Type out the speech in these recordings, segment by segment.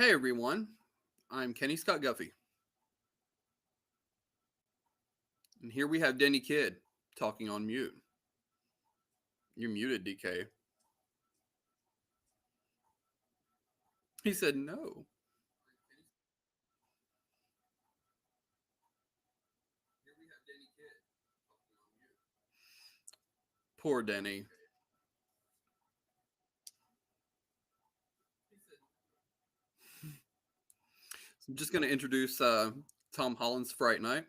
Hey everyone, I'm Kenny Scott Guffey, and here we have Denny Kidd talking on mute. You're muted, DK. He said no. Poor Denny. I'm just going to introduce Tom Holland's Fright Night.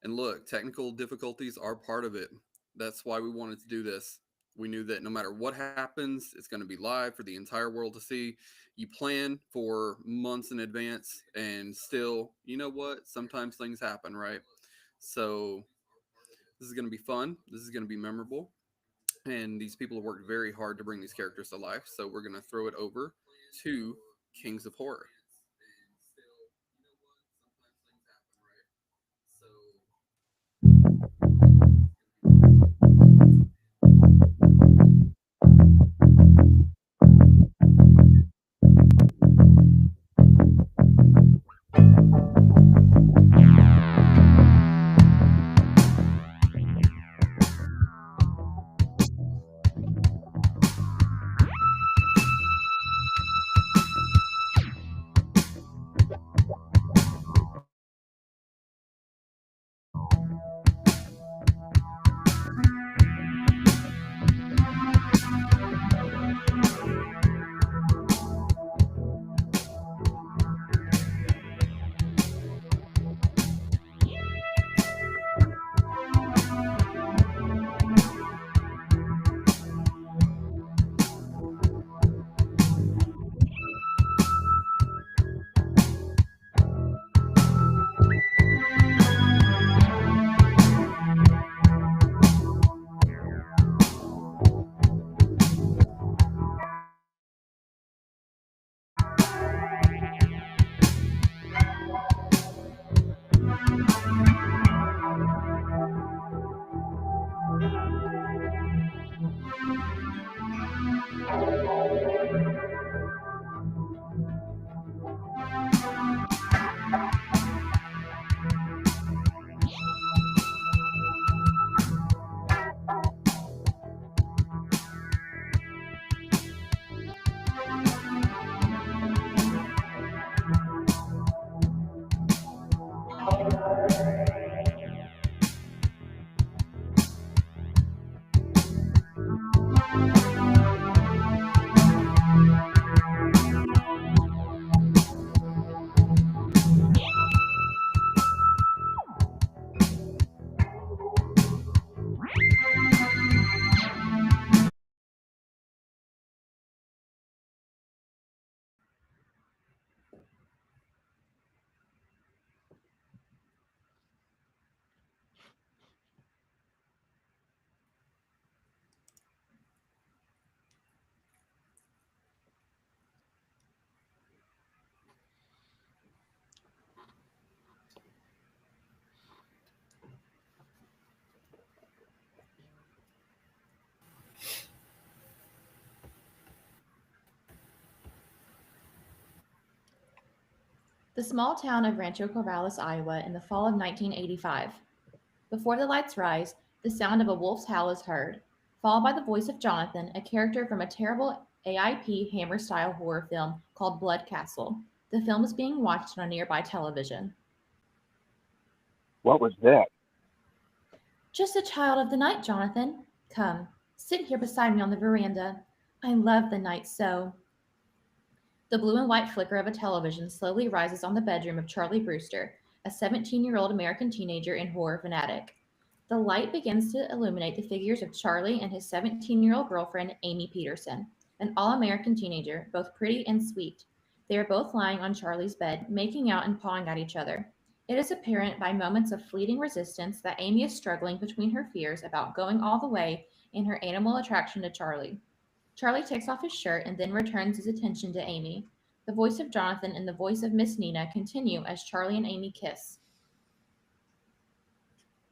And look, technical difficulties are part of it. That's why we wanted to do this. We knew that no matter what happens, it's going to be live for the entire world to see. You plan for months in advance, and still, you know what? Sometimes things happen, right? So, this is going to be fun. This is going to be memorable. And these people have worked very hard to bring these characters to life. So, we're going to throw it over to Kings of Horror. The small town of Rancho Corvallis, Iowa, in the fall of 1985. Before the lights rise, the sound of a wolf's howl is heard, followed by the voice of Jonathan, a character from a terrible AIP Hammer style horror film called Blood Castle. The film is being watched on a nearby television. What was that? Just a child of the night, Jonathan. Come, sit here beside me on the veranda. I love the night so. The blue and white flicker of a television slowly rises on the bedroom of Charlie Brewster, a 17-year-old American teenager and horror fanatic. The light begins to illuminate the figures of Charlie and his 17-year-old girlfriend, Amy Peterson, an all American teenager, both pretty and sweet. They are both lying on Charlie's bed, making out and pawing at each other. It is apparent by moments of fleeting resistance that Amy is struggling between her fears about going all the way and her animal attraction to Charlie. Charlie takes off his shirt and then returns his attention to Amy. The voice of Jonathan and the voice of Miss Nina continue as Charlie and Amy kiss.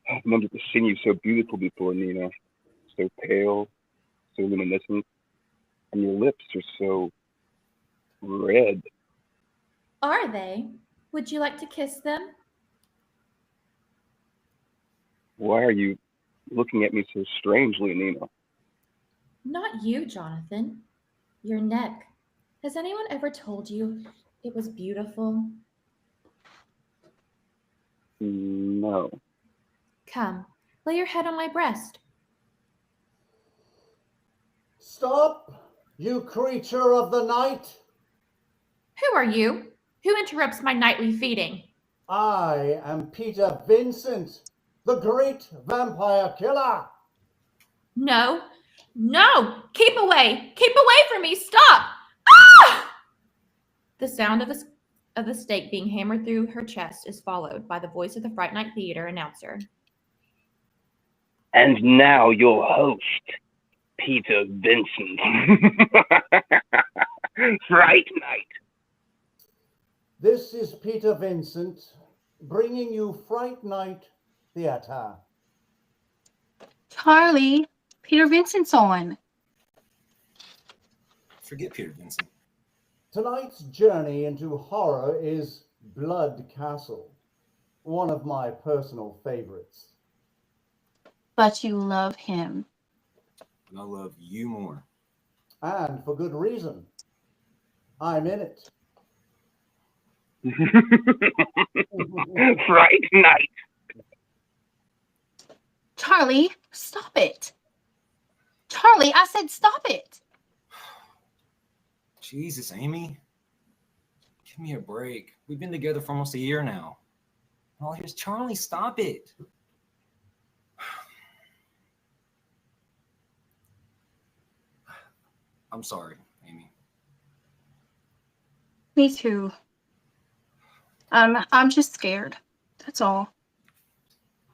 I've never seen you so beautiful before, Nina. So pale, so luminescent, and your lips are so red. Are they? Would you like to kiss them? Why are you looking at me so strangely, Nina? Not you, Jonathan. Your neck. Has anyone ever told you it was beautiful? No. Come, lay your head on my breast. Stop, you creature of the night! Who are you? Who interrupts my nightly feeding? I am Peter Vincent, the great vampire killer! No, no! Keep away! Keep away from me! Stop! Ah! The sound of the stake being hammered through her chest is followed by the voice of the Fright Night Theater announcer. And now your host, Peter Vincent. Fright Night. This is Peter Vincent, bringing you Fright Night Theater. Charlie, Peter Vincent's on. Forget Peter Vincent. Tonight's journey into horror is Blood Castle, one of my personal favorites. But you love him. And I love you more. And for good reason. I'm in it. Fright Night. Charlie, stop it. Charlie, I said stop it. Jesus, Amy. Give me a break. We've been together for almost a year now. Oh, here's Charlie. Stop it. I'm sorry, Amy. Me too. I'm just scared. That's all.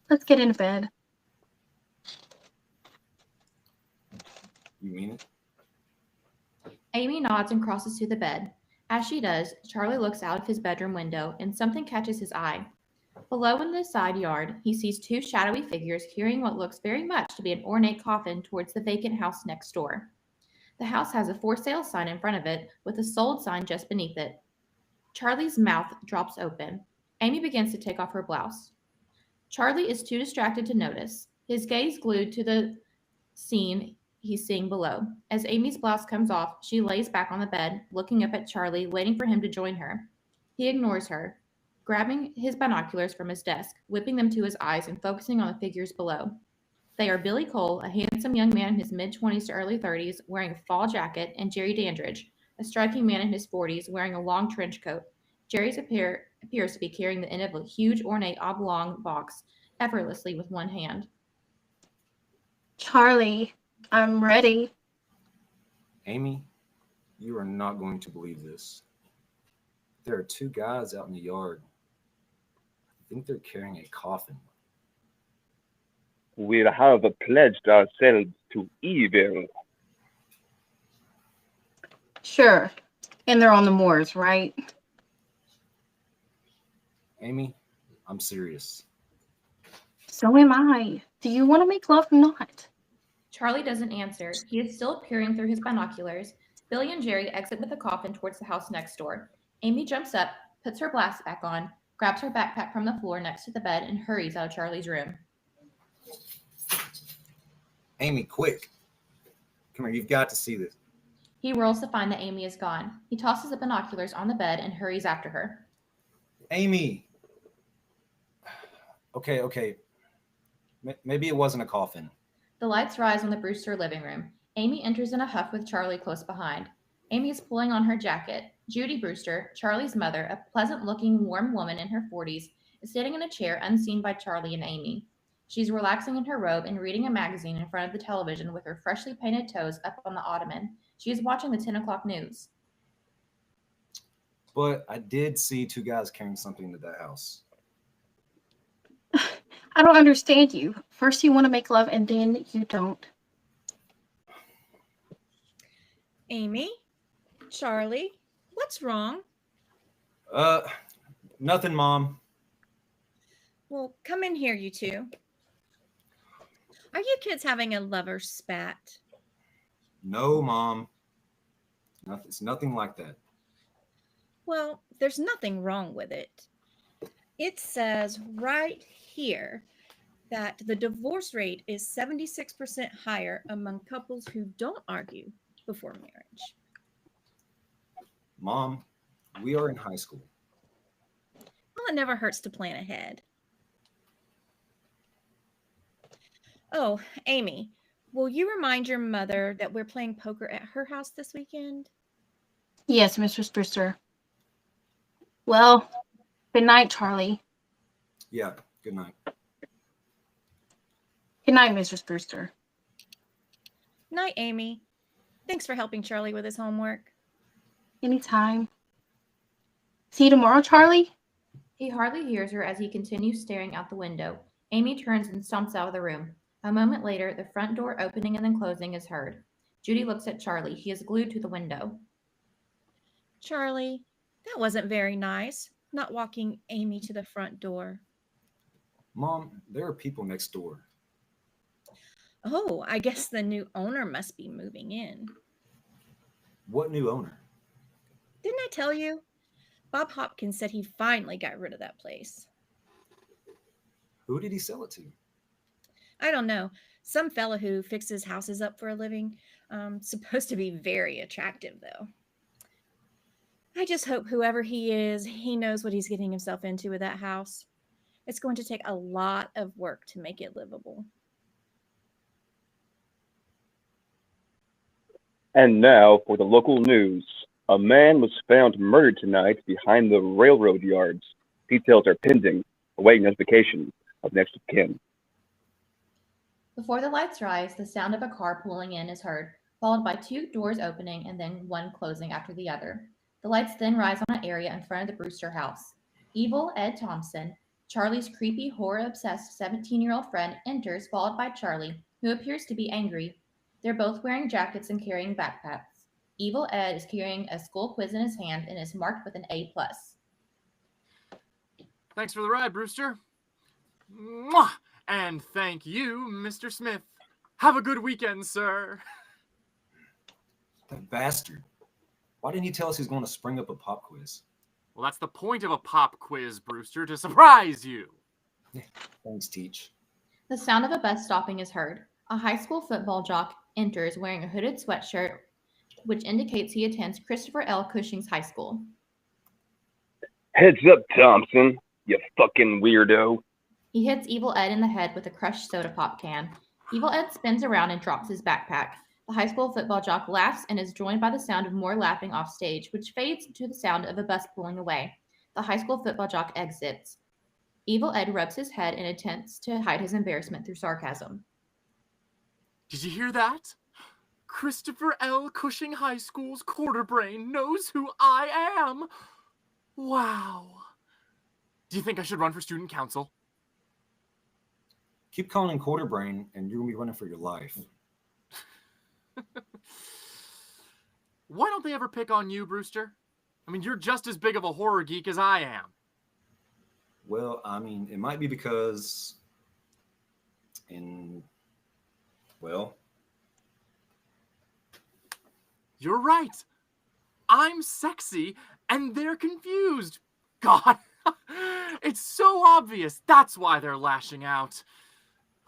Let's get into bed. You mean it? Amy nods and crosses to the bed. As she does, Charlie looks out of his bedroom window and something catches his eye. Below in the side yard, he sees two shadowy figures carrying what looks very much to be an ornate coffin towards the vacant house next door. The house has a for sale sign in front of it with a sold sign just beneath it. Charlie's mouth drops open. Amy begins to take off her blouse. Charlie is too distracted to notice, his gaze glued to the scene he's seeing below. As Amy's blouse comes off, she lays back on the bed, looking up at Charlie, waiting for him to join her. He ignores her, grabbing his binoculars from his desk, whipping them to his eyes and focusing on the figures below. They are Billy Cole, a handsome young man in his mid-20s to early 30s, wearing a fall jacket, and Jerry Dandridge, a striking man in his 40s, wearing a long trench coat. Jerry appears to be carrying the end of a huge ornate oblong box effortlessly with one hand. Charlie, I'm ready. Amy, you are not going to believe this. There are two guys out in the yard. I think they're carrying a coffin. We have pledged ourselves to evil. Sure. And they're on the moors, right? Amy, I'm serious. So am I. Do you want to make love or not? Charlie doesn't answer. He is still peering through his binoculars. Billy and Jerry exit with the coffin towards the house next door. Amy jumps up, puts her blouse back on, grabs her backpack from the floor next to the bed, and hurries out of Charlie's room. Amy, quick. Come here, you've got to see this. He whirls to find that Amy is gone. He tosses the binoculars on the bed and hurries after her. Amy! Okay. Maybe it wasn't a coffin. The lights rise on the Brewster living room. Amy enters in a huff with Charlie close behind. Amy is pulling on her jacket. Judy Brewster, Charlie's mother, a pleasant-looking, warm woman in her 40s, is sitting in a chair unseen by Charlie and Amy. She's relaxing in her robe and reading a magazine in front of the television with her freshly painted toes up on the ottoman. She is watching the 10 o'clock news. But I did see two guys carrying something to that house. I don't understand you. First you want to make love and then you don't. Amy? Charlie? What's wrong? Nothing, Mom. Well, come in here, you two. Are you kids having a lover spat? No, Mom. It's nothing like that. Well, there's nothing wrong with it. It says right here that the divorce rate is 76% higher among couples who don't argue before marriage. Mom, we are in high school. Well, it never hurts to plan ahead. Oh, Amy, will you remind your mother that we're playing poker at her house this weekend? Yes, Mistress Brewster. Well, good night, Charlie. Yeah, good night. Good night, Mistress Brewster. Night, Amy. Thanks for helping Charlie with his homework. Anytime. See you tomorrow, Charlie? He hardly hears her as he continues staring out the window. Amy turns and stomps out of the room. A moment later, the front door opening and then closing is heard. Judy looks at Charlie. He is glued to the window. Charlie, that wasn't very nice, not walking Amy to the front door. Mom, there are people next door. Oh, I guess the new owner must be moving in. What new owner? Didn't I tell you? Bob Hopkins said he finally got rid of that place. Who did he sell it to? I don't know. Some fella who fixes houses up for a living. Supposed to be very attractive, though. I just hope whoever he is, he knows what he's getting himself into with that house. It's going to take a lot of work to make it livable. And now for the local news. A man was found murdered tonight behind the railroad yards. Details are pending, awaiting notification of next of kin. Before the lights rise, the sound of a car pulling in is heard, followed by two doors opening and then one closing after the other. The lights then rise on an area in front of the Brewster house. Evil Ed Thompson, Charlie's creepy, horror-obsessed 17-year-old friend, enters, followed by Charlie, who appears to be angry. They're both wearing jackets and carrying backpacks. Evil Ed is carrying a school quiz in his hand and is marked with an A+. Thanks for the ride, Brewster. Mwah! And thank you, Mr. Smith. Have a good weekend, sir. That bastard. Why didn't he tell us he was going to spring up a pop quiz? Well, that's the point of a pop quiz, Brewster, to surprise you. Thanks, Teach. The sound of a bus stopping is heard. A high school football jock enters wearing a hooded sweatshirt, which indicates he attends Christopher L. Cushing's high school. Heads up, Thompson, you fucking weirdo. He hits Evil Ed in the head with a crushed soda pop can. Evil Ed spins around and drops his backpack. The high school football jock laughs and is joined by the sound of more laughing off stage, which fades to the sound of a bus pulling away. The high school football jock exits. Evil Ed rubs his head and attempts to hide his embarrassment through sarcasm. Did you hear that? Christopher L. Cushing High School's quarterbrain knows who I am. Wow. Do you think I should run for student council? Keep calling quarterbrain and you're going to be running for your life. Why don't they ever pick on you, Brewster? I mean, you're just as big of a horror geek as I am. Well, I mean, it might be because You're right. I'm sexy and they're confused. God, it's so obvious. That's why they're lashing out.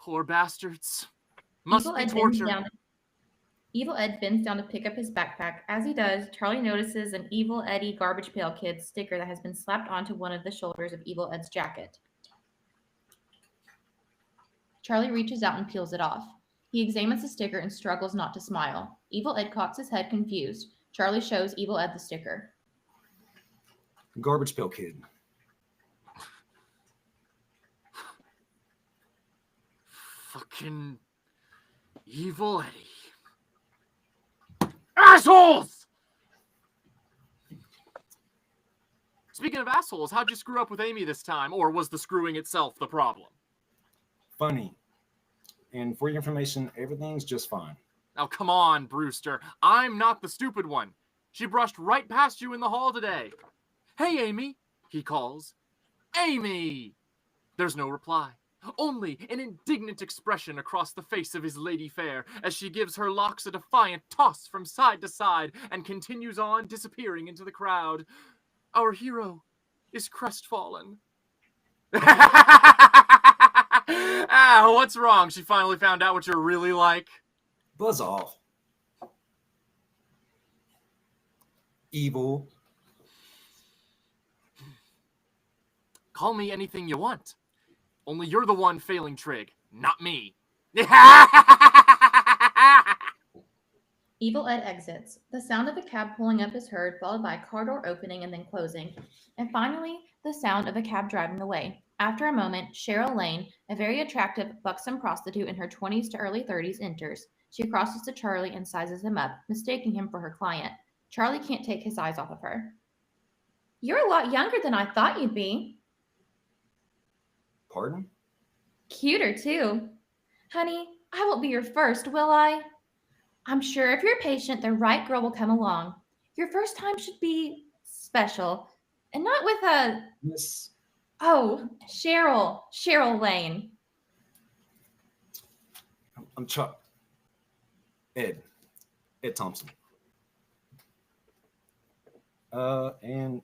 Poor bastards. Must be torture. Evil Ed bends down to pick up his backpack. As he does, Charlie notices an Evil Eddie Garbage Pail Kids sticker that has been slapped onto one of the shoulders of Evil Ed's jacket. Charlie reaches out and peels it off. He examines the sticker and struggles not to smile. Evil Ed cocks his head confused. Charlie shows Evil Ed the sticker. Garbage Pail Kid. Fucking Evil Eddie. Assholes! Speaking of assholes, how'd you screw up with Amy this time? Or was the screwing itself the problem? Funny. And for your information, everything's just fine. Now come on, Brewster. I'm not the stupid one. She brushed right past you in the hall today. Hey, Amy, he calls. Amy! There's no reply. Only an indignant expression across the face of his lady fair as she gives her locks a defiant toss from side to side and continues on disappearing into the crowd. Our hero is crestfallen. Ah, what's wrong? She finally found out what you're really like. Buzz off. Evil. Call me anything you want. Only you're the one failing Trig, not me. Evil Ed exits. The sound of a cab pulling up is heard, followed by a car door opening and then closing, and finally the sound of a cab driving away. After a moment, Cheryl Lane, a very attractive, buxom prostitute in her 20s to early 30s, enters. She crosses to Charlie and sizes him up, mistaking him for her client. Charlie can't take his eyes off of her. You're a lot younger than I thought you'd be. Pardon? Cuter, too. Honey, I won't be your first, will I? I'm sure if you're patient, the right girl will come along. Your first time should be special, and not with a... Miss. Oh, Cheryl Lane. I'm Chuck. Ed Thompson. And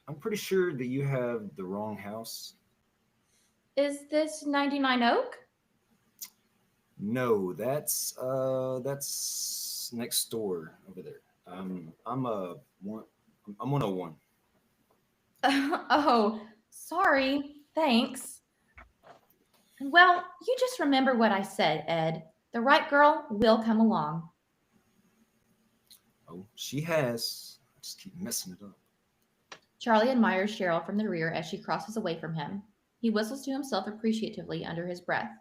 I'm pretty sure that you have the wrong house. Is this 99 Oak? No, that's next door over there. I'm 101. Oh, sorry. Thanks. Well, you just remember what I said, Ed. The right girl will come along. Oh, she has. I just keep messing it up. Charlie admires Cheryl from the rear as she crosses away from him. He whistles to himself appreciatively under his breath.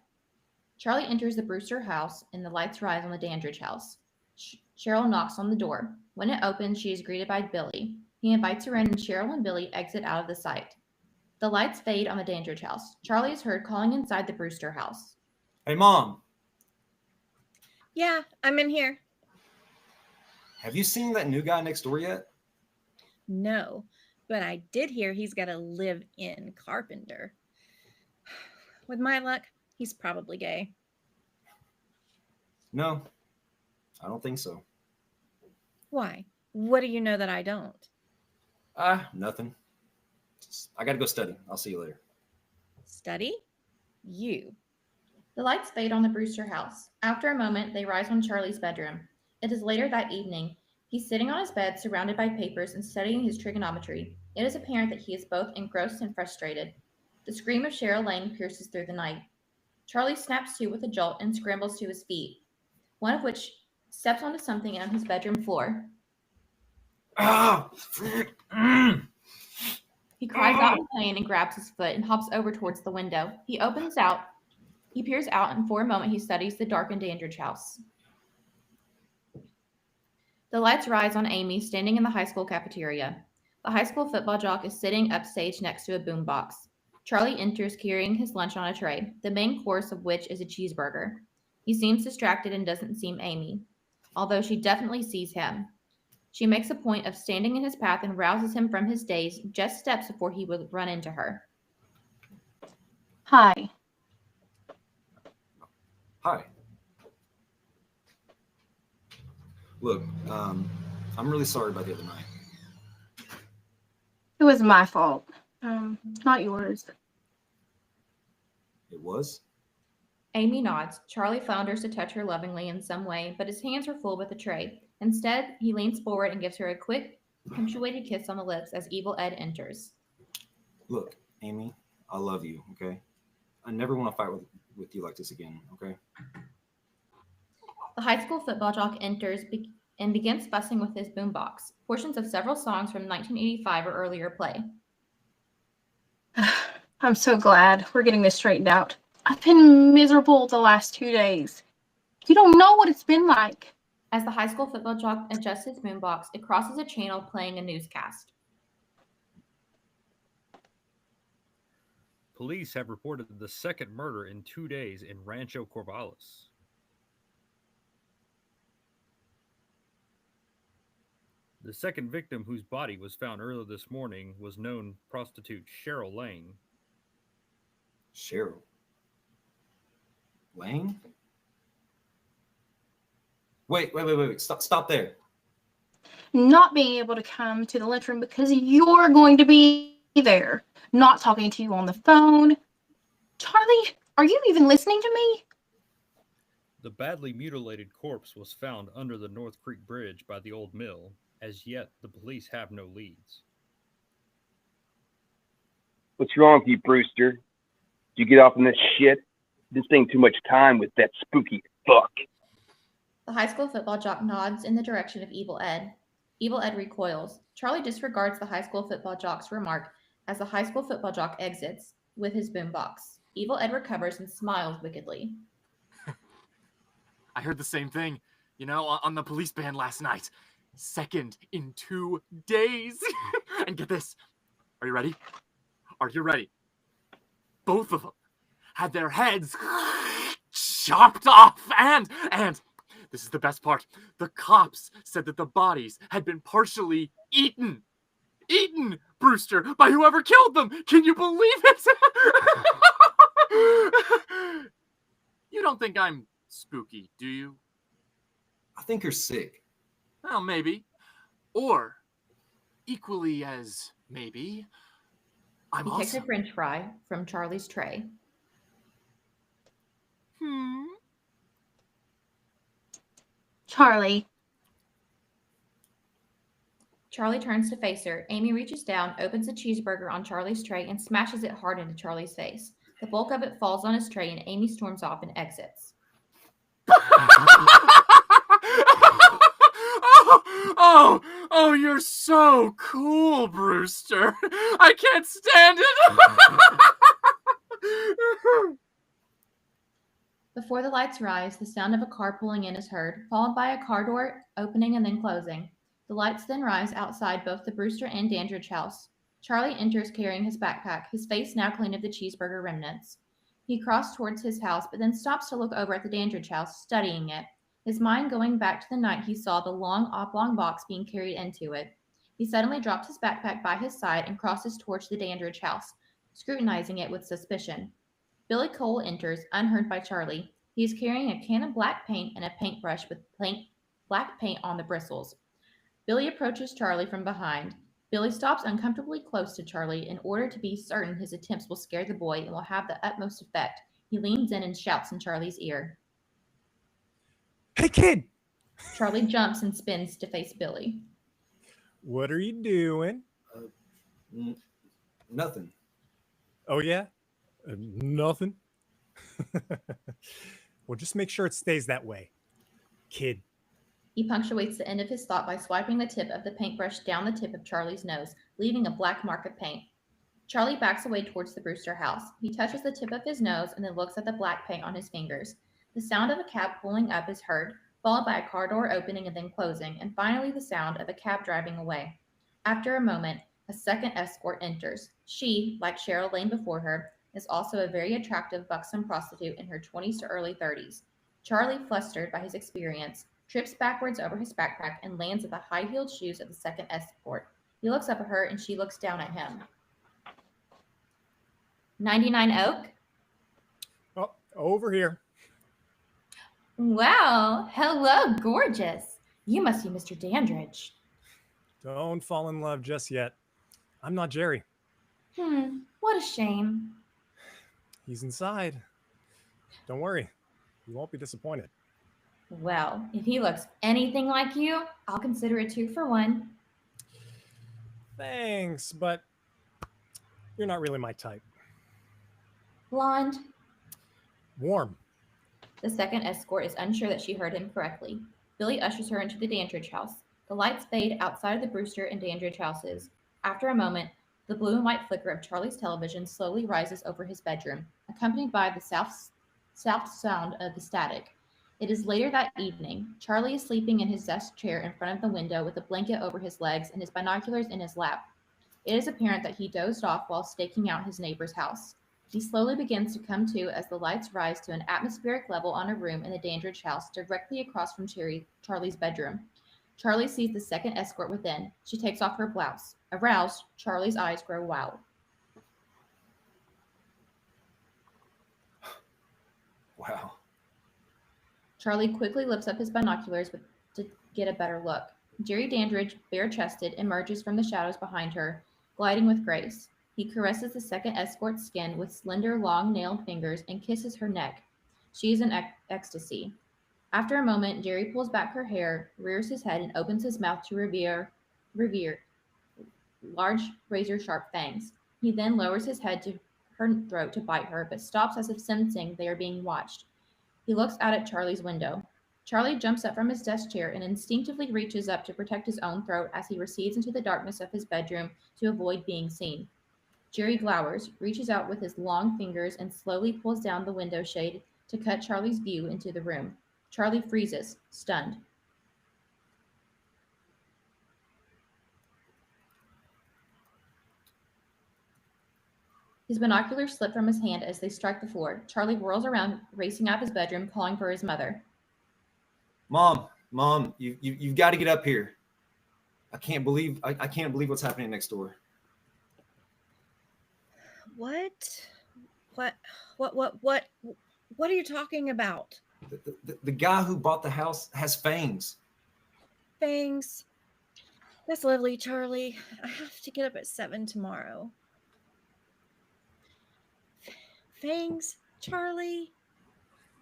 Charlie enters the Brewster house and the lights rise on the Dandridge house. Cheryl knocks on the door. When it opens, she is greeted by Billy. He invites her in and Cheryl and Billy exit out of the sight. The lights fade on the Dandridge house. Charlie is heard calling inside the Brewster house. Hey, Mom. Yeah, I'm in here. Have you seen that new guy next door yet? No, but I did hear he's got a live-in carpenter. With my luck, he's probably gay. No, I don't think so. Why? What do you know that I don't? Nothing. I gotta go study. I'll see you later. Study? You. The lights fade on the Brewster house. After a moment, they rise on Charlie's bedroom. It is later that evening. He's sitting on his bed, surrounded by papers and studying his trigonometry. It is apparent that he is both engrossed and frustrated. The scream of Cheryl Lane pierces through the night. Charlie snaps to with a jolt and scrambles to his feet, one of which steps onto something on his bedroom floor. He cries out in pain and grabs his foot and hops over towards the window. He peers out, and for a moment he studies the darkened Dandridge house. The lights rise on Amy standing in the high school cafeteria. The high school football jock is sitting upstage next to a boombox. Charlie enters carrying his lunch on a tray, the main course of which is a cheeseburger. He seems distracted and doesn't see Amy, although she definitely sees him. She makes a point of standing in his path and rouses him from his daze just steps before he would run into her. Hi. Hi. Look, I'm really sorry about the other night. It was my fault. Not yours. It was? Amy nods. Charlie flounders to touch her lovingly in some way, but his hands are full with the tray. Instead, he leans forward and gives her a quick, punctuated kiss on the lips as Evil Ed enters. Look, Amy, I love you, okay? I never want to fight with you like this again, okay? The high school football jock enters and begins fussing with his boombox. Portions of several songs from 1985 or earlier play. I'm so glad we're getting this straightened out. I've been miserable the last 2 days. You don't know what it's been like. As the high school football jock adjusts his boombox, it crosses a channel playing a newscast. Police have reported the second murder in 2 days in Rancho Corvallis. The second victim, whose body was found earlier this morning, was known prostitute Cheryl Lane. Cheryl Lane? Wait. Stop there. not being able to come to the lunchroom because you're going to be there, not talking to you on the phone. Charlie, are you even listening to me? The badly mutilated corpse was found under the North Creek Bridge by the old mill. As yet, the police have no leads. What's wrong with you, Brewster? Did you get off on this shit? This ain't too much time with that spooky fuck. The high school football jock nods in the direction of Evil Ed. Evil Ed recoils. Charlie disregards the high school football jock's remark as the high school football jock exits with his boombox. Evil Ed recovers and smiles wickedly. I heard the same thing, on the police band last night. Second in 2 days. And get this. Are you ready? Are you ready? Both of them had their heads chopped off, and this is the best part. The cops said that the bodies had been partially eaten, Brewster, by whoever killed them. Can you believe it? You don't think I'm spooky, do you? I think you're sick. Well, maybe. Or, equally as maybe, I'm He takes a awesome. french fry from Charlie's tray. Charlie. Charlie turns to face her. Amy reaches down, opens a cheeseburger on Charlie's tray, and smashes it hard into Charlie's face. The bulk of it falls on his tray, and Amy storms off and exits. Oh, you're so cool, Brewster. I can't stand it. Before the lights rise, the sound of a car pulling in is heard, followed by a car door opening and then closing. The lights then rise outside both the Brewster and Dandridge house. Charlie enters carrying his backpack, his face now clean of the cheeseburger remnants. He crosses towards his house, but then stops to look over at the Dandridge house, studying it, his mind going back to the night he saw the long oblong box being carried into it. He suddenly drops his backpack by his side and crosses towards the Dandridge house, scrutinizing it with suspicion. Billy Cole enters, unheard by Charlie. He is carrying a can of black paint and a paintbrush with black paint on the bristles. Billy approaches Charlie from behind. Billy stops uncomfortably close to Charlie in order to be certain his attempts will scare the boy and will have the utmost effect. He leans in and shouts in Charlie's ear. Hey, kid! Charlie jumps and spins to face Billy. What are you doing? Nothing. Oh, yeah? Nothing? Well, just make sure it stays that way. Kid. He punctuates the end of his thought by swiping the tip of the paintbrush down the tip of Charlie's nose, leaving a black mark of paint. Charlie backs away towards the Brewster house. He touches the tip of his nose and then looks at the black paint on his fingers. The sound of a cab pulling up is heard, followed by a car door opening and then closing, and finally the sound of a cab driving away. After a moment, a second escort enters. She, like Cheryl Lane before her, is also a very attractive, buxom prostitute in her 20s to early 30s. Charlie, flustered by his experience, trips backwards over his backpack and lands at the high-heeled shoes of the second escort. He looks up at her and she looks down at him. 99 Oak? Oh, over here. Wow, hello, gorgeous. You must be Mr. Dandridge. Don't fall in love just yet. I'm not Jerry. What a shame. He's inside. Don't worry. You won't be disappointed. Well, if he looks anything like you, I'll consider a 2 for 1. Thanks, but you're not really my type. Blonde? Warm. The second escort is unsure that she heard him correctly. Billy ushers her into the Dandridge house. The lights fade outside of the Brewster and Dandridge houses. After a moment, the blue and white flicker of Charlie's television slowly rises over his bedroom, accompanied by the soft sound of the static. It is later that evening. Charlie is sleeping in his desk chair in front of the window with a blanket over his legs and his binoculars in his lap. It is apparent that he dozed off while staking out his neighbor's house. He slowly begins to come to as the lights rise to an atmospheric level on a room in the Dandridge house directly across from Charlie's bedroom. Charlie sees the second escort within. She takes off her blouse. Aroused, Charlie's eyes grow wild. Wow. Charlie quickly lifts up his binoculars to get a better look. Jerry Dandridge, bare-chested, emerges from the shadows behind her, gliding with grace. He caresses the second escort's skin with slender, long-nailed fingers and kisses her neck. She is in ecstasy. After a moment, Jerry pulls back her hair, rears his head, and opens his mouth to reveal large, razor-sharp fangs. He then lowers his head to her throat to bite her, but stops as if sensing they are being watched. He looks out at Charlie's window. Charlie jumps up from his desk chair and instinctively reaches up to protect his own throat as he recedes into the darkness of his bedroom to avoid being seen. Jerry glowers, reaches out with his long fingers, and slowly pulls down the window shade to cut Charlie's view into the room. Charlie freezes, stunned. His binoculars slip from his hand as they strike the floor. Charlie whirls around, racing out of his bedroom, calling for his mother. Mom, you've got to get up here. I can't believe what's happening next door. What are you talking about? The guy who bought the house has fangs. Fangs. That's lovely, Charlie. I have to get up at 7 tomorrow. Fangs, Charlie.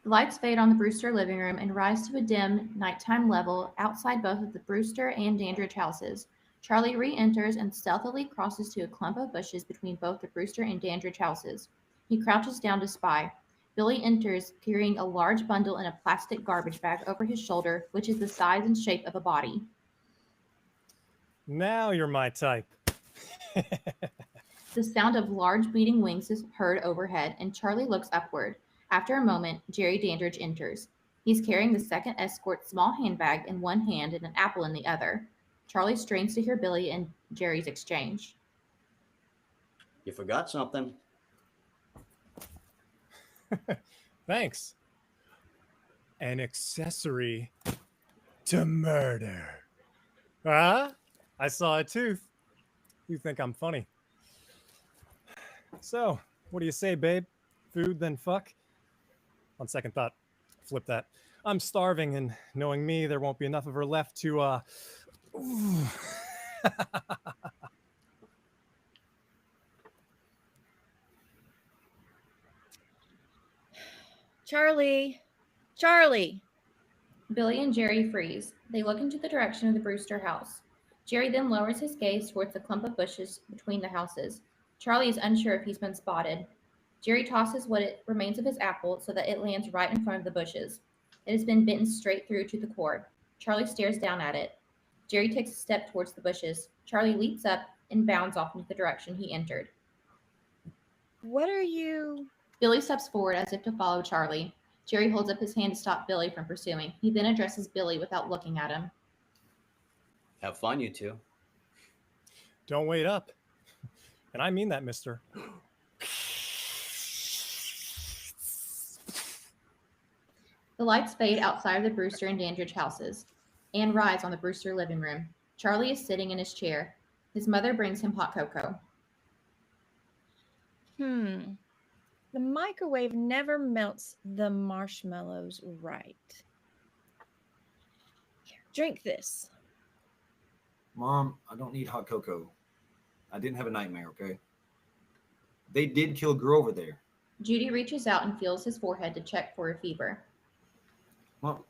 The lights fade on the Brewster living room and rise to a dim, nighttime level outside both of the Brewster and Dandridge houses. Charlie re-enters and stealthily crosses to a clump of bushes between both the Brewster and Dandridge houses. He crouches down to spy. Billy enters, carrying a large bundle in a plastic garbage bag over his shoulder, which is the size and shape of a body. Now you're my type. The sound of large beating wings is heard overhead, and Charlie looks upward. After a moment, Jerry Dandridge enters. He's carrying the second escort's small handbag in one hand and an apple in the other. Charlie strains to hear Billy and Jerry's exchange. You forgot something. Thanks. An accessory to murder. Huh? I saw a tooth. You think I'm funny. So, what do you say, babe? Food, then fuck? On second thought, flip that. I'm starving, and knowing me, there won't be enough of her left to, Charlie. Billy and Jerry freeze. They look into the direction of the Brewster house. Jerry then lowers his gaze towards the clump of bushes between the houses. Charlie is unsure if he's been spotted. Jerry tosses what remains of his apple so that it lands right in front of the bushes. It has been bitten straight through to the core. Charlie stares down at it. Jerry takes a step towards the bushes. Charlie leaps up and bounds off into the direction he entered. What are you... Billy steps forward as if to follow Charlie. Jerry holds up his hand to stop Billy from pursuing. He then addresses Billy without looking at him. Have fun, you two. Don't wait up. And I mean that, mister. The lights fade outside of the Brewster and Dandridge houses. Anne rides on the Brewster living room. Charlie is sitting in his chair. His mother brings him hot cocoa. The microwave never melts the marshmallows right. Here, drink this. Mom, I don't need hot cocoa. I didn't have a nightmare, okay? They did kill a girl over there. Judy reaches out and feels his forehead to check for a fever. Mom,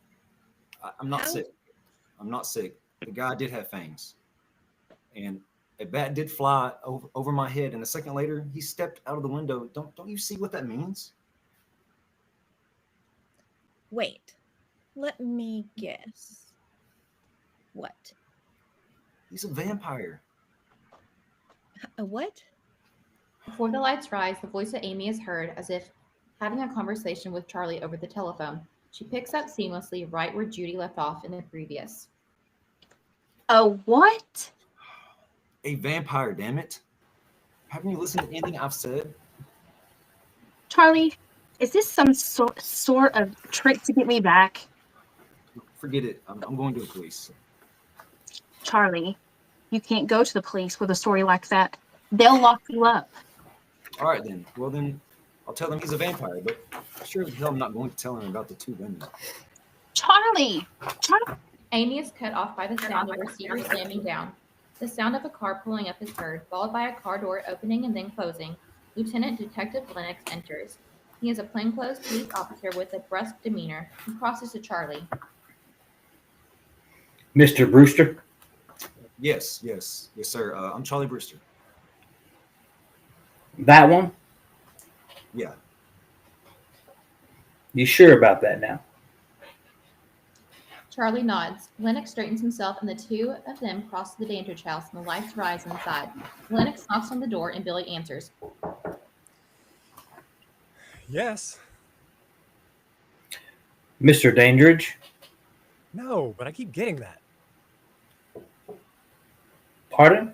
I'm not sick. I'm not sick. The guy did have fangs. And a bat did fly over my head, and a second later, he stepped out of the window. Don't you see what that means? Wait, let me guess. What? He's a vampire. A what? Before the lights rise, the voice of Amy is heard as if having a conversation with Charlie over the telephone. She picks up seamlessly right where Judy left off in the previous. A what? A vampire, damn it. Haven't you listened to anything I've said? Charlie, is this some sort of trick to get me back? Forget it. I'm going to the police. Charlie, you can't go to the police with a story like that. They'll lock you up. All right, then. Well, then I'll tell him he's a vampire, but sure as hell I'm not going to tell him about the two women. Charlie! Amy is cut off by the sound of receiver slamming down. The sound of a car pulling up is heard, followed by a car door opening and then closing. Lieutenant Detective Lennox enters. He is a plainclothes police officer with a brusque demeanor. He crosses to Charlie. Mr. Brewster? Yes, sir. I'm Charlie Brewster. That one? Yeah. You sure about that now? Charlie nods. Lennox straightens himself, and the two of them cross the Dandridge house, and the lights rise inside. Lennox knocks on the door, and Billy answers. Yes. Mr. Dandridge? No, but I keep getting that. Pardon?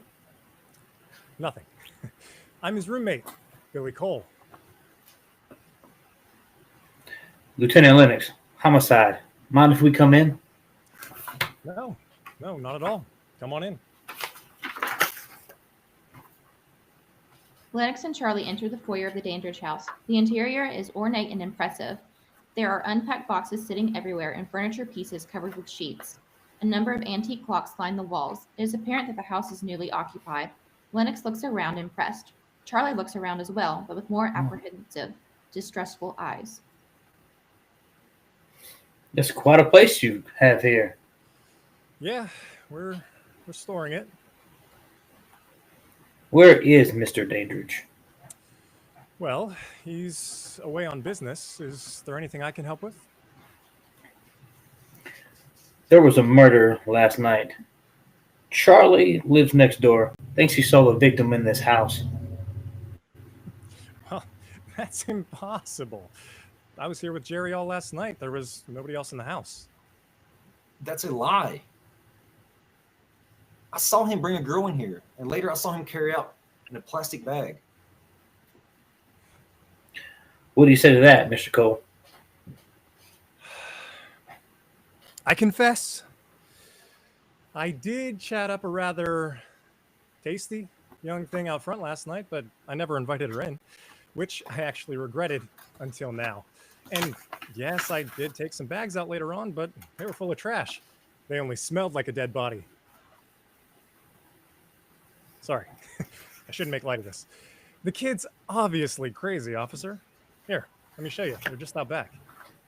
Nothing. I'm his roommate, Billy Cole. Lieutenant Lennox, homicide. Mind if we come in? No, not at all. Come on in. Lennox and Charlie enter the foyer of the Dandridge house. The interior is ornate and impressive. There are unpacked boxes sitting everywhere and furniture pieces covered with sheets. A number of antique clocks line the walls. It is apparent that the house is newly occupied. Lennox looks around impressed. Charlie looks around as well, but with more apprehensive, distrustful eyes. It's quite a place you have here. Yeah, we're restoring it. Where is Mr. Dandridge? Well, he's away on business. Is there anything I can help with? There was a murder last night. Charlie lives next door. Thinks he saw the victim in this house. Well, that's impossible. I was here with Jerry all last night. There was nobody else in the house. That's a lie. I saw him bring a girl in here, and later I saw him carry out in a plastic bag. What do you say to that, Mr. Cole? I confess, I did chat up a rather tasty young thing out front last night, but I never invited her in, which I actually regretted until now. And yes, I did take some bags out later on, but they were full of trash. They only smelled like a dead body. Sorry, I shouldn't make light of this. The kid's obviously crazy, officer. Here, let me show you. They're just out back.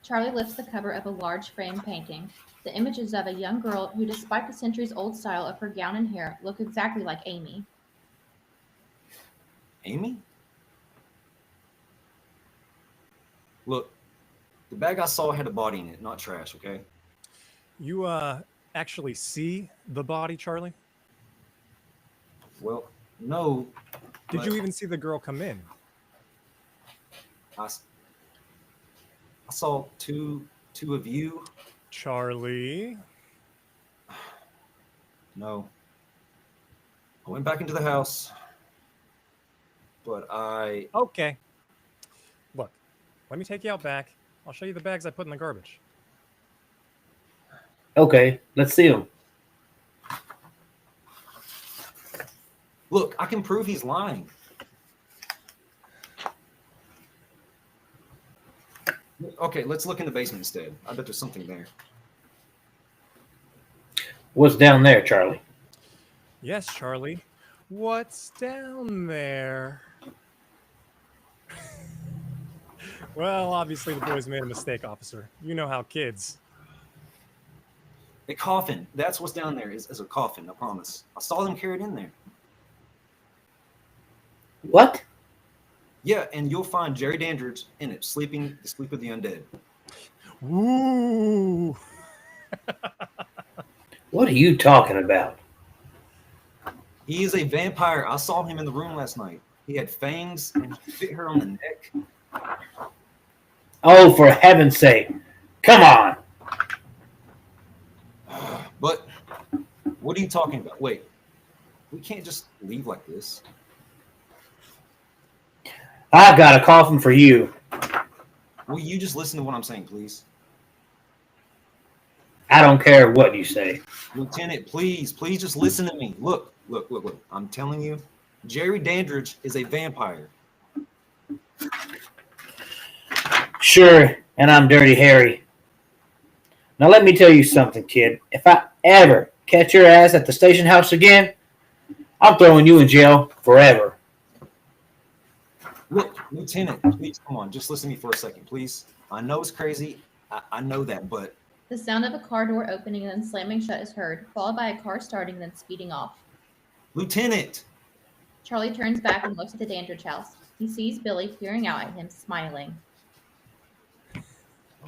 Charlie lifts the cover of a large frame painting. The images of a young girl who, despite the centuries-old style of her gown and hair, look exactly like Amy. Amy? Look, the bag I saw had a body in it, not trash, okay? You, actually see the body, Charlie? Well, no. Did you even see the girl come in? I saw two of you. Charlie? No. I went back into the house, but Okay. Look, let me take you out back. I'll show you the bags I put in the garbage. Okay, let's see him. Look, I can prove he's lying. Okay, let's look in the basement instead. I bet there's something there. What's down there, Charlie? Yes, Charlie. What's down there? Well, obviously the boys made a mistake, officer. You know how kids. A coffin. That's what's down there is a coffin, I promise. I saw them carry it in there. What? Yeah, and you'll find Jerry Dandridge in it, sleeping the sleep of the undead. Ooh. What are you talking about? He is a vampire. I saw him in the room last night. He had fangs and he bit her on the neck. Oh, for heaven's sake. Come on. But what are you talking about? Wait, we can't just leave like this. I've got a coffin for you. Will you just listen to what I'm saying, please? I don't care what you say. Lieutenant, please just listen to me. Look. I'm telling you, Jerry Dandridge is a vampire. Sure, and I'm Dirty Harry. Now let me tell you something, kid. If I ever catch your ass at the station house again, I'm throwing you in jail forever. Look, Lieutenant, please come on. Just listen to me for a second, please. I know it's crazy. I know that, but The sound of a car door opening and then slamming shut is heard, followed by a car starting and then speeding off. Lieutenant! Charlie turns back and looks at the Dandridge house. He sees Billy peering out at him, smiling.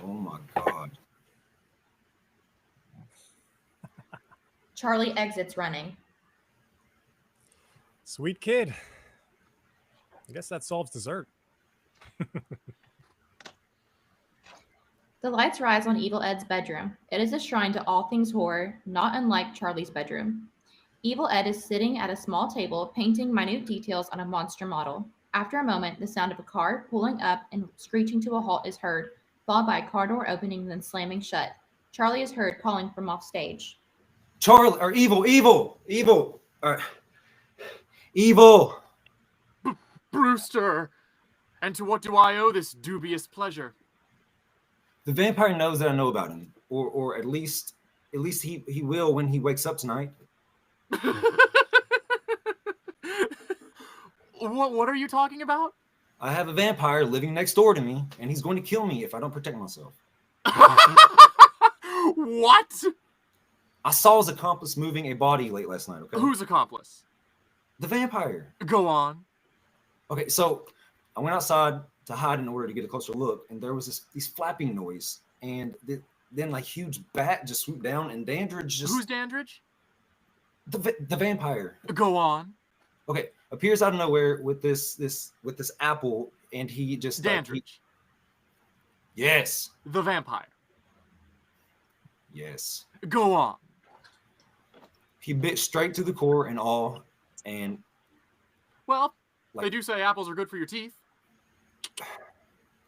Oh my God. Charlie exits running. Sweet kid. I guess that solves dessert. The lights rise on Evil Ed's bedroom. It is a shrine to all things horror, not unlike Charlie's bedroom. Evil Ed is sitting at a small table, painting minute details on a monster model. After a moment, the sound of a car pulling up and screeching to a halt is heard, followed by a car door opening and then slamming shut. Charlie is heard calling from off stage. Charlie, or Evil! Brewster! And to what do I owe this dubious pleasure? The vampire knows that I know about him, or at least he will when he wakes up tonight. What are you talking about? I have a vampire living next door to me, and he's going to kill me if I don't protect myself. What? I saw his accomplice moving a body late last night, okay? Whose accomplice? The vampire. Go on. Okay, so I went outside to hide in order to get a closer look, and there was this flapping noise, and then like huge bat just swooped down, and Dandridge just... Who's Dandridge? The vampire. Go on. Okay, appears out of nowhere with this apple, and he just... Dandridge. Yes. The vampire. Yes. Go on. He bit straight to the core and all, and... Well, they do say apples are good for your teeth.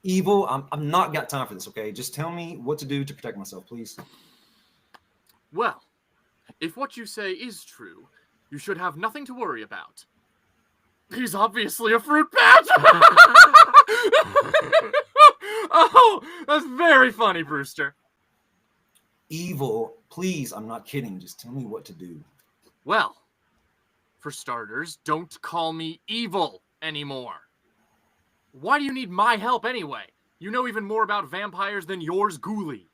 Evil, I'm not got time for this, okay? Just tell me what to do to protect myself, please. Well, if what you say is true, you should have nothing to worry about. He's obviously a fruit bat! Oh, that's very funny, Brewster. Evil, please, I'm not kidding. Just tell me what to do. Well, for starters, don't call me evil anymore. Why do you need my help anyway? You know even more about vampires than yours ghoulie.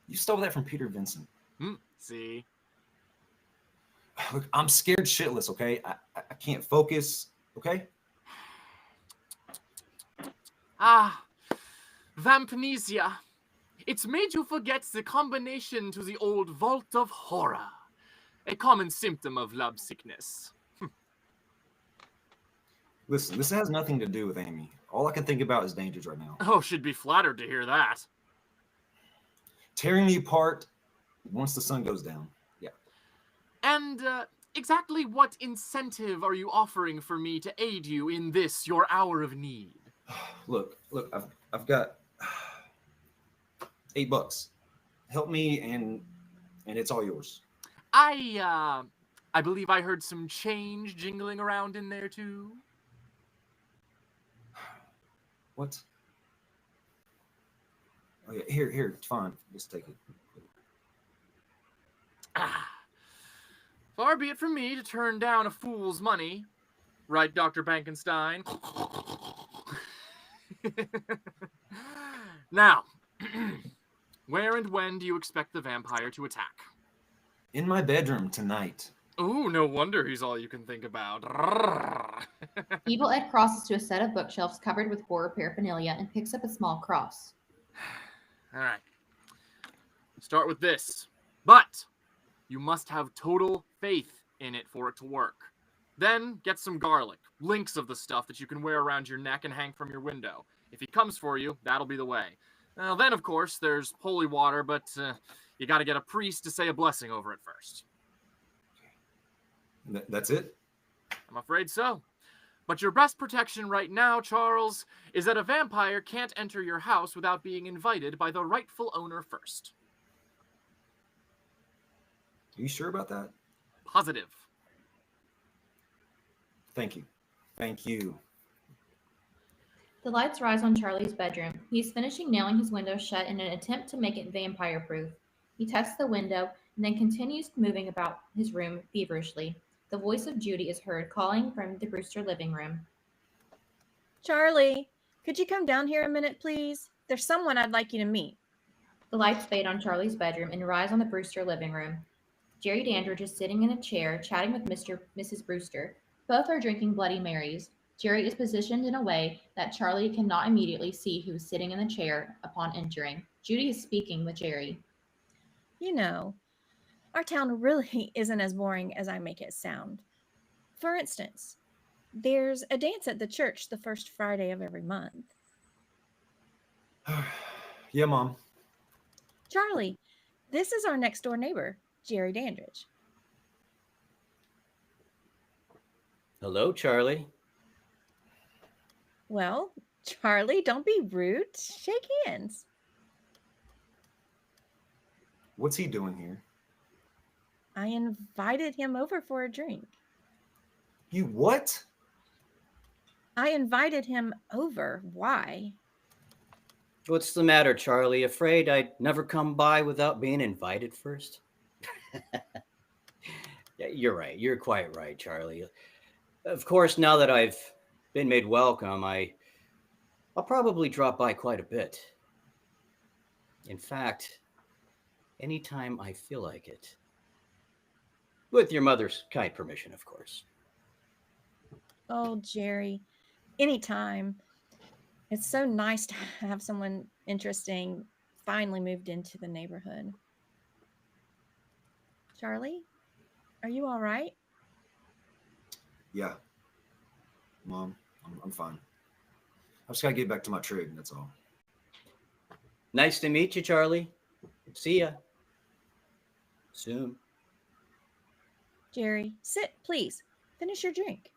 You stole that from Peter Vincent. See? Look, I'm scared shitless, okay? I can't focus, okay? Vampnesia. It's made you forget the combination to the old vault of horror. A common symptom of love sickness. Listen, this has nothing to do with Amy. All I can think about is Dandridge right now. Oh, should be flattered to hear that. Tearing me apart once the sun goes down. Yeah. And exactly what incentive are you offering for me to aid you in this, your hour of need? Look, I've got $8. Help me, and it's all yours. I believe I heard some change jingling around in there too. What? Oh yeah, here, fine. Just take it. Far be it from me to turn down a fool's money. Right, Dr. Bankenstein? Now, where and when do you expect the vampire to attack? In my bedroom tonight. Ooh, no wonder he's all you can think about. Evil Ed crosses to a set of bookshelves covered with horror paraphernalia and picks up a small cross. All right. Start with this. But you must have total faith in it for it to work. Then get some garlic, links of the stuff that you can wear around your neck and hang from your window. If he comes for you, that'll be the way. Now, then, of course, there's holy water, but you got to get a priest to say a blessing over it first. That's it? I'm afraid so. But your best protection right now, Charles, is that a vampire can't enter your house without being invited by the rightful owner first. Are you sure about that? Positive. Thank you. Thank you. The lights rise on Charlie's bedroom. He is finishing nailing his window shut in an attempt to make it vampire-proof. He tests the window and then continues moving about his room feverishly. The voice of Judy is heard calling from the Brewster living room. Charlie, could you come down here a minute, please? There's someone I'd like you to meet. The lights fade on Charlie's bedroom and rise on the Brewster living room. Jerry Dandridge is sitting in a chair chatting with Mrs. Brewster. Both are drinking Bloody Marys. Jerry is positioned in a way that Charlie cannot immediately see who is sitting in the chair upon entering. Judy is speaking with Jerry. You know, our town really isn't as boring as I make it sound. For instance, there's a dance at the church the first Friday of every month. Yeah, Mom. Charlie, this is our next door neighbor, Jerry Dandridge. Hello, Charlie. Well, Charlie, don't be rude. Shake hands. What's he doing here? I invited him over for a drink. You what? I invited him over. Why? What's the matter, Charlie? Afraid I'd never come by without being invited first? Yeah, you're right. You're quite right, Charlie. Of course, now that I've been made welcome, I'll probably drop by quite a bit. In fact, anytime I feel like it. With your mother's kind permission, of course. Oh, Jerry, anytime. It's so nice to have someone interesting finally moved into the neighborhood. Charlie, are you all right? Yeah. Mom, I'm fine. I just gotta get back to my trig, that's all. Nice to meet you, Charlie. See ya. Soon. Jerry, sit, please. Finish your drink.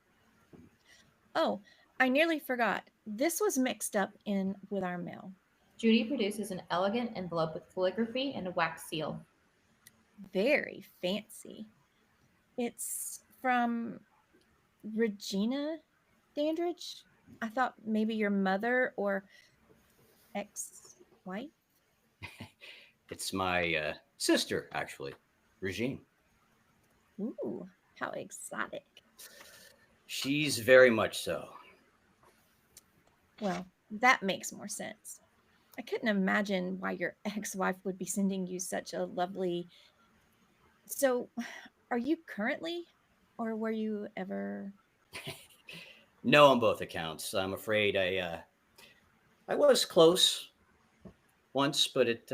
Oh, I nearly forgot. This was mixed up in with our mail. Judy produces an elegant envelope with calligraphy and a wax seal. Very fancy. It's from Regina Dandridge. I thought maybe your mother or ex-wife. It's my sister, actually, Regine. Ooh, how exotic. She's very much so. Well, that makes more sense. I couldn't imagine why your ex-wife would be sending you such a lovely... So, are you currently, or were you ever... No, on both accounts. I'm afraid I was close once, but it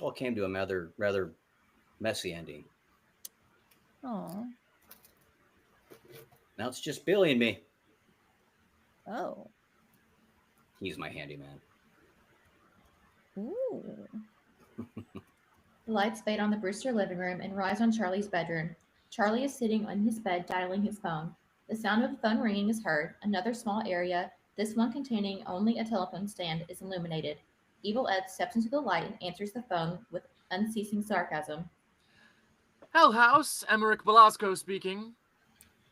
all came to a rather messy ending. Oh. Now it's just Billy and me. Oh. He's my handyman. Ooh. The lights fade on the Brewster living room and rise on Charlie's bedroom. Charlie is sitting on his bed dialing his phone. The sound of the phone ringing is heard. Another small area, this one containing only a telephone stand, is illuminated. Evil Ed steps into the light and answers the phone with unceasing sarcasm. Hell House, Emmerich Velasco speaking.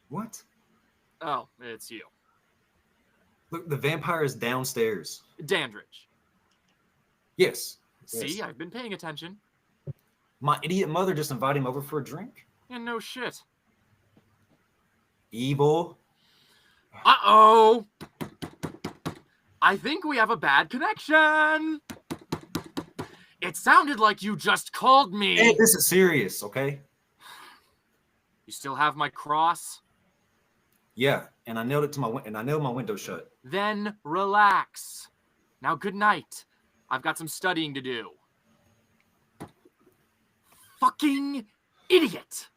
What? Oh, it's you. Look, the vampire is downstairs. Dandridge. Yes. See, Yes. I've been paying attention. My idiot mother just invited him over for a drink. And no shit. Evil. Uh-oh! I think we have a bad connection! It sounded like you just called me! Hey, this is serious, okay? You still have my cross? Yeah, and I nailed it to my window shut. Then relax. Now good night. I've got some studying to do. Fucking idiot!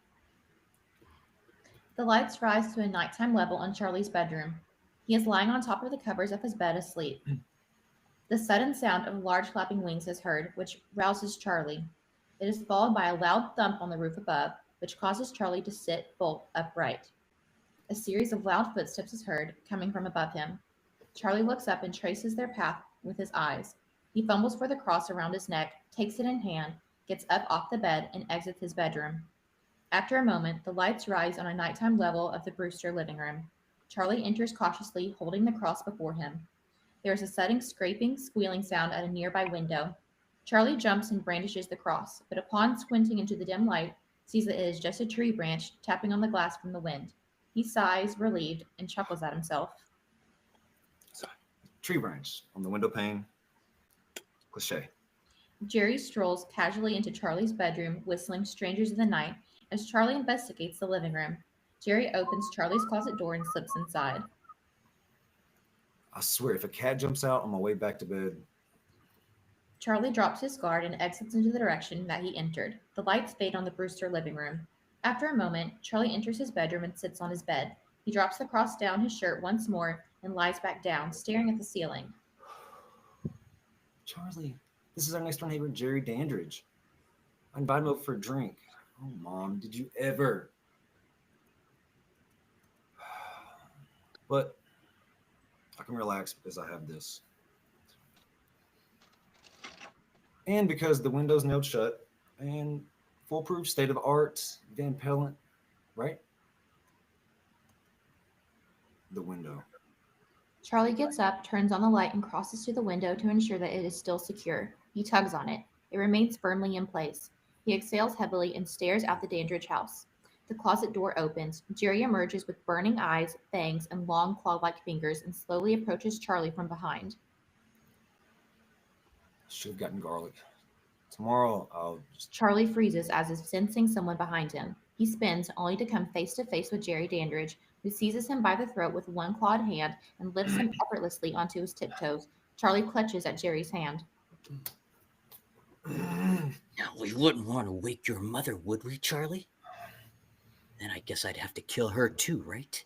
The lights rise to a nighttime level on Charlie's bedroom. He is lying on top of the covers of his bed asleep. The sudden sound of large flapping wings is heard, which rouses Charlie. It is followed by a loud thump on the roof above, which causes Charlie to sit bolt upright. A series of loud footsteps is heard, coming from above him. Charlie looks up and traces their path with his eyes. He fumbles for the cross around his neck, takes it in hand, gets up off the bed, and exits his bedroom. After a moment, the lights rise on a nighttime level of the Brewster living room. Charlie enters cautiously, holding the cross before him. There is a sudden scraping, squealing sound at a nearby window. Charlie jumps and brandishes the cross, but upon squinting into the dim light, sees that it is just a tree branch tapping on the glass from the wind. He sighs, relieved, and chuckles at himself. Tree branch on the window pane. Cliche. Jerry strolls casually into Charlie's bedroom, whistling Strangers in the Night, as Charlie investigates the living room. Jerry opens Charlie's closet door and slips inside. I swear, if a cat jumps out on my way back to bed, Charlie drops his guard and exits into the direction that he entered. The lights fade on the Brewster living room. After a moment, Charlie enters his bedroom and sits on his bed. He drops the cross down his shirt once more and lies back down, staring at the ceiling. Charlie, this is our next door neighbor, Jerry Dandridge. I invited him over for a drink. Oh, Mom, did you ever? But I can relax because I have this. And because the window's nailed shut and foolproof, state-of-art, Van Pellant, right? The window. Charlie gets up, turns on the light, and crosses to the window to ensure that it is still secure. He tugs on it. It remains firmly in place. He exhales heavily and stares out the Dandridge house. The closet door opens. Jerry emerges with burning eyes, fangs, and long claw-like fingers and slowly approaches Charlie from behind. Should have gotten garlic. Tomorrow I'll just... Charlie freezes as if sensing someone behind him. He spins, only to come face to face with Jerry Dandridge, who seizes him by the throat with one clawed hand and lifts him effortlessly onto his tiptoes. Charlie clutches at Jerry's hand. Now, we wouldn't want to wake your mother, would we, Charlie? Then I guess I'd have to kill her too, right?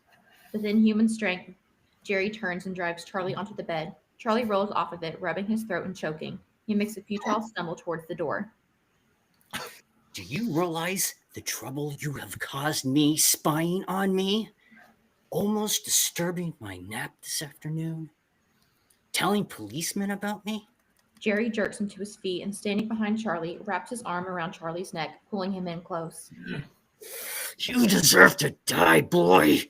With inhuman strength, Jerry turns and drives Charlie onto the bed. Charlie rolls off of it, rubbing his throat and choking. He makes a futile stumble towards the door. Do you realize the trouble you have caused me spying on me? Almost disturbing my nap this afternoon? Telling policemen about me? Jerry jerks him to his feet and, standing behind Charlie, wraps his arm around Charlie's neck, pulling him in close. You deserve to die, boy!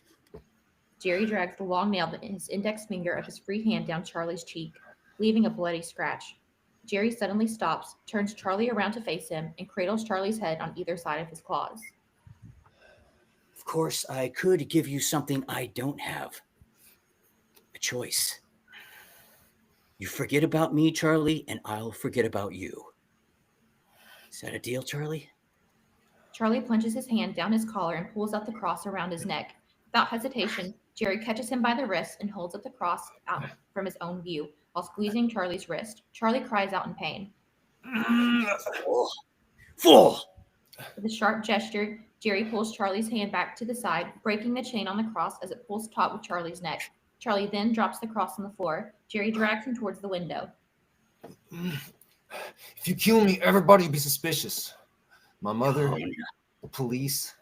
Jerry drags the long nail in his index finger of his free hand down Charlie's cheek, leaving a bloody scratch. Jerry suddenly stops, turns Charlie around to face him, and cradles Charlie's head on either side of his claws. Of course, I could give you something I don't have. A choice. You forget about me, Charlie, and I'll forget about you. Is that a deal, Charlie? Charlie plunges his hand down his collar and pulls out the cross around his neck. Without hesitation, Jerry catches him by the wrist and holds up the cross out from his own view while squeezing Charlie's wrist. Charlie cries out in pain. Fool! With a sharp gesture, Jerry pulls Charlie's hand back to the side, breaking the chain on the cross as it pulls taut with Charlie's neck. Charlie then drops the cross on the floor. Jerry drags him towards the window. If you kill me, everybody will be suspicious. My mother, the police.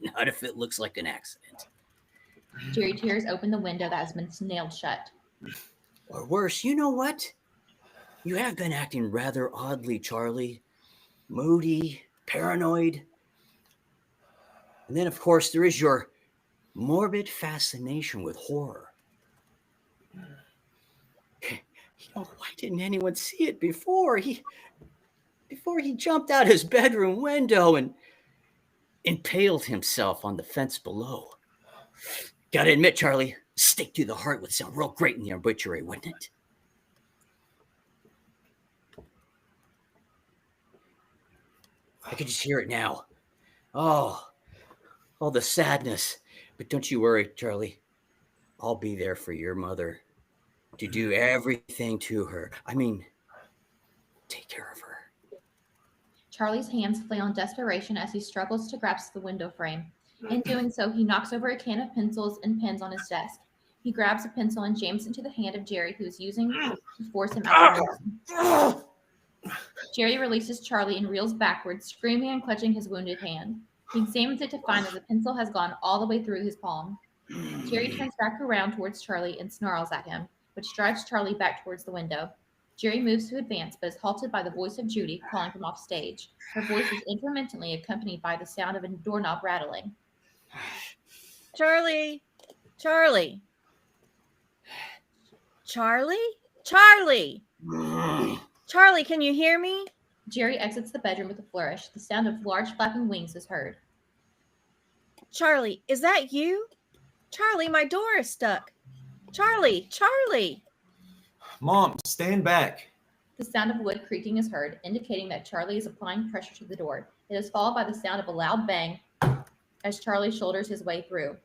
Not if it looks like an accident. Jerry tears open the window that has been nailed shut. Or worse, you know what? You have been acting rather oddly, Charlie. Moody, paranoid. And then, of course, there is your morbid fascination with horror. Why didn't anyone see it before? Before he jumped out his bedroom window and impaled himself on the fence below. Gotta admit, Charlie, stake to the heart would sound real great in the obituary, wouldn't it? I could just hear it now. Oh, all the sadness. But don't you worry, Charlie. I'll be there for your mother to do everything to her. I mean, take care of her. Charlie's hands flail in desperation as he struggles to grasp the window frame. In doing so, he knocks over a can of pencils and pens on his desk. He grabs a pencil and jams it into the hand of Jerry, who is using to force him out of the room. Jerry releases Charlie and reels backwards, screaming and clutching his wounded hand. He examines it to find that the pencil has gone all the way through his palm. Jerry turns back around towards Charlie and snarls at him, which drives Charlie back towards the window. Jerry moves to advance, but is halted by the voice of Judy calling from off stage. Her voice is intermittently accompanied by the sound of a doorknob rattling. Charlie! Charlie! Charlie? Charlie! Charlie, can you hear me? Jerry exits the bedroom with a flourish. The sound of large flapping wings is heard. Charlie, is that you? Charlie, my door is stuck. Charlie, Charlie. Mom, stand back. The sound of wood creaking is heard, indicating that Charlie is applying pressure to the door. It is followed by the sound of a loud bang as Charlie shoulders his way through.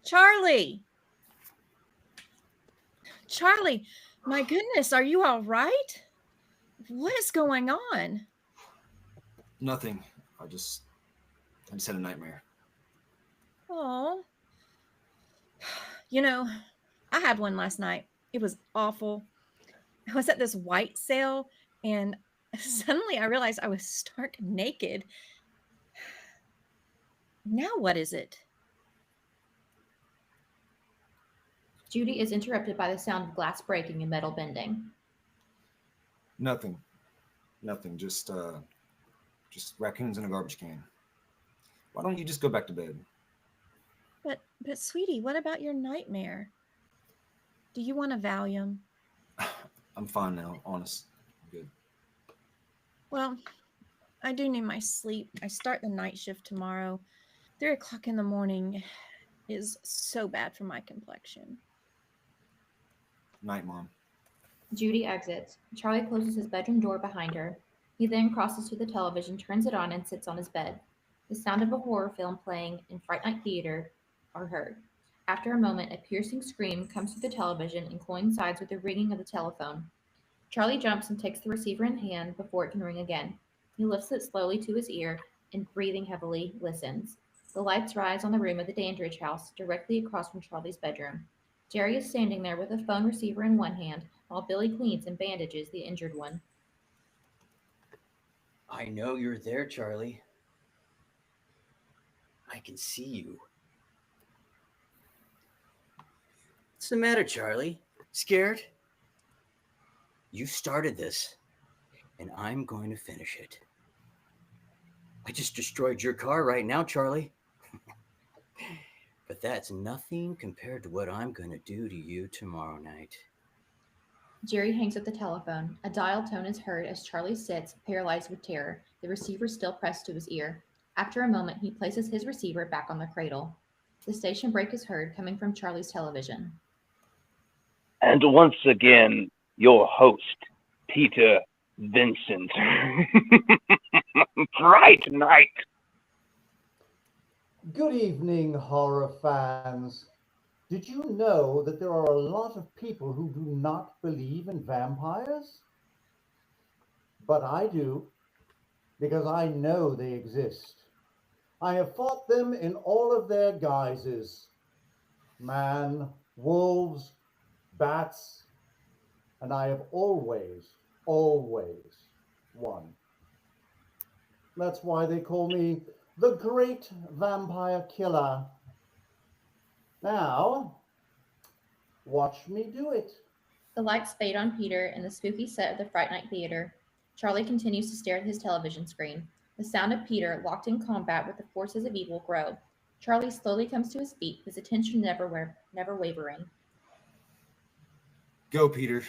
Charlie. Charlie, my goodness, are you all right? What is going on? Nothing. I just had a nightmare. Oh. You know, I had one last night. It was awful. I was at this white sale and suddenly I realized I was stark naked. Now what is it? Judy is interrupted by the sound of glass breaking and metal bending. Nothing. Just raccoons in a garbage can. Why don't you just go back to bed? But sweetie, what about your nightmare? Do you want a Valium? I'm fine now, honest. I'm good. Well, I do need my sleep. I start the night shift tomorrow. 3 o'clock in the morning is so bad for my complexion. Night, Mom. Judy exits. Charlie closes his bedroom door behind her. He then crosses to the television, turns it on, and sits on his bed. The sound of a horror film playing in Fright Night Theater are heard. After a moment, a piercing scream comes through the television and coincides with the ringing of the telephone. Charlie jumps and takes the receiver in hand before it can ring again. He lifts it slowly to his ear and, breathing heavily, listens. The lights rise on the room of the Dandridge house, directly across from Charlie's bedroom. Jerry is standing there with a phone receiver in one hand, while Billy cleans and bandages the injured one. I know you're there, Charlie. I can see you. What's the matter, Charlie? Scared? You started this, and I'm going to finish it. I just destroyed your car right now, Charlie. But that's nothing compared to what I'm going to do to you tomorrow night. Jerry hangs up the telephone. A dial tone is heard as Charlie sits, paralyzed with terror, the receiver still pressed to his ear. After a moment, he places his receiver back on the cradle. The station break is heard, coming from Charlie's television. And once again, your host, Peter Vincent. Fright Night. Good evening, horror fans. Did you know that there are a lot of people who do not believe in vampires? But I do, because I know they exist. I have fought them in all of their guises. Man, wolves, bats, and I have always won. That's why they call me the Great Vampire Killer. Now, watch me do it. The lights fade on Peter in the spooky set of the Fright Night Theater. Charlie continues to stare at his television screen. The sound of Peter, locked in combat with the forces of evil, grow. Charlie slowly comes to his feet, his attention never wavering. Go, Peter.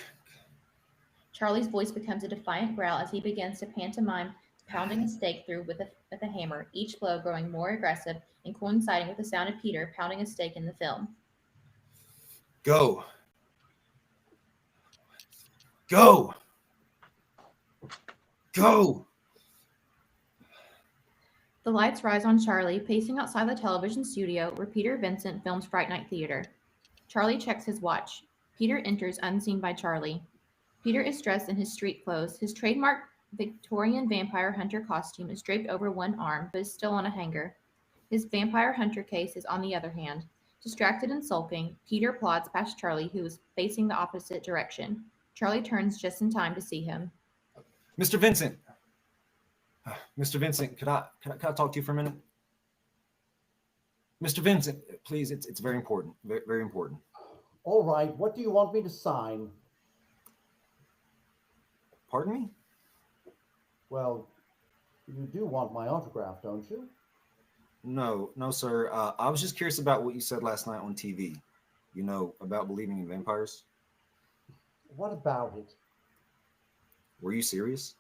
Charlie's voice becomes a defiant growl as he begins to pantomime pounding a stake through with a hammer, each blow growing more aggressive and coinciding with the sound of Peter pounding a stake in the film. Go. Go. Go. The lights rise on Charlie, pacing outside the television studio where Peter Vincent films Fright Night Theater. Charlie checks his watch. Peter enters unseen by Charlie. Peter is dressed in his street clothes. His trademark Victorian vampire hunter costume is draped over one arm, but is still on a hanger. His vampire hunter case is on the other hand. Distracted and sulking, Peter plods past Charlie, who is facing the opposite direction. Charlie turns just in time to see him. Mr. Vincent. Mr. Vincent, could I talk to you for a minute? Mr. Vincent, please, it's very important. Very, very important. All right, what do you want me to sign? Pardon me? Well, you do want my autograph, don't you? No, sir. I was just curious about what you said last night on TV. You know, about believing in vampires. What about it? Were you serious?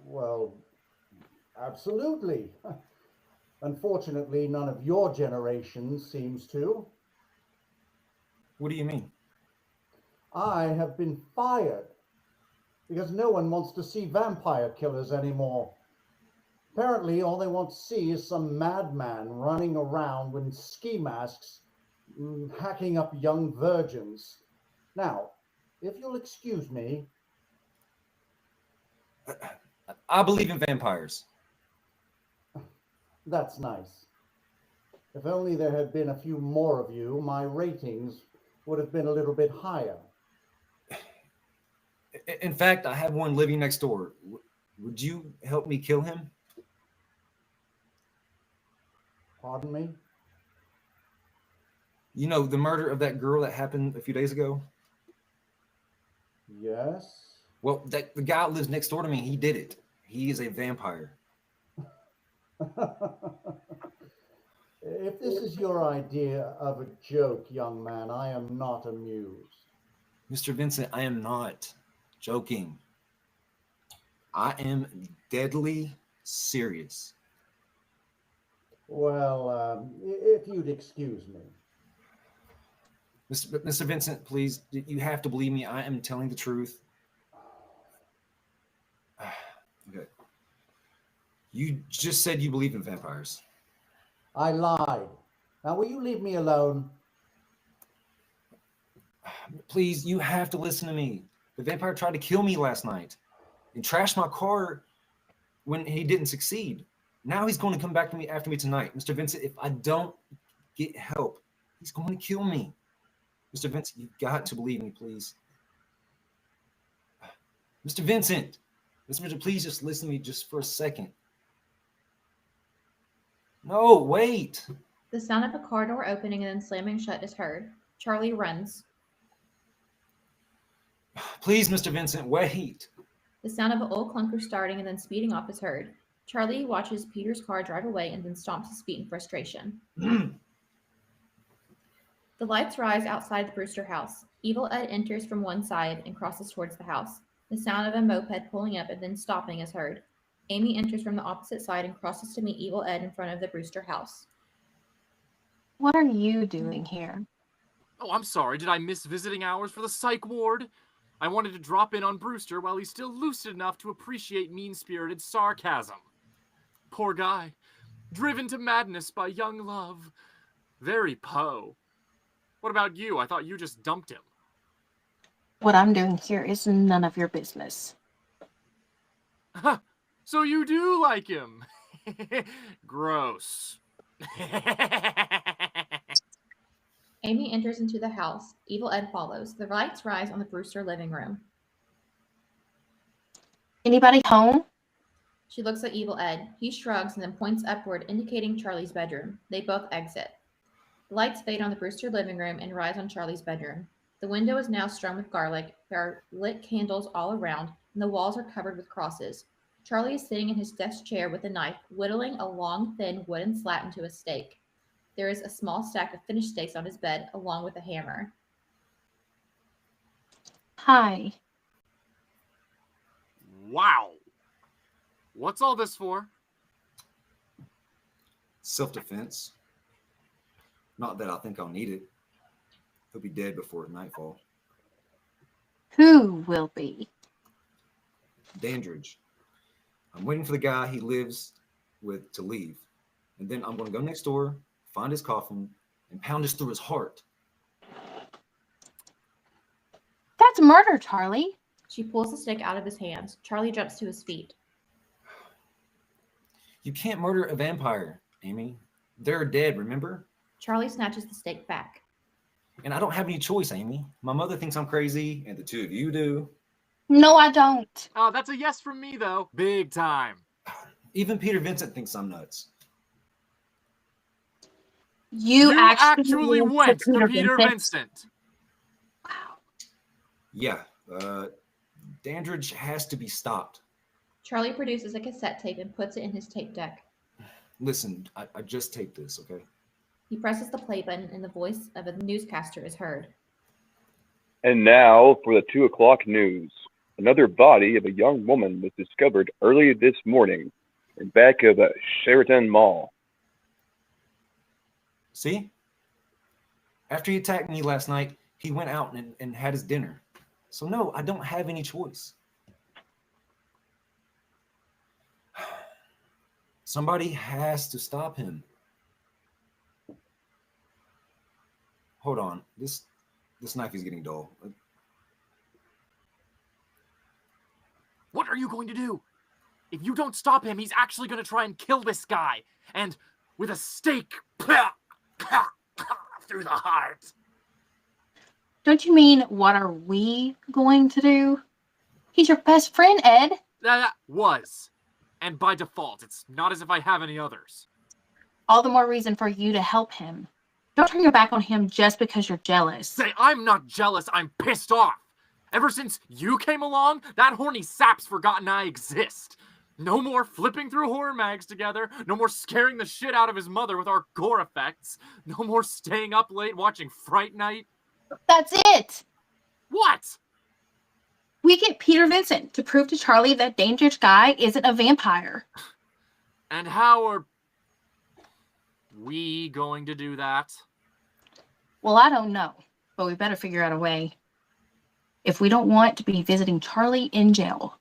Well, absolutely. Unfortunately, none of your generation seems to. What do you mean? I have been fired because no one wants to see vampire killers anymore. Apparently, all they want to see is some madman running around with ski masks, hacking up young virgins. Now, if you'll excuse me. I believe in vampires. That's nice. If only there had been a few more of you, my ratings would have been a little bit higher. In fact, I have one living next door. Would you help me kill him? Pardon me? You know, the murder of that girl that happened a few days ago? Yes. Well, the guy that lives next door to me, he did it. He is a vampire. If this is your idea of a joke, young man, I am not amused. Mr. Vincent, I am not joking. I am deadly serious. Well, if you'd excuse me. Mr. Vincent, please, you have to believe me. I am telling the truth. Okay. You just said you believe in vampires. I lied. Now, will you leave me alone? Please, you have to listen to me. The vampire tried to kill me last night and trashed my car when he didn't succeed. Now he's going to come back to me after me tonight. Mr. Vincent, if I don't get help, he's going to kill me. Mr. Vincent, you've got to believe me, please. Mr. Vincent, please just listen to me just for a second. No, wait. The sound of a car door opening and then slamming shut is heard. Charlie runs. Please, Mr. Vincent, wait. The sound of an old clunker starting and then speeding off is heard. Charlie watches Peter's car drive away and then stomps his feet in frustration. The lights rise outside the Brewster house. Evil Ed enters from one side and crosses towards the house. The sound of a moped pulling up and then stopping is heard. Amy enters from the opposite side and crosses to meet Evil Ed in front of the Brewster house. What are you doing here? Oh, I'm sorry. Did I miss visiting hours for the psych ward? I wanted to drop in on Brewster while he's still lucid enough to appreciate mean-spirited sarcasm. Poor guy. Driven to madness by young love. Very Poe. What about you? I thought you just dumped him. What I'm doing here is none of your business. Huh. So you do like him. Gross. Amy enters into the house. Evil Ed follows. The lights rise on the Brewster living room. Anybody home? She looks at Evil Ed. He shrugs and then points upward, indicating Charlie's bedroom. They both exit. The lights fade on the Brewster living room and rise on Charlie's bedroom. The window is now strewn with garlic. There are lit candles all around, and the walls are covered with crosses. Charlie is sitting in his desk chair with a knife, whittling a long, thin wooden slat into a steak. There is a small stack of finished steaks on his bed, along with a hammer. Hi. Wow. What's all this for? Self-defense. Not that I think I'll need it. He'll be dead before nightfall. Who will be? Dandridge. I'm waiting for the guy he lives with to leave. And then I'm going to go next door, find his coffin, and pound this through his heart. That's murder, Charlie. She pulls the stick out of his hands. Charlie jumps to his feet. You can't murder a vampire, Amy. They're dead, remember? Charlie snatches the steak back. And I don't have any choice, Amy. My mother thinks I'm crazy, and the two of you do. No, I don't. Oh, that's a yes from me, though. Big time. Even Peter Vincent thinks I'm nuts. You actually went to Peter Vincent. Wow. Yeah, Dandridge has to be stopped. Charlie produces a cassette tape and puts it in his tape deck. Listen, I just taped this, okay? He presses the play button and the voice of a newscaster is heard. And now for the 2 o'clock news. Another body of a young woman was discovered early this morning in back of a Sheraton Mall. See? After he attacked me last night, he went out and had his dinner. So no, I don't have any choice. Somebody has to stop him. Hold on. This knife is getting dull. What are you going to do? If you don't stop him, he's actually going to try and kill this guy. And with a stake through the heart. Don't you mean, what are we going to do? He's your best friend, Ed. That was. And by default, it's not as if I have any others. All the more reason for you to help him. Don't turn your back on him just because you're jealous. Say, I'm not jealous, I'm pissed off. Ever since you came along, that horny sap's forgotten I exist. No more flipping through horror mags together. No more scaring the shit out of his mother with our gore effects. No more staying up late watching Fright Night. That's it. What? We get Peter Vincent to prove to Charlie that Dangerous Guy isn't a vampire. And how are we going to do that? Well, I don't know, but we better figure out a way. If we don't want to be visiting Charlie in jail.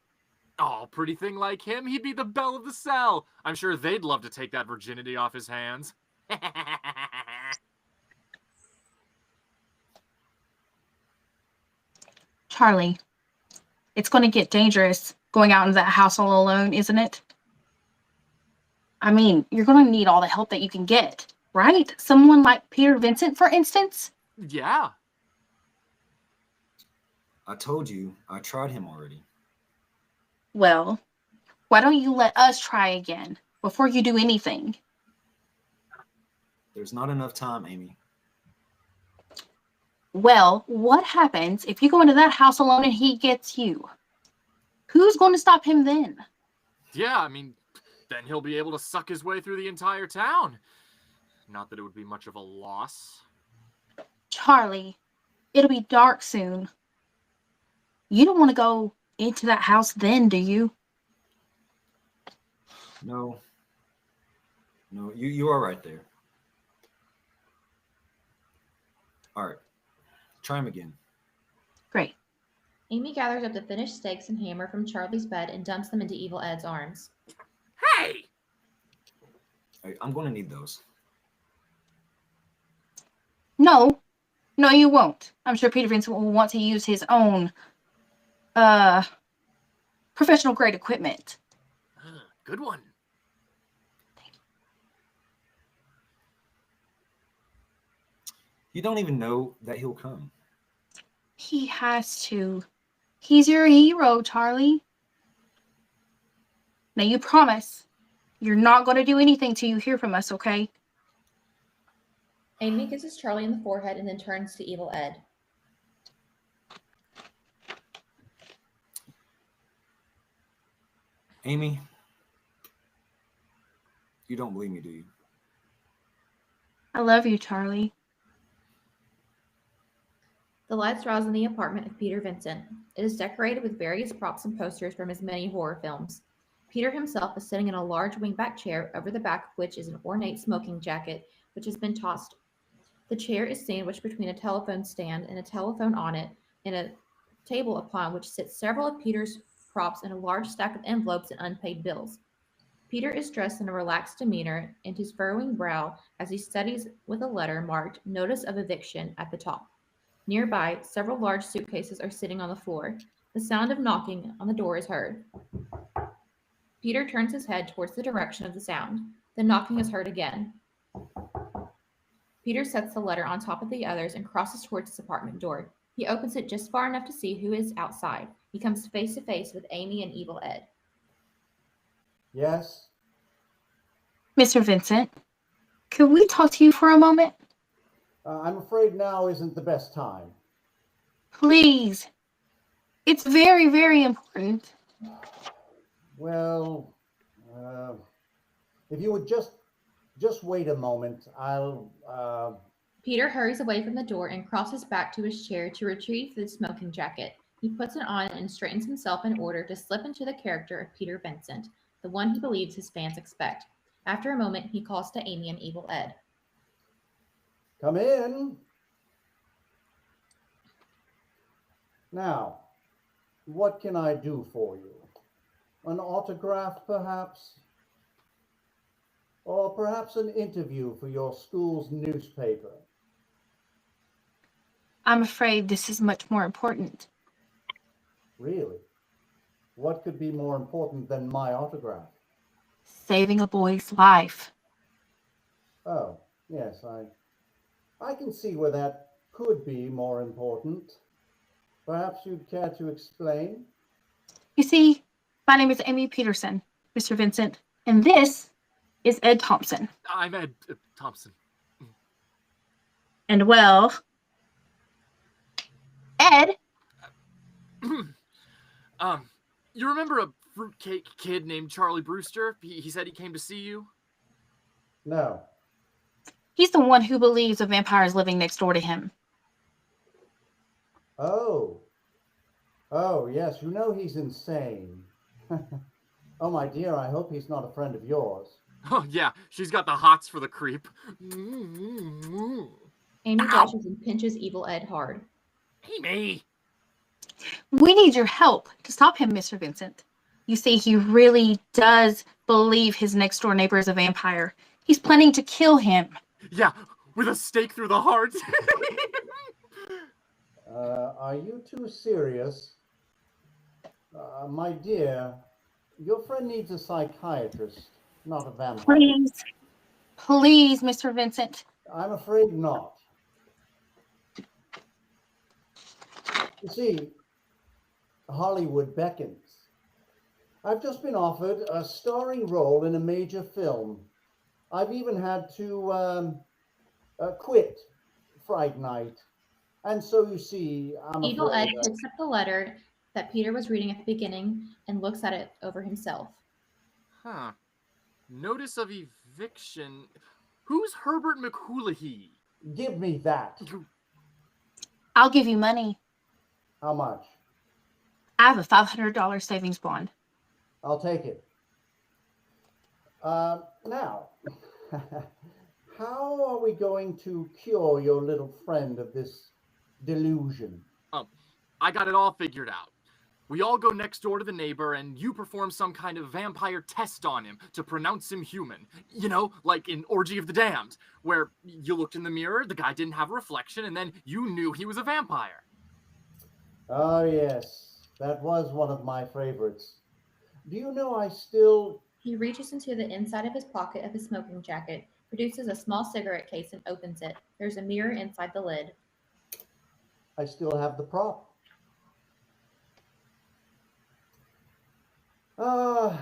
Oh, pretty thing like him, he'd be the belle of the cell. I'm sure they'd love to take that virginity off his hands. Charlie, it's going to get dangerous going out into that house all alone, isn't it? I mean, you're going to need all the help that you can get, right? Someone like Peter Vincent, for instance? Yeah. I told you, I tried him already. Well, why don't you let us try again before you do anything? There's not enough time, Amy. Well, what happens if you go into that house alone and he gets you? Who's going to stop him then? Yeah, I mean, then he'll be able to suck his way through the entire town. Not that it would be much of a loss. Charlie, it'll be dark soon. You don't want to go into that house then, do you? No. No, you are right there. All right. Try him again. Great. Amy gathers up the finished stakes and hammer from Charlie's bed and dumps them into Evil Ed's arms. Hey! I'm going to need those. No, you won't. I'm sure Peter Vincent will want to use his own, professional grade equipment. Good one. You don't even know that he'll come. He has to. He's your hero, Charlie. Now you promise you're not going to do anything till you hear from us, okay? Amy kisses Charlie in the forehead and then turns to Evil Ed. Amy, you don't believe me, do you? I love you, Charlie. The lights rouse in the apartment of Peter Vincent. It is decorated with various props and posters from his many horror films. Peter himself is sitting in a large wingback chair, over the back of which is an ornate smoking jacket, which has been tossed. The chair is sandwiched between a telephone stand and a telephone on it, and a table upon which sit several of Peter's props and a large stack of envelopes and unpaid bills. Peter is dressed in a relaxed demeanor and his furrowing brow as he studies with a letter marked Notice of Eviction at the top. Nearby, several large suitcases are sitting on the floor. The sound of knocking on the door is heard. Peter turns his head towards the direction of the sound. The knocking is heard again. Peter sets the letter on top of the others and crosses towards his apartment door. He opens it just far enough to see who is outside. He comes face to face with Amy and Evil Ed. Yes? Mr. Vincent, could we talk to you for a moment? I'm afraid now isn't the best time. Please. It's very, very important. Well, if you would just wait a moment, I'll... Peter hurries away from the door and crosses back to his chair to retrieve the smoking jacket. He puts it on and straightens himself in order to slip into the character of Peter Vincent, the one he believes his fans expect. After a moment, he calls to Amy and Evil Ed. Come in. Now, what can I do for you? An autograph, perhaps? Or perhaps an interview for your school's newspaper? I'm afraid this is much more important. Really? What could be more important than my autograph? Saving a boy's life. Oh, yes, I can see where that could be more important. Perhaps you'd care to explain? You see, my name is Amy Peterson, Mr. Vincent, and this is Ed Thompson. I'm Ed Thompson. And well, Ed. You remember a fruitcake kid named Charlie Brewster? He said he came to see you? No. He's the one who believes a vampire is living next door to him. Oh. Oh, yes, you know he's insane. Oh, my dear, I hope he's not a friend of yours. Oh, yeah, she's got the hots for the creep. Amy blushes and pinches Evil Ed hard. Amy! We need your help to stop him, Mr. Vincent. You see, he really does believe his next door neighbor is a vampire. He's planning to kill him. Yeah, with a stake through the heart. Are you too serious? My dear, your friend needs a psychiatrist, not a vampire. Please. Please, Mr. Vincent. I'm afraid not. You see, Hollywood beckons. I've just been offered a starring role in a major film. I've even had to quit Fright Night. And so you see, I'm Evil Ed afraid picks up the letter that Peter was reading at the beginning and looks at it over himself. Huh. Notice of eviction. Who's Herbert McHoulihe? Give me that. I'll give you money. How much? I have a $500 savings bond. I'll take it. Now, how are we going to cure your little friend of this delusion? Oh, I got it all figured out. We all go next door to the neighbor and you perform some kind of vampire test on him to pronounce him human. You know, like in Orgy of the Damned, where you looked in the mirror, the guy didn't have a reflection, and then you knew he was a vampire. Oh, yes. That was one of my favorites. Do you know I still... He reaches into the inside of his pocket of his smoking jacket, produces a small cigarette case, and opens it. There's a mirror inside the lid. I still have the prop. Ah,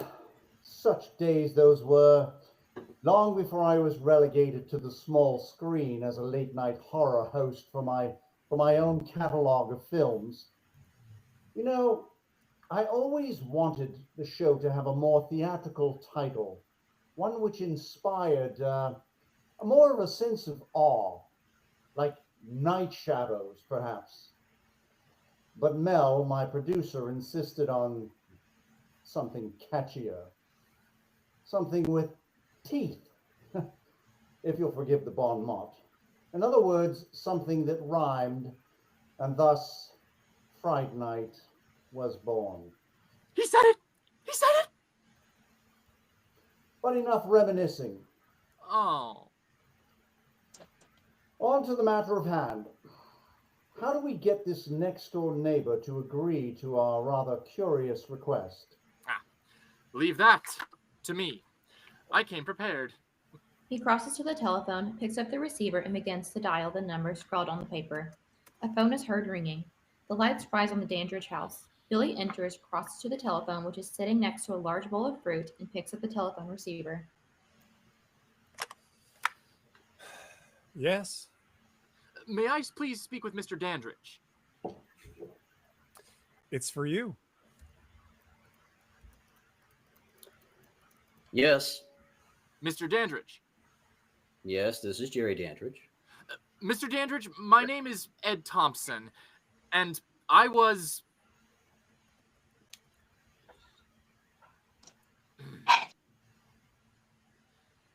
such days those were. Long before I was relegated to the small screen as a late-night horror host for my own catalog of films. You know, I always wanted the show to have a more theatrical title, one which inspired more of a sense of awe, like Night Shadows, perhaps. But Mel, my producer, insisted on something catchier, something with teeth, if you'll forgive the bon mot. In other words, something that rhymed, and thus Fright Night was born. He said it! He said it! But enough reminiscing. Oh. On to the matter of hand. How do we get this next-door neighbor to agree to our rather curious request? Leave that to me. I came prepared. He crosses to the telephone, picks up the receiver, and begins to dial the number scrawled on the paper. A phone is heard ringing. The lights rise on the Dandridge house. Billy enters, crosses to the telephone, which is sitting next to a large bowl of fruit, and picks up the telephone receiver. Yes? May I please speak with Mr. Dandridge? It's for you. Yes. Mr. Dandridge. Yes, this is Jerry Dandridge. Mr. Dandridge, my name is Ed Thompson, and I was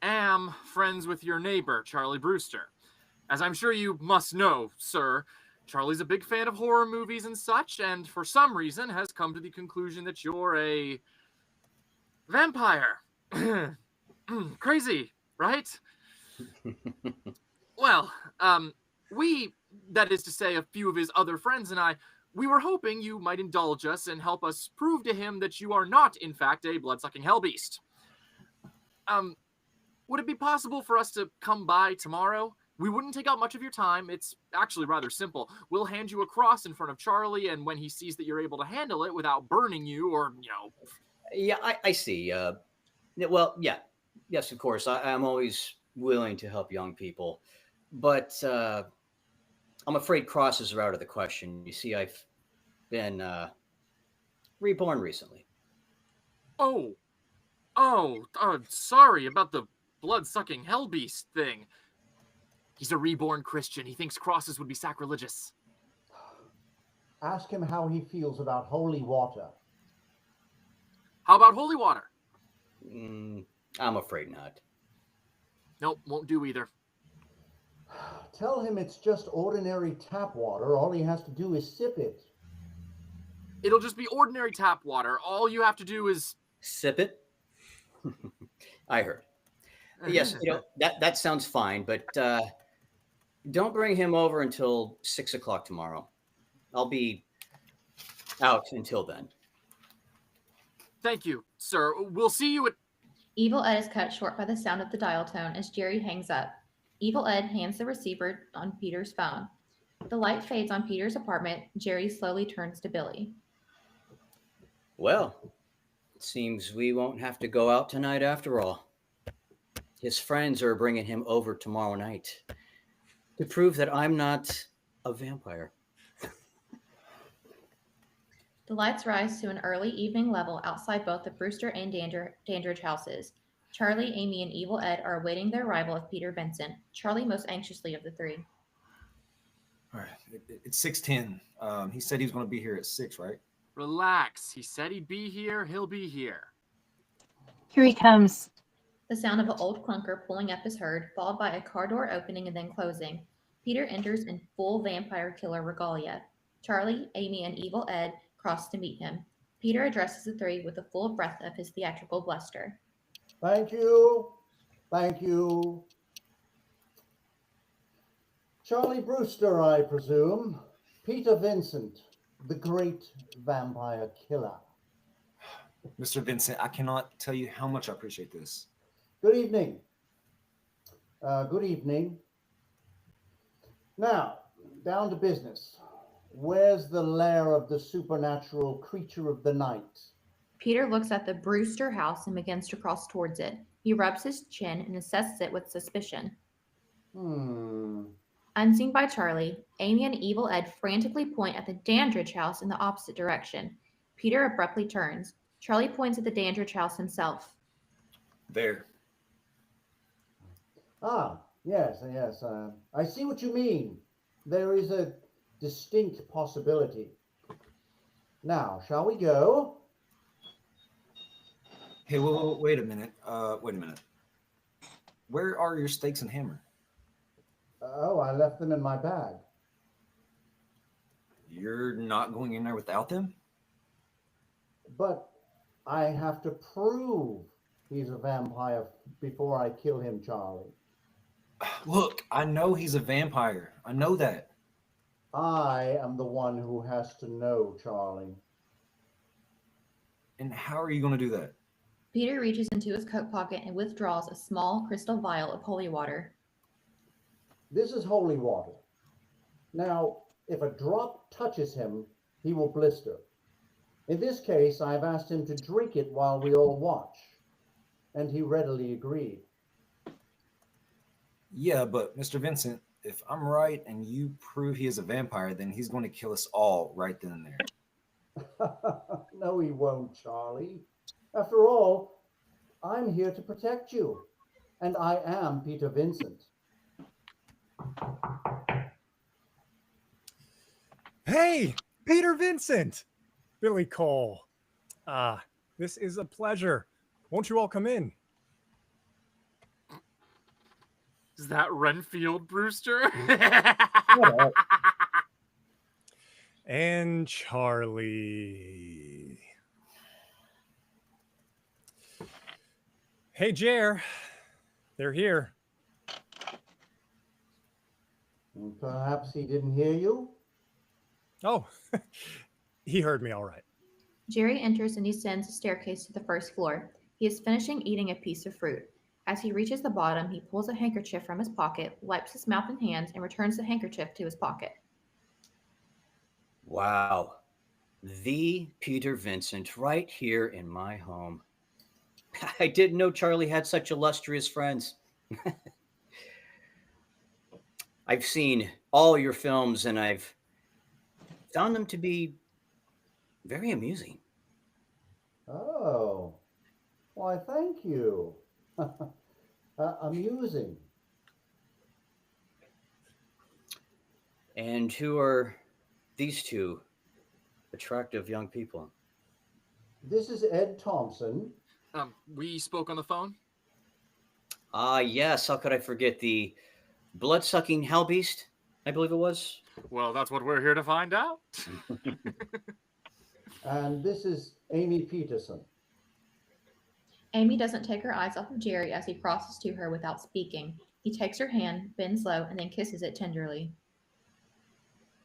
am friends with your neighbor, Charlie Brewster. As I'm sure you must know, sir, Charlie's a big fan of horror movies and such, and for some reason has come to the conclusion that you're a vampire. Crazy, right? Well, that is to say, a few of his other friends and I, we were hoping you might indulge us and help us prove to him that you are not, in fact, a blood-sucking hellbeast. Would it be possible for us to come by tomorrow? We wouldn't take out much of your time. It's actually rather simple. We'll hand you a cross in front of Charlie, and when he sees that you're able to handle it without burning you or, Yeah, I see. Well, yeah. Yes, of course. I'm always willing to help young people. But I'm afraid crosses are out of the question. You see, I've been reborn recently. Oh, sorry about the blood-sucking hellbeast thing. He's a reborn Christian. He thinks crosses would be sacrilegious. Ask him how he feels about holy water. How about holy water? I'm afraid not. Nope, won't do either. Tell him it's just ordinary tap water. All he has to do is sip it. It'll just be ordinary tap water. All you have to do is... Sip it? I heard. Yes, that sounds fine, but don't bring him over until 6 o'clock tomorrow. I'll be out until then. Thank you, sir. We'll see you at... Evil Ed is cut short by the sound of the dial tone as Jerry hangs up. Evil Ed hands the receiver on Peter's phone. The light fades on Peter's apartment. Jerry slowly turns to Billy. Well, it seems we won't have to go out tonight after all. His friends are bringing him over tomorrow night to prove that I'm not a vampire. The lights rise to an early evening level outside both the Brewster and Dandridge houses. Charlie, Amy, and Evil Ed are awaiting the arrival of Peter Vincent. Charlie most anxiously of the three. All right, it's 6:10. He said he was going to be here at 6, right? Relax. He said he'd be here. He'll be here. Here he comes. The sound of an old clunker pulling up is heard, followed by a car door opening and then closing. Peter enters in full vampire killer regalia. Charlie, Amy, and Evil Ed cross to meet him. Peter addresses the three with the full breath of his theatrical bluster. Thank you. Thank you. Charlie Brewster, I presume. Peter Vincent, the great vampire killer. Mr. Vincent, I cannot tell you how much I appreciate this. Good evening. Good evening. Now, down to business. Where's the lair of the supernatural creature of the night? Peter looks at the Brewster house and begins to cross towards it. He rubs his chin and assesses it with suspicion. Unseen by Charlie, Amy and Evil Ed frantically point at the Dandridge house in the opposite direction. Peter abruptly turns. Charlie points at the Dandridge house himself. There. Ah, yes. I see what you mean. There is a distinct possibility. Now, shall we go? Hey, wait a minute. Wait a minute. Where are your stakes and hammer? Oh, I left them in my bag. You're not going in there without them? But I have to prove he's a vampire before I kill him, Charlie. Look, I know he's a vampire. I know that. I am the one who has to know, Charlie. And how are you going to do that? Peter reaches into his coat pocket and withdraws a small crystal vial of holy water. This is holy water. Now, if a drop touches him, he will blister. In this case, I've asked him to drink it while we all watch, and he readily agreed. Yeah, but Mr. Vincent, if I'm right and you prove he is a vampire, then he's going to kill us all right then and there. No, he won't, Charlie. After all, I'm here to protect you, and I am Peter Vincent. Hey, Peter Vincent! Billy Cole. This is a pleasure. Won't you all come in? Is that Renfield, Brewster? And Charlie. Hey, Jer. They're here. Perhaps he didn't hear you? Oh, he heard me all right. Jerry enters and descends the staircase to the first floor. He is finishing eating a piece of fruit. As he reaches the bottom, he pulls a handkerchief from his pocket, wipes his mouth and hands, and returns the handkerchief to his pocket. Wow. The Peter Vincent right here in my home. I didn't know Charlie had such illustrious friends. I've seen all your films and I've found them to be very amusing. Oh, why, thank you. Amusing. And who are these two attractive young people? This is Ed Thompson. We spoke on the phone? Yes. How could I forget the blood-sucking hell beast, I believe it was? Well, that's what we're here to find out. And this is Amy Peterson. Amy doesn't take her eyes off of Jerry as he crosses to her without speaking. He takes her hand, bends low, and then kisses it tenderly.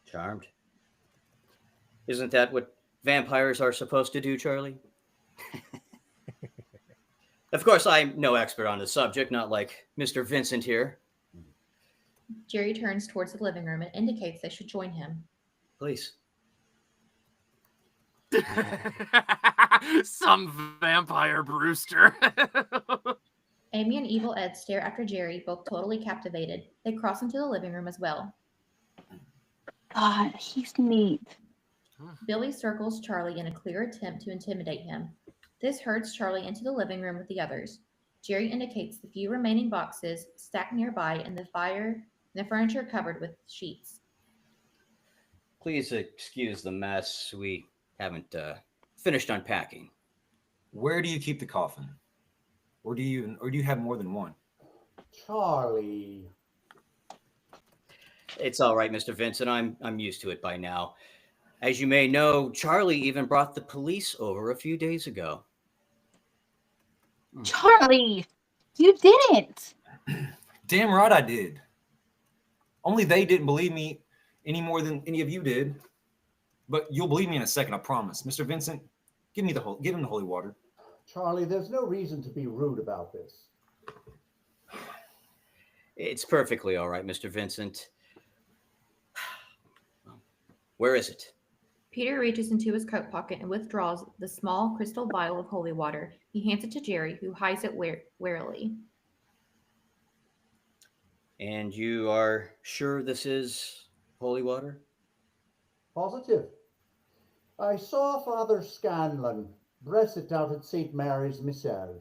Charmed. Isn't that what vampires are supposed to do, Charlie? Of course, I'm no expert on the subject, not like Mr. Vincent here. Jerry turns towards the living room and indicates they should join him. Please. Some vampire, Brewster. Amy and Evil Ed stare after Jerry, both totally captivated. They cross into the living room as well. God, he's neat. Billy circles Charlie in a clear attempt to intimidate him. This herds Charlie into the living room with the others. Jerry indicates the few remaining boxes stacked nearby and the furniture covered with sheets. Please excuse the mess. We haven't finished unpacking. Where do you keep the coffin? Or do you have more than one? Charlie. It's all right, Mr. Vincent. I'm used to it by now. As you may know, Charlie even brought the police over a few days ago. Charlie, you didn't. Damn right I did. Only they didn't believe me any more than any of you did. But you'll believe me in a second, I promise. Mr. Vincent, give him the holy water. Charlie, there's no reason to be rude about this. It's perfectly all right, Mr. Vincent. Where is it? Peter reaches into his coat pocket and withdraws the small crystal vial of holy water. He hands it to Jerry, who hides it warily. And you are sure this is holy water? Positive. I saw Father Scanlon bless it out at St. Mary's myself.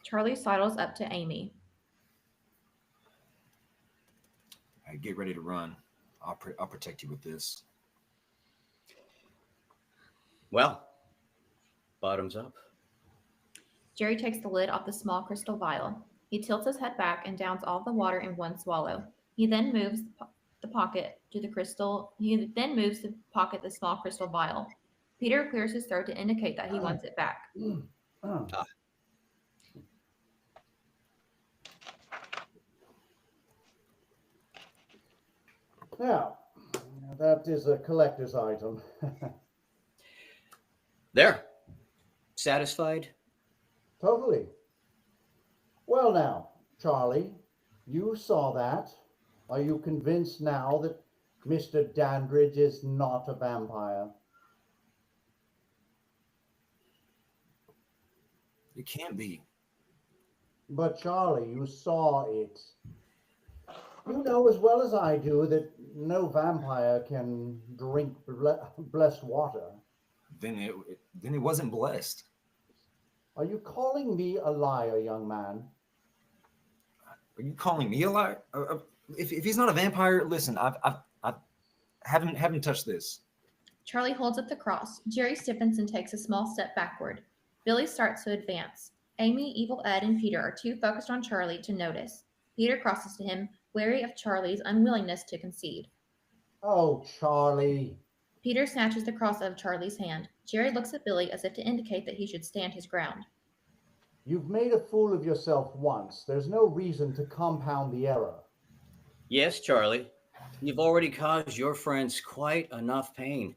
Charlie sidles up to Amy. Hey, get ready to run. I'll protect you with this. Well, bottoms up. Jerry takes the lid off the small crystal vial. He tilts his head back and downs all the water in one swallow. He then moves the pocket to the crystal. He then moves the pocket the small crystal vial. Peter clears his throat to indicate that he wants it back. Now, that is a collector's item. There. Satisfied? Totally. Well now, Charlie, you saw that. Are you convinced now that Mr. Dandridge is not a vampire? It can't be. But Charlie, you saw it. You know as well as I do that no vampire can drink blessed water. Then it wasn't blessed. Are you calling me a liar, young man? Are you calling me a liar? If he's not a vampire, listen, I haven't touched this. Charlie holds up the cross. Jerry stiffens and takes a small step backward. Billy starts to advance. Amy, Evil Ed, and Peter are too focused on Charlie to notice. Peter crosses to him, wary of Charlie's unwillingness to concede. Oh, Charlie. Peter snatches the cross out of Charlie's hand. Jerry looks at Billy as if to indicate that he should stand his ground. You've made a fool of yourself once. There's no reason to compound the error. Yes, Charlie. You've already caused your friends quite enough pain.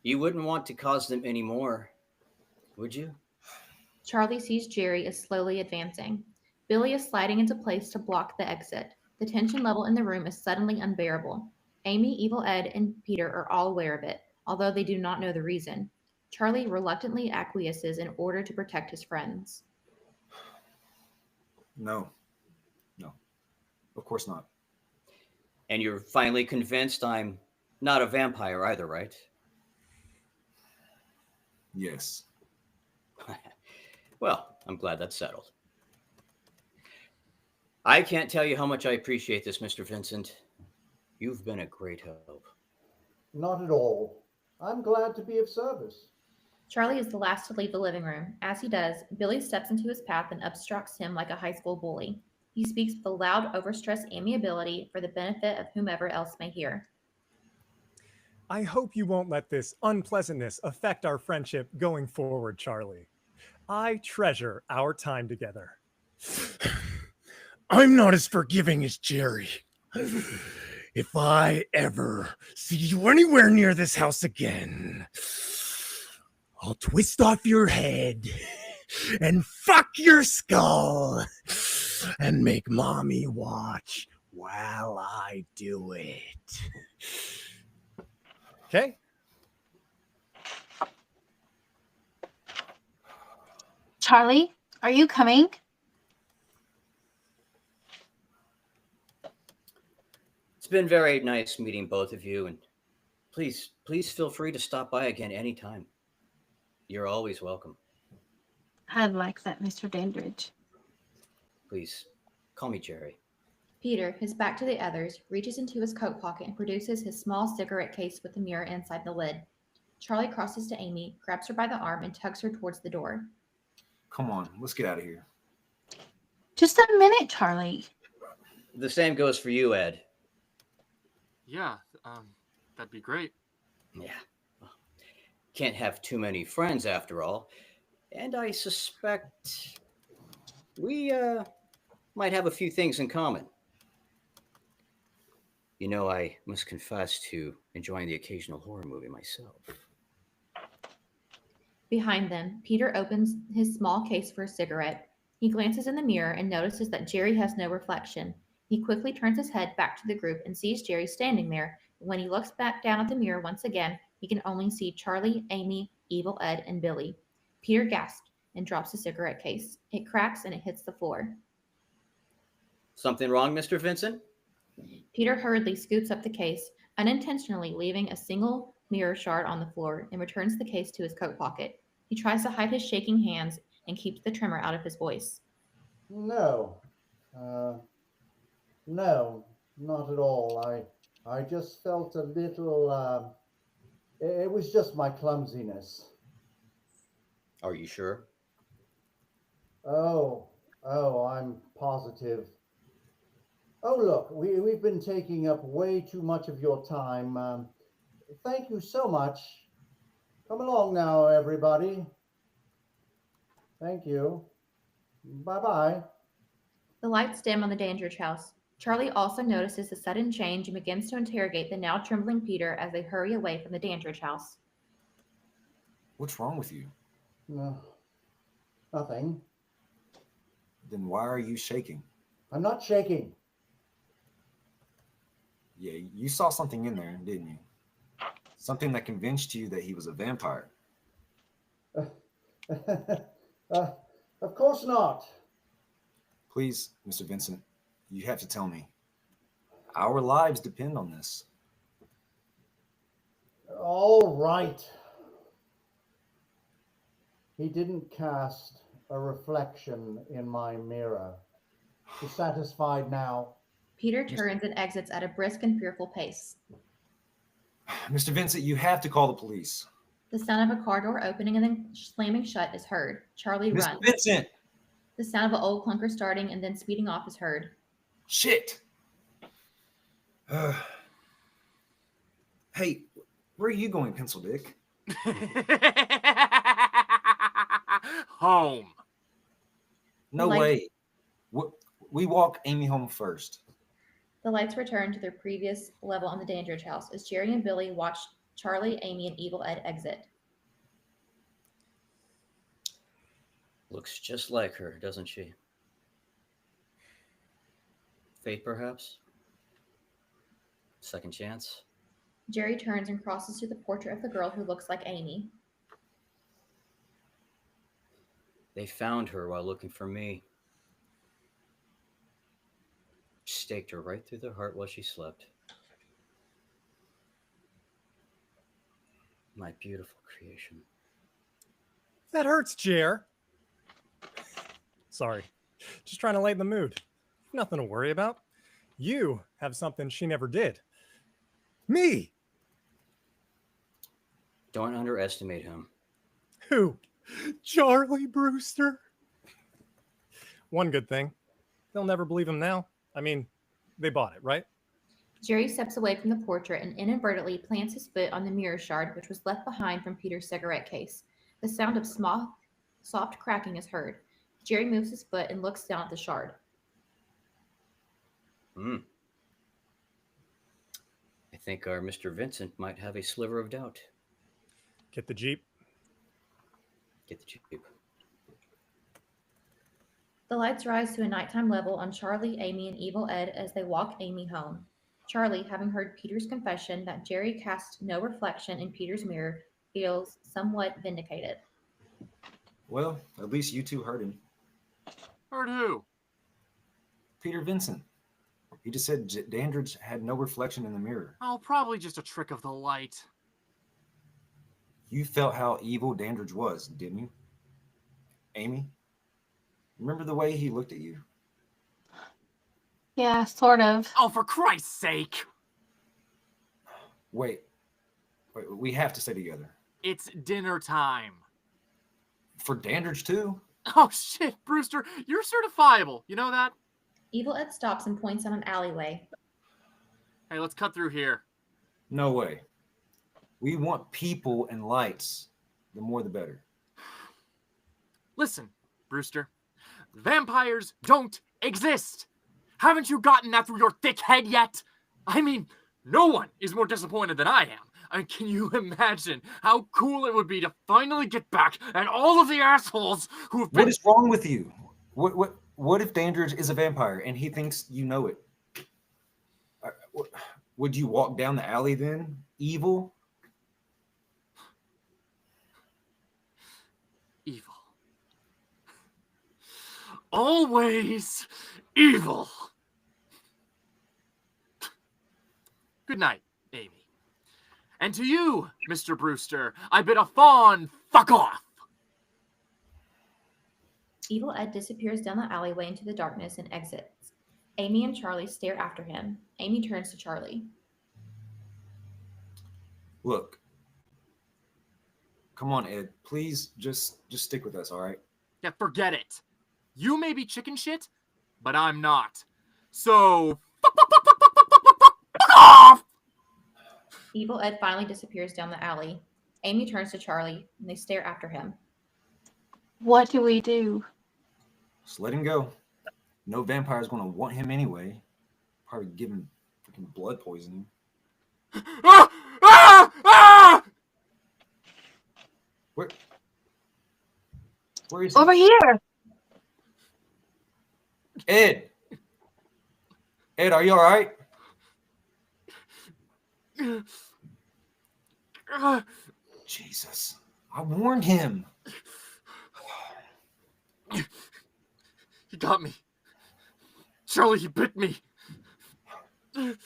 You wouldn't want to cause them any more, would you? Charlie sees Jerry is slowly advancing. Billy is sliding into place to block the exit. The tension level in the room is suddenly unbearable. Amy, Evil Ed, and Peter are all aware of it, although they do not know the reason. Charlie reluctantly acquiesces in order to protect his friends. No. Of course not. And you're finally convinced I'm not a vampire either, right? Yes. Well, I'm glad that's settled. I can't tell you how much I appreciate this, Mr. Vincent. You've been a great help. Not at all. I'm glad to be of service. Charlie is the last to leave the living room. As he does, Billy steps into his path and obstructs him like a high school bully. He speaks with a loud, overstressed amiability for the benefit of whomever else may hear. I hope you won't let this unpleasantness affect our friendship going forward, Charlie. I treasure our time together. I'm not as forgiving as Jerry. If I ever see you anywhere near this house again, I'll twist off your head and fuck your skull and make mommy watch while I do it. Okay? Charlie, are you coming? It's been very nice meeting both of you, and please feel free to stop by again anytime. You're always welcome. I'd like that, Mr. Dandridge. Please, call me Jerry. Peter, his back to the others, reaches into his coat pocket and produces his small cigarette case with the mirror inside the lid. Charlie crosses to Amy, grabs her by the arm, and tugs her towards the door. Come on, let's get out of here. Just a minute, Charlie. The same goes for you, Ed. Yeah, that'd be great. Yeah. Can't have too many friends after all. And I suspect we might have a few things in common. You know, I must confess to enjoying the occasional horror movie myself. Behind them, Peter opens his small case for a cigarette. He glances in the mirror and notices that Jerry has no reflection. He quickly turns his head back to the group and sees Jerry standing there. When he looks back down at the mirror once again, he can only see Charlie, Amy, Evil Ed, and Billy. Peter gasps and drops the cigarette case. It cracks and it hits the floor. Something wrong, Mr. Vincent? Peter hurriedly scoops up the case, unintentionally leaving a single mirror shard on the floor, and returns the case to his coat pocket. He tries to hide his shaking hands and keeps the tremor out of his voice. No. No, not at all. I just felt a little, it was just my clumsiness. Are you sure? Oh, I'm positive. Oh, look, we've been taking up way too much of your time. Thank you so much. Come along now, everybody. Thank you. Bye-bye. The lights dim on the Dandridge house. Charlie also notices the sudden change and begins to interrogate the now trembling Peter as they hurry away from the Dandridge house. What's wrong with you? No, nothing. Then why are you shaking? I'm not shaking. Yeah, you saw something in there, didn't you? Something that convinced you that he was a vampire. Of course not. Please, Mr. Vincent, you have to tell me. Our lives depend on this. All right. He didn't cast a reflection in my mirror. You satisfied now? Peter turns and exits at a brisk and fearful pace. Mr. Vincent, you have to call the police. The sound of a car door opening and then slamming shut is heard. Charlie Mr. runs. Vincent! The sound of an old clunker starting and then speeding off is heard. Shit. Hey, where are you going, Pencil Dick? Home. No way. We walk Amy home first. The lights return to their previous level on the Dandridge house as Jerry and Billy watch Charlie, Amy, and Evil Ed exit. Looks just like her, doesn't she? Fate, perhaps? Second chance? Jerry turns and crosses to the portrait of the girl who looks like Amy. They found her while looking for me. Staked her right through the heart while she slept. My beautiful creation. That hurts, Jer. Sorry. Just trying to lighten the mood. Nothing to worry about. You have something she never did. Me. Don't underestimate him. Who? Charlie Brewster? One good thing. They'll never believe him now. I mean, they bought it, right? Jerry steps away from the portrait and inadvertently plants his foot on the mirror shard, which was left behind from Peter's cigarette case. The sound of soft cracking is heard. Jerry moves his foot and looks down at the shard. I think our Mr. Vincent might have a sliver of doubt. Get the Jeep. Get the Jeep. The lights rise to a nighttime level on Charlie, Amy, and Evil Ed as they walk Amy home. Charlie, having heard Peter's confession that Jerry cast no reflection in Peter's mirror, feels somewhat vindicated. Well, at least you two heard him. Heard who? Peter Vincent. He just said Dandridge had no reflection in the mirror. Oh, probably just a trick of the light. You felt how evil Dandridge was, didn't you? Amy? Remember the way he looked at you? Yeah, sort of. Oh, for Christ's sake! Wait, we have to stay together. It's dinner time. For Dandridge, too? Oh, shit, Brewster, you're certifiable. You know that? Evil Ed stops and points out an alleyway. Hey, let's cut through here. No way. We want people and lights. The more the better. Listen, Brewster. Vampires don't exist. Haven't you gotten that through your thick head yet? I mean, no one is more disappointed than I am. I mean, can you imagine how cool it would be to finally get back at all of the assholes who have been... What is wrong with you? What if Dandridge is a vampire and he thinks you know it? Would you walk down the alley then? Evil? Evil. Always evil. Good night, Amy. And to you, Mr. Brewster, I bid a fond fuck off. Evil Ed disappears down the alleyway into the darkness and exits. Amy and Charlie stare after him. Amy turns to Charlie. Look. Come on, Ed. Please just stick with us, all right? Yeah, forget it. You may be chicken shit, but I'm not. So, fuck off! Evil Ed finally disappears down the alley. Amy turns to Charlie, and they stare after him. What do we do? Just let him go. No vampire's going to want him anyway. Probably give him freaking blood poisoning. Ah! Ah! Ah! Where is he? Over here. Ed! Ed, are you all right? Jesus. I warned him. He got me. Charlie, he bit me. You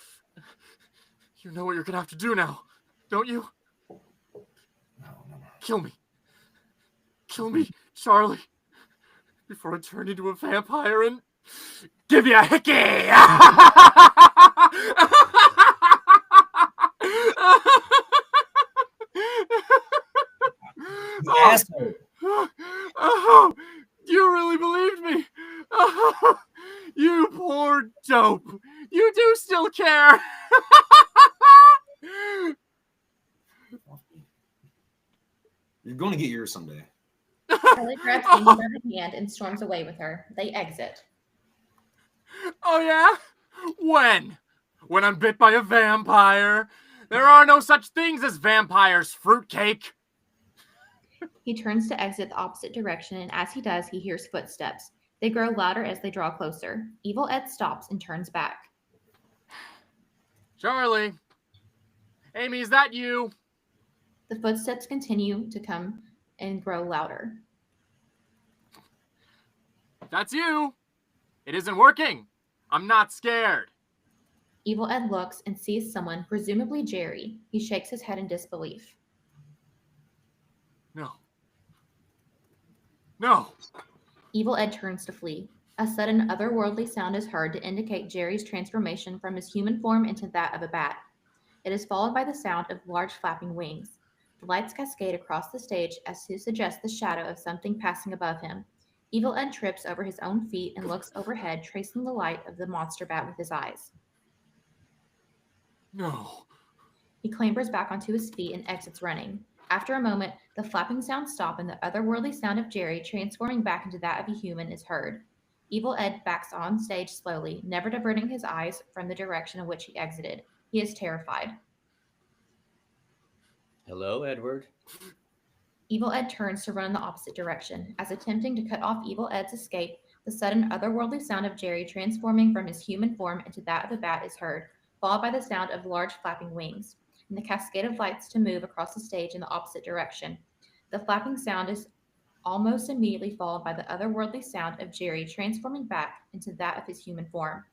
know what you're gonna have to do now, don't you? No. Kill me. Kill me, Charlie. Before I turn into a vampire and give you a hickey! You asshole. Oh, you really believed me. Oh, you poor dope. You're going to get yours someday. Charlie grabs Amy by the hand and storms away with her. They exit. Oh, yeah? When? When I'm bit by a vampire? There are no such things as vampires, fruitcake. He turns to exit the opposite direction, and as he does, he hears footsteps. They grow louder as they draw closer. Evil Ed stops and turns back. Charlie. Amy, is that you? The footsteps continue to come and grow louder. That's you. It isn't working. I'm not scared. Evil Ed looks and sees someone, presumably Jerry. He shakes his head in disbelief. No. No. Evil Ed turns to flee. A sudden otherworldly sound is heard to indicate Jerry's transformation from his human form into that of a bat. It is followed by the sound of large flapping wings. The lights cascade across the stage as to suggest the shadow of something passing above him. Evil Ed trips over his own feet and looks overhead, tracing the light of the monster bat with his eyes. No. He clambers back onto his feet and exits running. After a moment, the flapping sounds stop and the otherworldly sound of Jerry transforming back into that of a human is heard. Evil Ed backs on stage slowly, never diverting his eyes from the direction in which he exited. He is terrified. Hello, Edward. Evil Ed turns to run in the opposite direction. As attempting to cut off Evil Ed's escape, the sudden otherworldly sound of Jerry transforming from his human form into that of a bat is heard, followed by the sound of large flapping wings, and the cascade of lights to move across the stage in the opposite direction. The flapping sound is almost immediately followed by the otherworldly sound of Jerry transforming back into that of his human form.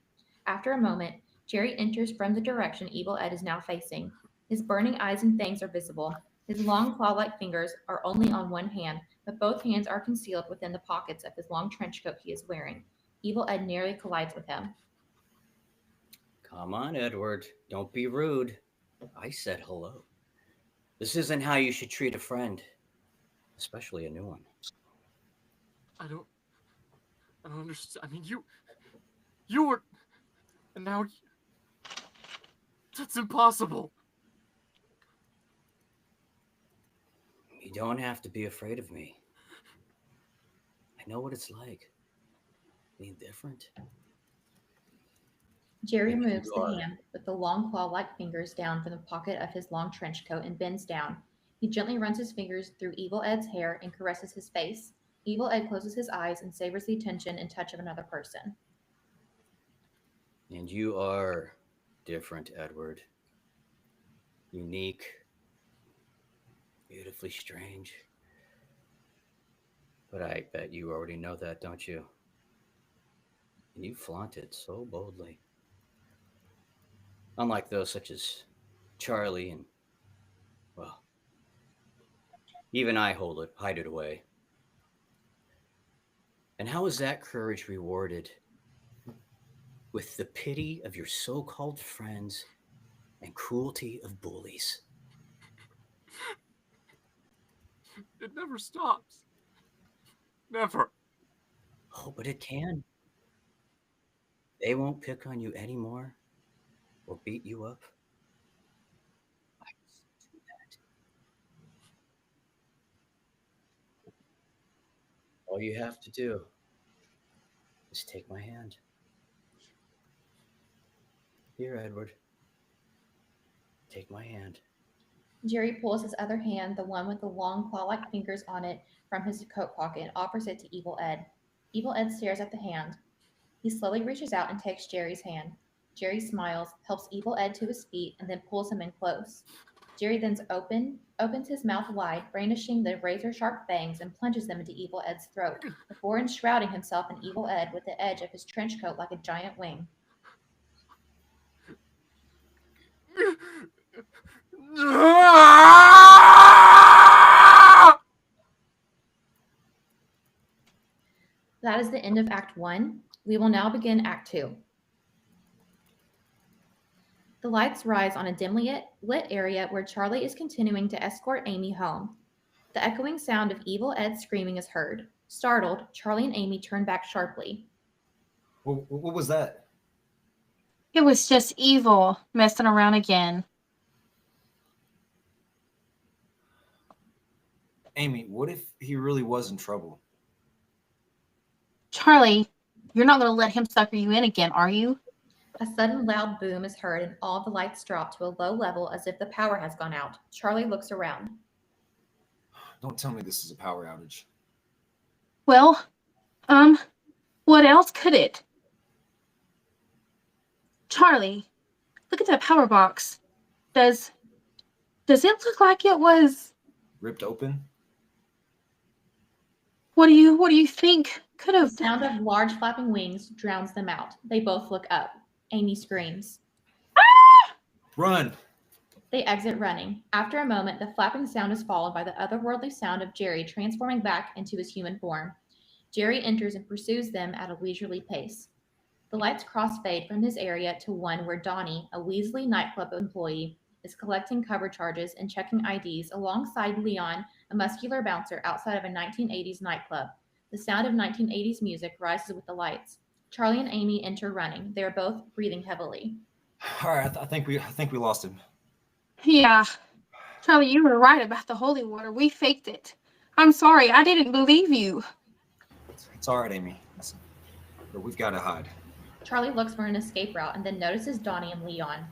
After a moment, Jerry enters from the direction Evil Ed is now facing. His burning eyes and fangs are visible. His long claw-like fingers are only on one hand, but both hands are concealed within the pockets of his long trench coat he is wearing. Evil Ed nearly collides with him. Come on, Edward. Don't be rude. I said hello. This isn't how you should treat a friend, especially a new one. I don't understand. I mean, you were, and now that's impossible. You don't have to be afraid of me. I know what it's like. Being different. Jerry Maybe moves you the are. hand with the long claw-like fingers down from the pocket of his long trench coat and bends down. He gently runs his fingers through Evil Ed's hair and caresses his face. Evil Ed closes his eyes and savors the attention and touch of another person. And you are different, Edward. Unique. Beautifully strange. But I bet you already know that, don't you? And you flaunt it so boldly. Unlike those such as Charlie and, well, even I hide it away. And how is that courage rewarded? With the pity of your so-called friends and cruelty of bullies. It never stops. Never. Oh, but it can. They won't pick on you anymore or beat you up. I can do that. All you have to do is take my hand. Here, Edward. Take my hand. Jerry pulls his other hand, the one with the long claw-like fingers on it, from his coat pocket and offers it to Evil Ed. Evil Ed stares at the hand. He slowly reaches out and takes Jerry's hand. Jerry smiles, helps Evil Ed to his feet, and then pulls him in close. Jerry then opens his mouth wide, brandishing the razor-sharp fangs, and plunges them into Evil Ed's throat, before enshrouding himself in Evil Ed with the edge of his trench coat like a giant wing. That is the end of Act 1. We will now begin Act 2. The lights rise on a dimly lit area where Charlie is continuing to escort Amy home. The echoing sound of Evil Ed screaming is heard. Startled, Charlie and Amy turn back sharply. What was that? It was just evil messing around again. Amy, what if he really was in trouble? Charlie, you're not going to let him sucker you in again, are you? A sudden loud boom is heard and all the lights drop to a low level as if the power has gone out. Charlie looks around. Don't tell me this is a power outage. Well, what else could it? Charlie, look at that power box. Does it look like it was Ripped open? What do you think could The have sound of large flapping wings drowns them out. They both look up. Amy screams. Run! They exit running. After a moment, the flapping sound is followed by the otherworldly sound of Jerry transforming back into his human form. Jerry enters and pursues them at a leisurely pace. The lights crossfade from this area to one where Donnie, a Weasley nightclub employee, is collecting cover charges and checking IDs alongside Leon, a muscular bouncer outside of a 1980s nightclub. The sound of 1980s music rises with the lights. Charlie and Amy enter running. They are both breathing heavily. All right, I think we lost him. Yeah. Charlie, you were right about the holy water. We faked it. I'm sorry, I didn't believe you. It's all right, Amy. Listen, but we've got to hide. Charlie looks for an escape route and then notices Donnie and Leon.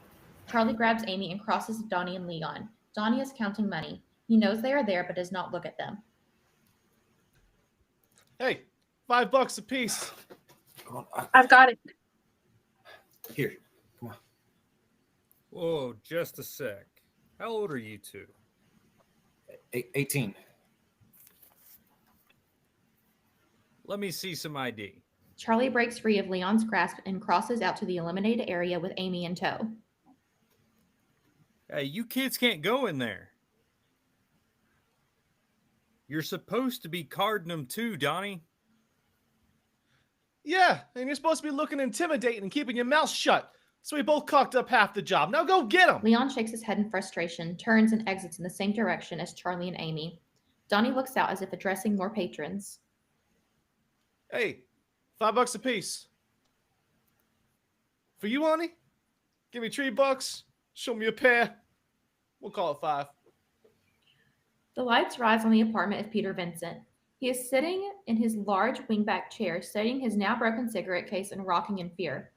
Charlie grabs Amy and crosses Donnie and Leon. Donnie is counting money. He knows they are there but does not look at them. Hey, $5 a piece. Come on, I've got it. Here, come on. Whoa, just a sec. How old are you two? 18. Let me see some ID. Charlie breaks free of Leon's grasp and crosses out to the eliminated area with Amy in tow. Hey, you kids can't go in there. You're supposed to be carding them too, Donnie. Yeah, and you're supposed to be looking intimidating and keeping your mouth shut. So we both cocked up half the job. Now go get him! Leon shakes his head in frustration, turns and exits in the same direction as Charlie and Amy. Donnie looks out as if addressing more patrons. Hey, $5 a piece. For you, Ani? Give me $3. Show me a pair. We'll call it 5. The lights rise on the apartment of Peter Vincent. He is sitting in his large wingback chair, studying his now broken cigarette case and rocking in fear.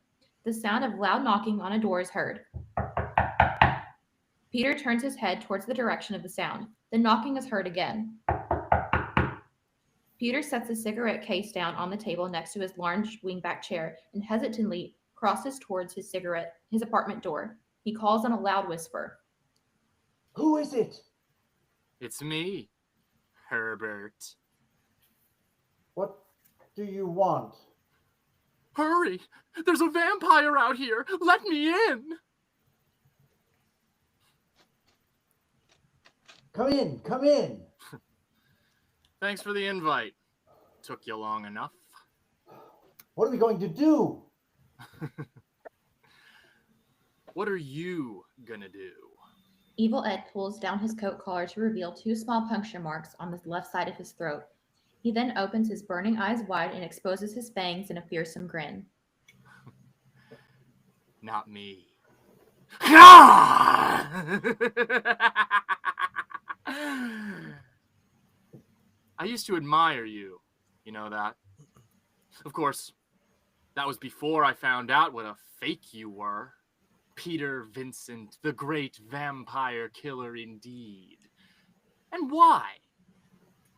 The sound of loud knocking on a door is heard. Peter turns his head towards the direction of the sound. The knocking is heard again. Peter sets his cigarette case down on the table next to his large wingback chair and hesitantly crosses towards his apartment door. He calls in a loud whisper. Who is it? It's me, Herbert. What do you want? Hurry! There's a vampire out here! Let me in! Come in, come in. Thanks for the invite. Took you long enough. What are we going to do? What are you gonna do? Evil Ed pulls down his coat collar to reveal 2 small puncture marks on the left side of his throat. He then opens his burning eyes wide and exposes his fangs in a fearsome grin. Not me. I used to admire you. You know that? Of course, that was before I found out what a fake you were. Peter Vincent, the great vampire killer indeed. And why?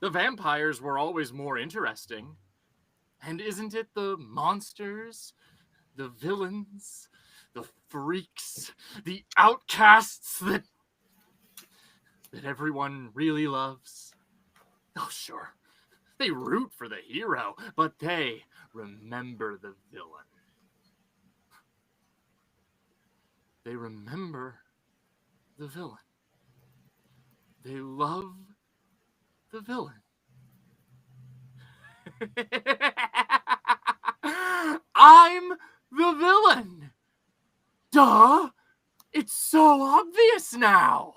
The vampires were always more interesting. And isn't it the monsters, the villains, the freaks, the outcasts that everyone really loves? Oh, sure, they root for the hero, but they remember the villain. They remember the villain. They love the villain. I'm the villain! Duh! It's so obvious now!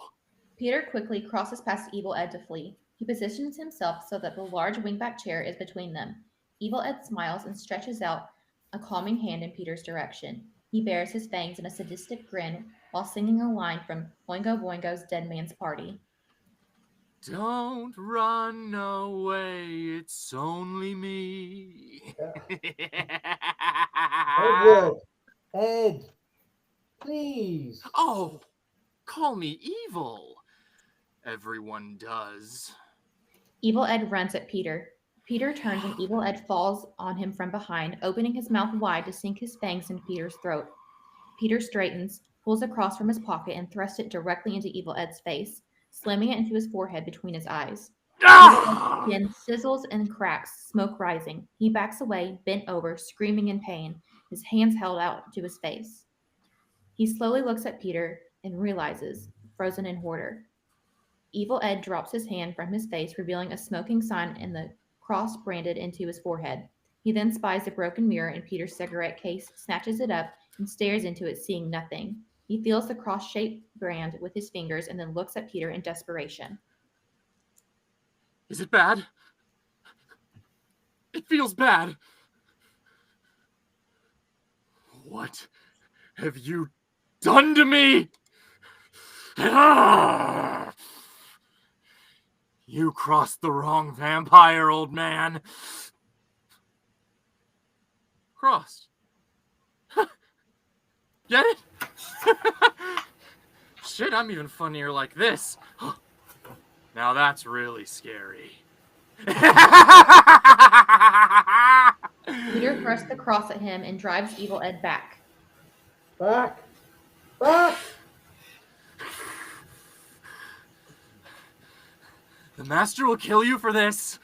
Peter quickly crosses past Evil Ed to flee. He positions himself so that the large wingback chair is between them. Evil Ed smiles and stretches out a calming hand in Peter's direction. He bares his fangs in a sadistic grin while singing a line from Boingo Boingo's Dead Man's Party. Don't run away, it's only me. Edward, Ed, please. Oh, call me evil. Everyone does. Evil Ed runs at Peter. Peter turns and Evil Ed falls on him from behind, opening his mouth wide to sink his fangs into Peter's throat. Peter straightens, pulls a cross from his pocket, and thrusts it directly into Evil Ed's face, slamming it into his forehead between his eyes. Evil Ed's skin sizzles and cracks, smoke rising. He backs away, bent over, screaming in pain, his hands held out to his face. He slowly looks at Peter and realizes, frozen in horror. Evil Ed drops his hand from his face, revealing a smoking sign and the cross branded into his forehead. He then spies the broken mirror in Peter's cigarette case, snatches it up, and stares into it, seeing nothing. He feels the cross-shaped brand with his fingers and then looks at Peter in desperation. Is it bad? It feels bad. What have you done to me? You crossed the wrong vampire, old man. Crossed. Get it? Shit, I'm even funnier like this. Now that's really scary. Peter thrusts the cross at him and drives Evil Ed back. Back! Back! The master will kill you for this,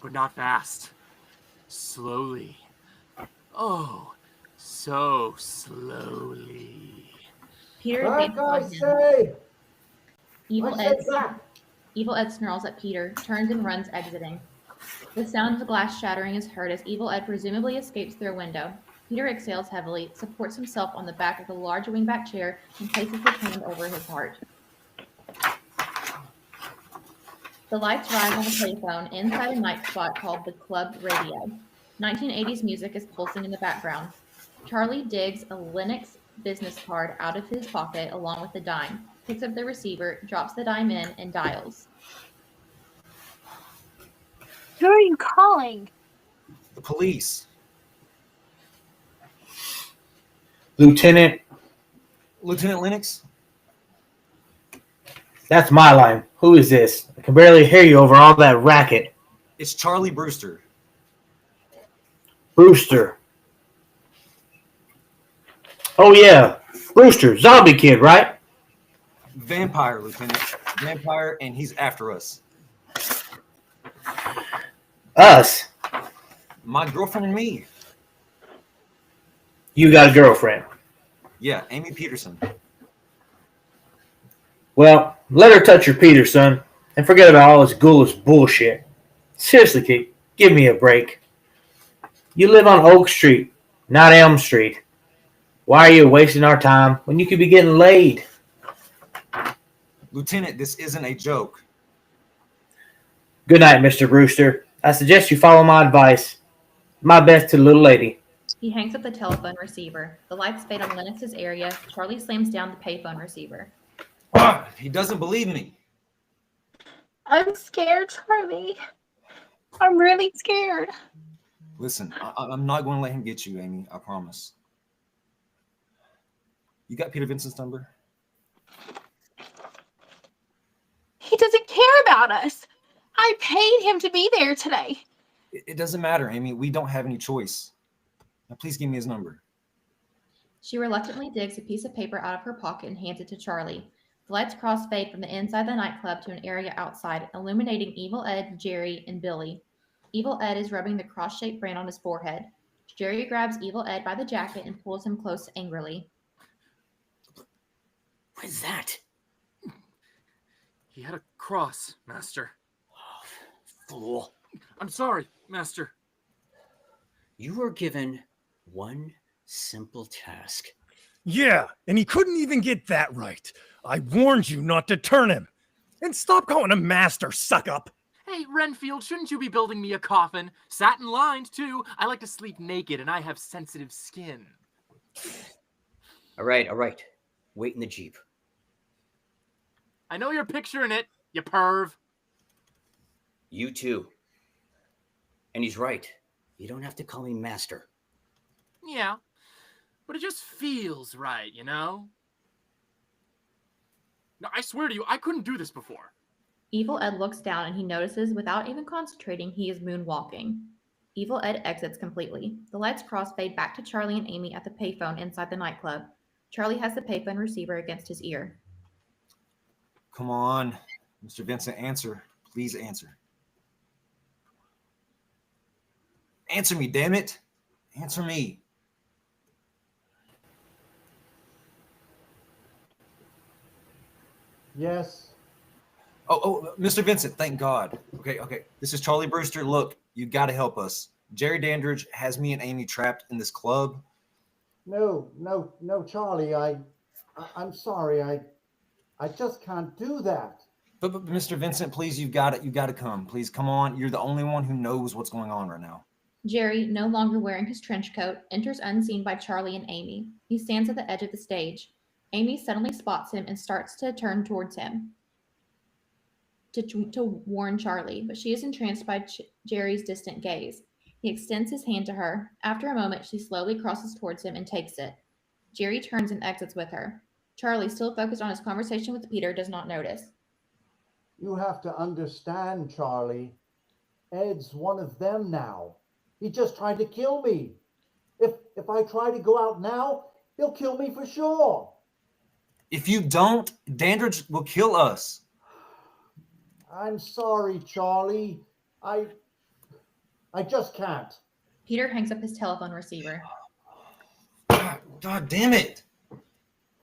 but not fast. Slowly. Oh, so slowly. Peter Back, advances I on him. say! Evil Ed snarls at Peter, turns and runs, exiting. The sound of glass shattering is heard as Evil Ed presumably escapes through a window. Peter exhales heavily, supports himself on the back of a large wingback chair, and places his hand over his heart. The lights rise on the payphone inside a night spot called the Club Radio. 1980s music is pulsing in the background. Charlie digs a Linux business card out of his pocket along with the dime, picks up the receiver, drops the dime in, and dials. Who are you calling? The police. Lieutenant, Lieutenant Lennox? that's my line. Who is this? I can barely hear you over all that racket. It's Charlie Brewster. Brewster. Oh, yeah. Brewster, zombie kid, right? Vampire, Lieutenant. Vampire, and he's after us. Us? My girlfriend and me. You got a girlfriend. Yeah, Amy Peterson. Well, let her touch your Peter, son, and forget about all this ghoulish bullshit. Seriously, kid, give me a break. You live on Oak Street, not Elm Street. Why are you wasting our time when you could be getting laid? Lieutenant, this isn't a joke. Good night, Mr. Brewster. I suggest you follow my advice. My best to the little lady. He hangs up the telephone receiver. The lights fade on Lennox's area. Charlie slams down the payphone receiver. He doesn't believe me. I'm scared, Charlie. I'm really scared. Listen, I'm not going to let him get you, Amy. I promise. You got Peter Vincent's number? He doesn't care about us. I paid him to be there today. It doesn't matter, Amy. We don't have any choice. Now, please give me his number. She reluctantly digs a piece of paper out of her pocket and hands it to Charlie. The lights crossfade from the inside of the nightclub to an area outside, illuminating Evil Ed, Jerry, and Billy. Evil Ed is rubbing the cross-shaped brand on his forehead. Jerry grabs Evil Ed by the jacket and pulls him close angrily. What is that? He had a cross, Master. Fool. I'm sorry, Master. You were given one simple task. Yeah, and he couldn't even get that right. I warned you not to turn him. And stop calling him Master, suck-up. Hey, Renfield, shouldn't you be building me a coffin? Satin-lined, too. I like to sleep naked, and I have sensitive skin. All right. Wait in the Jeep. I know you're picturing it. you perv. You too. And he's right. You don't have to call me master. Yeah, but it just feels right, you know? No, I swear to you, I couldn't do this before. Evil Ed looks down and he notices, without even concentrating, he is moonwalking. Evil Ed exits completely. The lights crossfade back to Charlie and Amy at the payphone inside the nightclub. Charlie has the payphone receiver against his ear. Come on, Mr. Vincent, answer. Please answer. Answer me, damn it. Answer me. Yes. Oh, Mr. Vincent, thank God. Okay. This is Charlie Brewster. Look, you got to help us. Jerry Dandridge has me and Amy trapped in this club. No, Charlie. I'm sorry. I just can't do that. But Mr. Vincent, please, you've got to come. Please, come on. You're the only one who knows what's going on right now. Jerry, no longer wearing his trench coat, enters unseen by Charlie and Amy. He stands at the edge of the stage. Amy suddenly spots him and starts to turn towards him to warn Charlie, but she is entranced by Jerry's distant gaze. He extends his hand to her. After a moment, she slowly crosses towards him and takes it. Jerry turns and exits with her. Charlie, still focused on his conversation with Peter, does not notice. You have to understand, Charlie. Ed's one of them now. He just tried to kill me. If I try to go out now, he'll kill me for sure. If you don't, Dandridge will kill us. I'm sorry, Charlie. I just can't. Peter hangs up his telephone receiver. God damn it.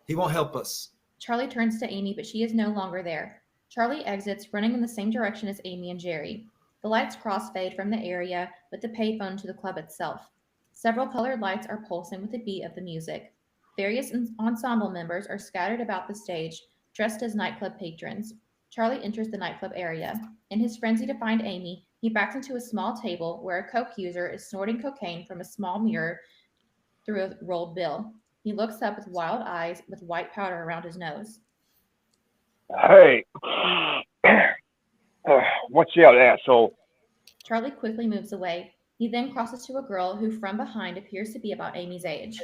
He won't help us. Charlie turns to Amy, but she is no longer there. Charlie exits, running in the same direction as Amy and Jerry. The lights crossfade from the area with the payphone to the club itself. Several colored lights are pulsing with the beat of the music. Various ensemble members are scattered about the stage, dressed as nightclub patrons. Charlie enters the nightclub area. In his frenzy to find Amy, he backs into a small table where a coke user is snorting cocaine from a small mirror through a rolled bill. He looks up with wild eyes with white powder around his nose. Hey, watch out, asshole. Charlie quickly moves away. He then crosses to a girl who from behind appears to be about Amy's age.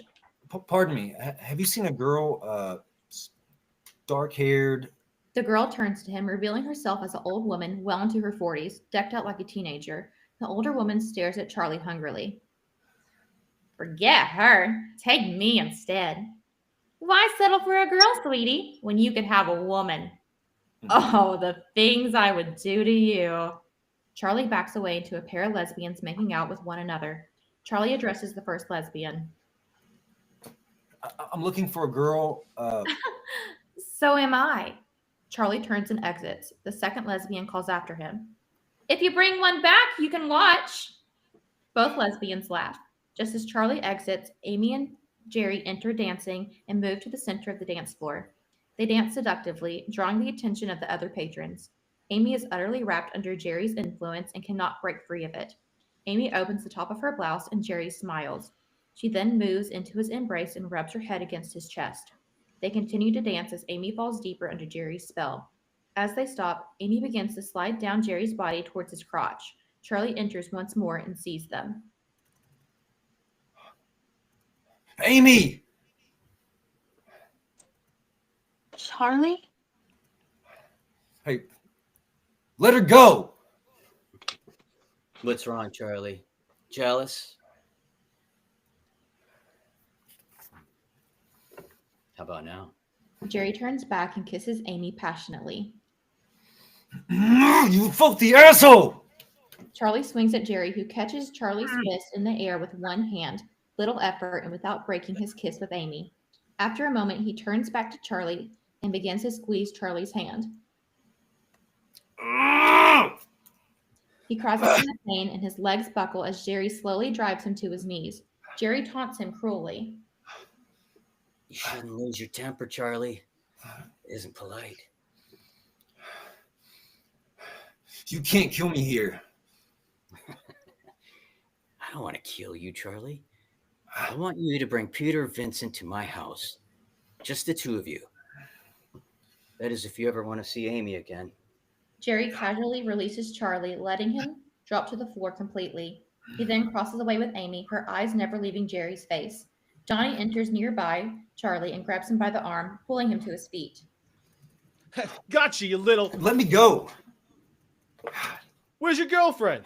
Pardon me. Have you seen a girl, dark-haired? The girl turns to him, revealing herself as an old woman well into her 40s, decked out like a teenager. The older woman stares at Charlie hungrily. Forget her. Take me instead. Why settle for a girl, sweetie, when you could have a woman? Oh, the things I would do to you. Charlie backs away into a pair of lesbians making out with one another. Charlie addresses the first lesbian. I'm looking for a girl. So am I. Charlie turns and exits. The second lesbian calls after him. If you bring one back, you can watch. Both lesbians laugh. Just as Charlie exits, Amy and Jerry enter dancing and move to the center of the dance floor. They dance seductively, drawing the attention of the other patrons. Amy is utterly wrapped under Jerry's influence and cannot break free of it. Amy opens the top of her blouse and Jerry smiles. She then moves into his embrace and rubs her head against his chest. They continue to dance as Amy falls deeper under Jerry's spell. As they stop, Amy begins to slide down Jerry's body towards his crotch. Charlie enters once more and sees them. Amy! Charlie? Hey, let her go! What's wrong, Charlie? Jealous? How about now? Jerry turns back and kisses Amy passionately. You filthy asshole! Charlie swings at Jerry, who catches Charlie's fist in the air with one hand, little effort and without breaking his kiss with Amy. After a moment, he turns back to Charlie and begins to squeeze Charlie's hand. He cries out in pain and his legs buckle as Jerry slowly drives him to his knees. Jerry taunts him cruelly. You shouldn't lose your temper, Charlie. It isn't polite. You can't kill me here. I don't want to kill you, Charlie. I want you to bring Peter Vincent to my house. Just the two of you. That is if you ever want to see Amy again. Jerry casually releases Charlie, letting him drop to the floor completely. He then crosses away with Amy, her eyes never leaving Jerry's face. Johnny enters nearby Charlie and grabs him by the arm, pulling him to his feet. Gotcha, you little. Let me go. Where's your girlfriend?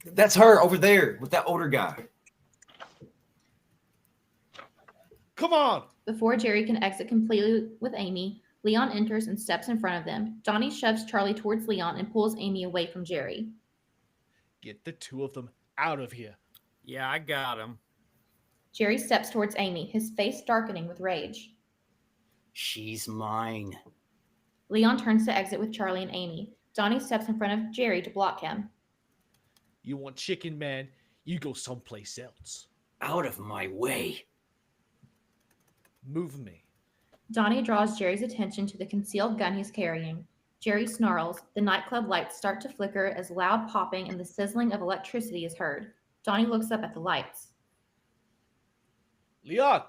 That's her over there with that older guy. Come on. Before Jerry can exit completely with Amy, Leon enters and steps in front of them. Johnny shoves Charlie towards Leon and pulls Amy away from Jerry. Get the two of them out of here. Yeah, I got him. Jerry steps towards Amy, his face darkening with rage. She's mine. Leon turns to exit with Charlie and Amy. Johnny steps in front of Jerry to block him. You want chicken, man? You go someplace else. Out of my way. Move me. Johnny draws Jerry's attention to the concealed gun he's carrying. Jerry snarls. The nightclub lights start to flicker as loud popping and the sizzling of electricity is heard. Johnny looks up at the lights. Leon!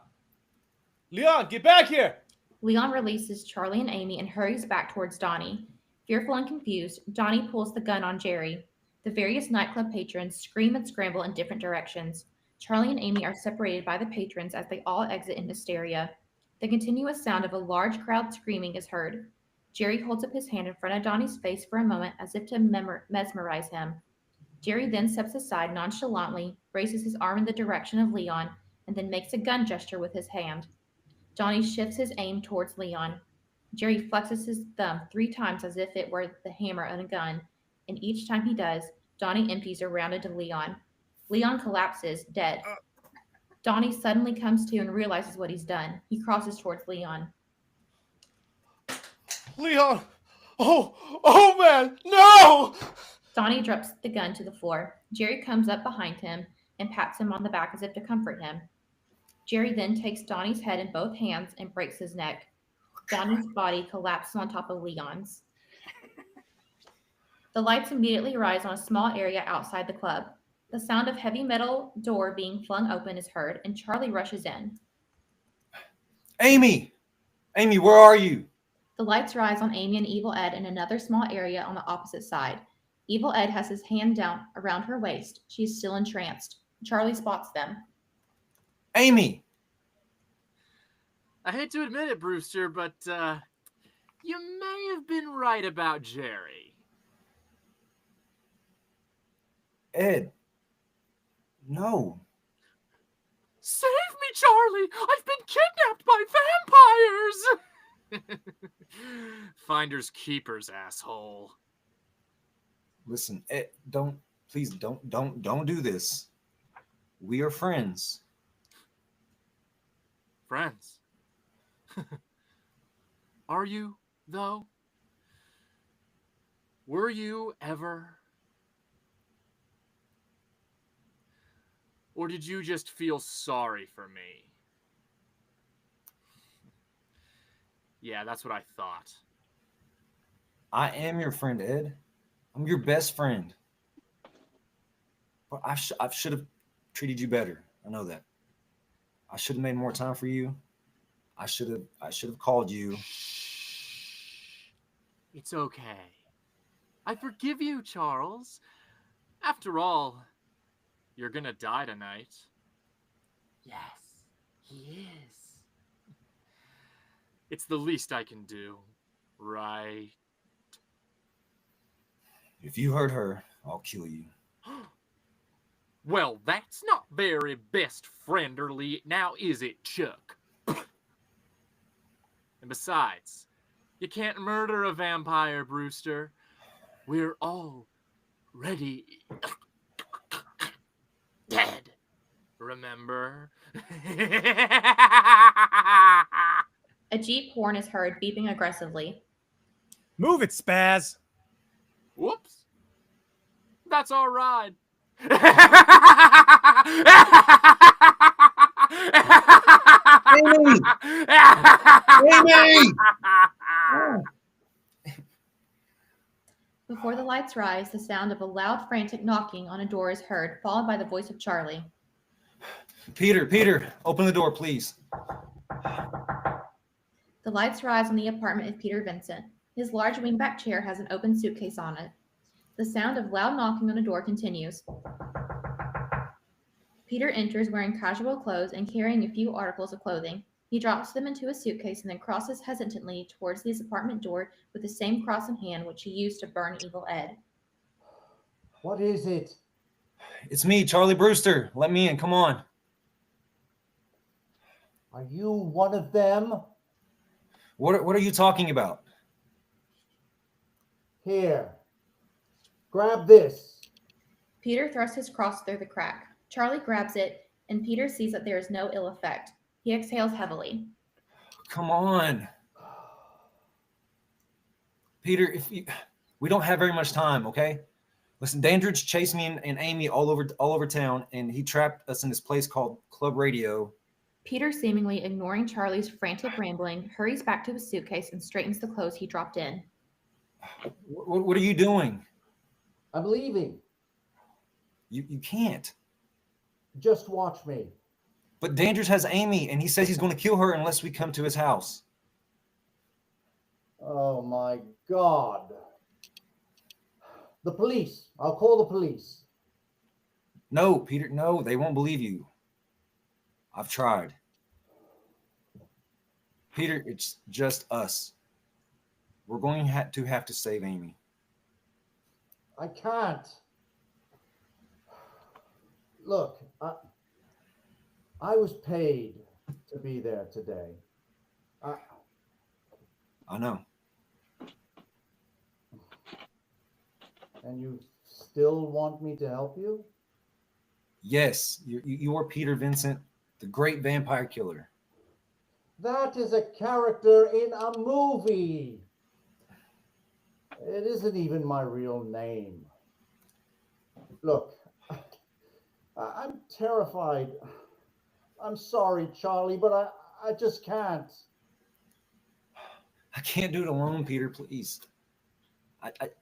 Leon, get back here! Leon releases Charlie and Amy and hurries back towards Donnie. Fearful and confused, Johnny pulls the gun on Jerry. The various nightclub patrons scream and scramble in different directions. Charlie and Amy are separated by the patrons as they all exit in hysteria. The continuous sound of a large crowd screaming is heard. Jerry holds up his hand in front of Donnie's face for a moment as if to mesmerize him. Jerry then steps aside nonchalantly, raises his arm in the direction of Leon, and then makes a gun gesture with his hand. Johnny shifts his aim towards Leon. Jerry flexes his thumb 3 times as if it were the hammer on a gun, and each time he does, Johnny empties a round into Leon. Leon collapses, dead. Donnie suddenly comes to and realizes what he's done. He crosses towards Leon. Leon! Oh man, no! Donnie drops the gun to the floor. Jerry comes up behind him and pats him on the back as if to comfort him. Jerry then takes Donnie's head in both hands and breaks his neck. Donnie's body collapses on top of Leon's. The lights immediately rise on a small area outside the club. The sound of heavy metal door being flung open is heard, and Charlie rushes in. Amy! Amy, where are you? The lights rise on Amy and Evil Ed in another small area on the opposite side. Evil Ed has his hand down around her waist. She is still entranced. Charlie spots them. Amy! I hate to admit it, Brewster, but you may have been right about Jerry. Ed. No. Save me, Charlie! I've been kidnapped by vampires! Finders keepers, asshole. Listen, Ed, please don't do this. We are friends. Friends? Are you, though? Were you ever? Or did you just feel sorry for me? Yeah, that's what I thought. I am your friend, Ed. I'm your best friend. But I should have treated you better. I know that. I should have made more time for you. I should have called you. It's okay. I forgive you, Charles. After all, you're gonna die tonight. Yes, he is. It's the least I can do, right? If you hurt her, I'll kill you. Well, that's not very best frienderly, now is it, Chuck? And besides, you can't murder a vampire, Brewster. We're all ready. Dead. Remember? A Jeep horn is heard beeping aggressively. Move it, Spaz. Whoops. That's all right. Amy! Amy! Before the lights rise, the sound of a loud, frantic knocking on a door is heard, followed by the voice of Charlie. Peter, open the door, please. The lights rise on the apartment of Peter Vincent. His large wingback chair has an open suitcase on it. The sound of loud knocking on a door continues. Peter enters wearing casual clothes and carrying a few articles of clothing. He drops them into a suitcase and then crosses hesitantly towards his apartment door with the same cross in hand which he used to burn Evil Ed. What is it? It's me, Charlie Brewster. Let me in. Come on. Are you one of them? What are you talking about? Here. Grab this. Peter thrusts his cross through the crack. Charlie grabs it, and Peter sees that there is no ill effect. He exhales heavily. Come on. Peter, we don't have very much time, okay? Listen, Dandridge chased me and Amy all over town, and he trapped us in this place called Club Radio. Peter, seemingly ignoring Charlie's frantic rambling, hurries back to his suitcase and straightens the clothes he dropped in. What are you doing? I'm leaving. You can't. Just watch me. But Dandridge has Amy, and he says he's going to kill her unless we come to his house. Oh my God. The police. I'll call the police. No, Peter, no, they won't believe you. I've tried. Peter, it's just us. We're going to have to save Amy. I can't. Look, I was paid to be there today. I know. And you still want me to help you? Yes, you are Peter Vincent, the great vampire killer. That is a character in a movie. It isn't even my real name. Look, I'm terrified. I'm sorry, Charlie, but I just can't. I can't do it alone, Peter, please.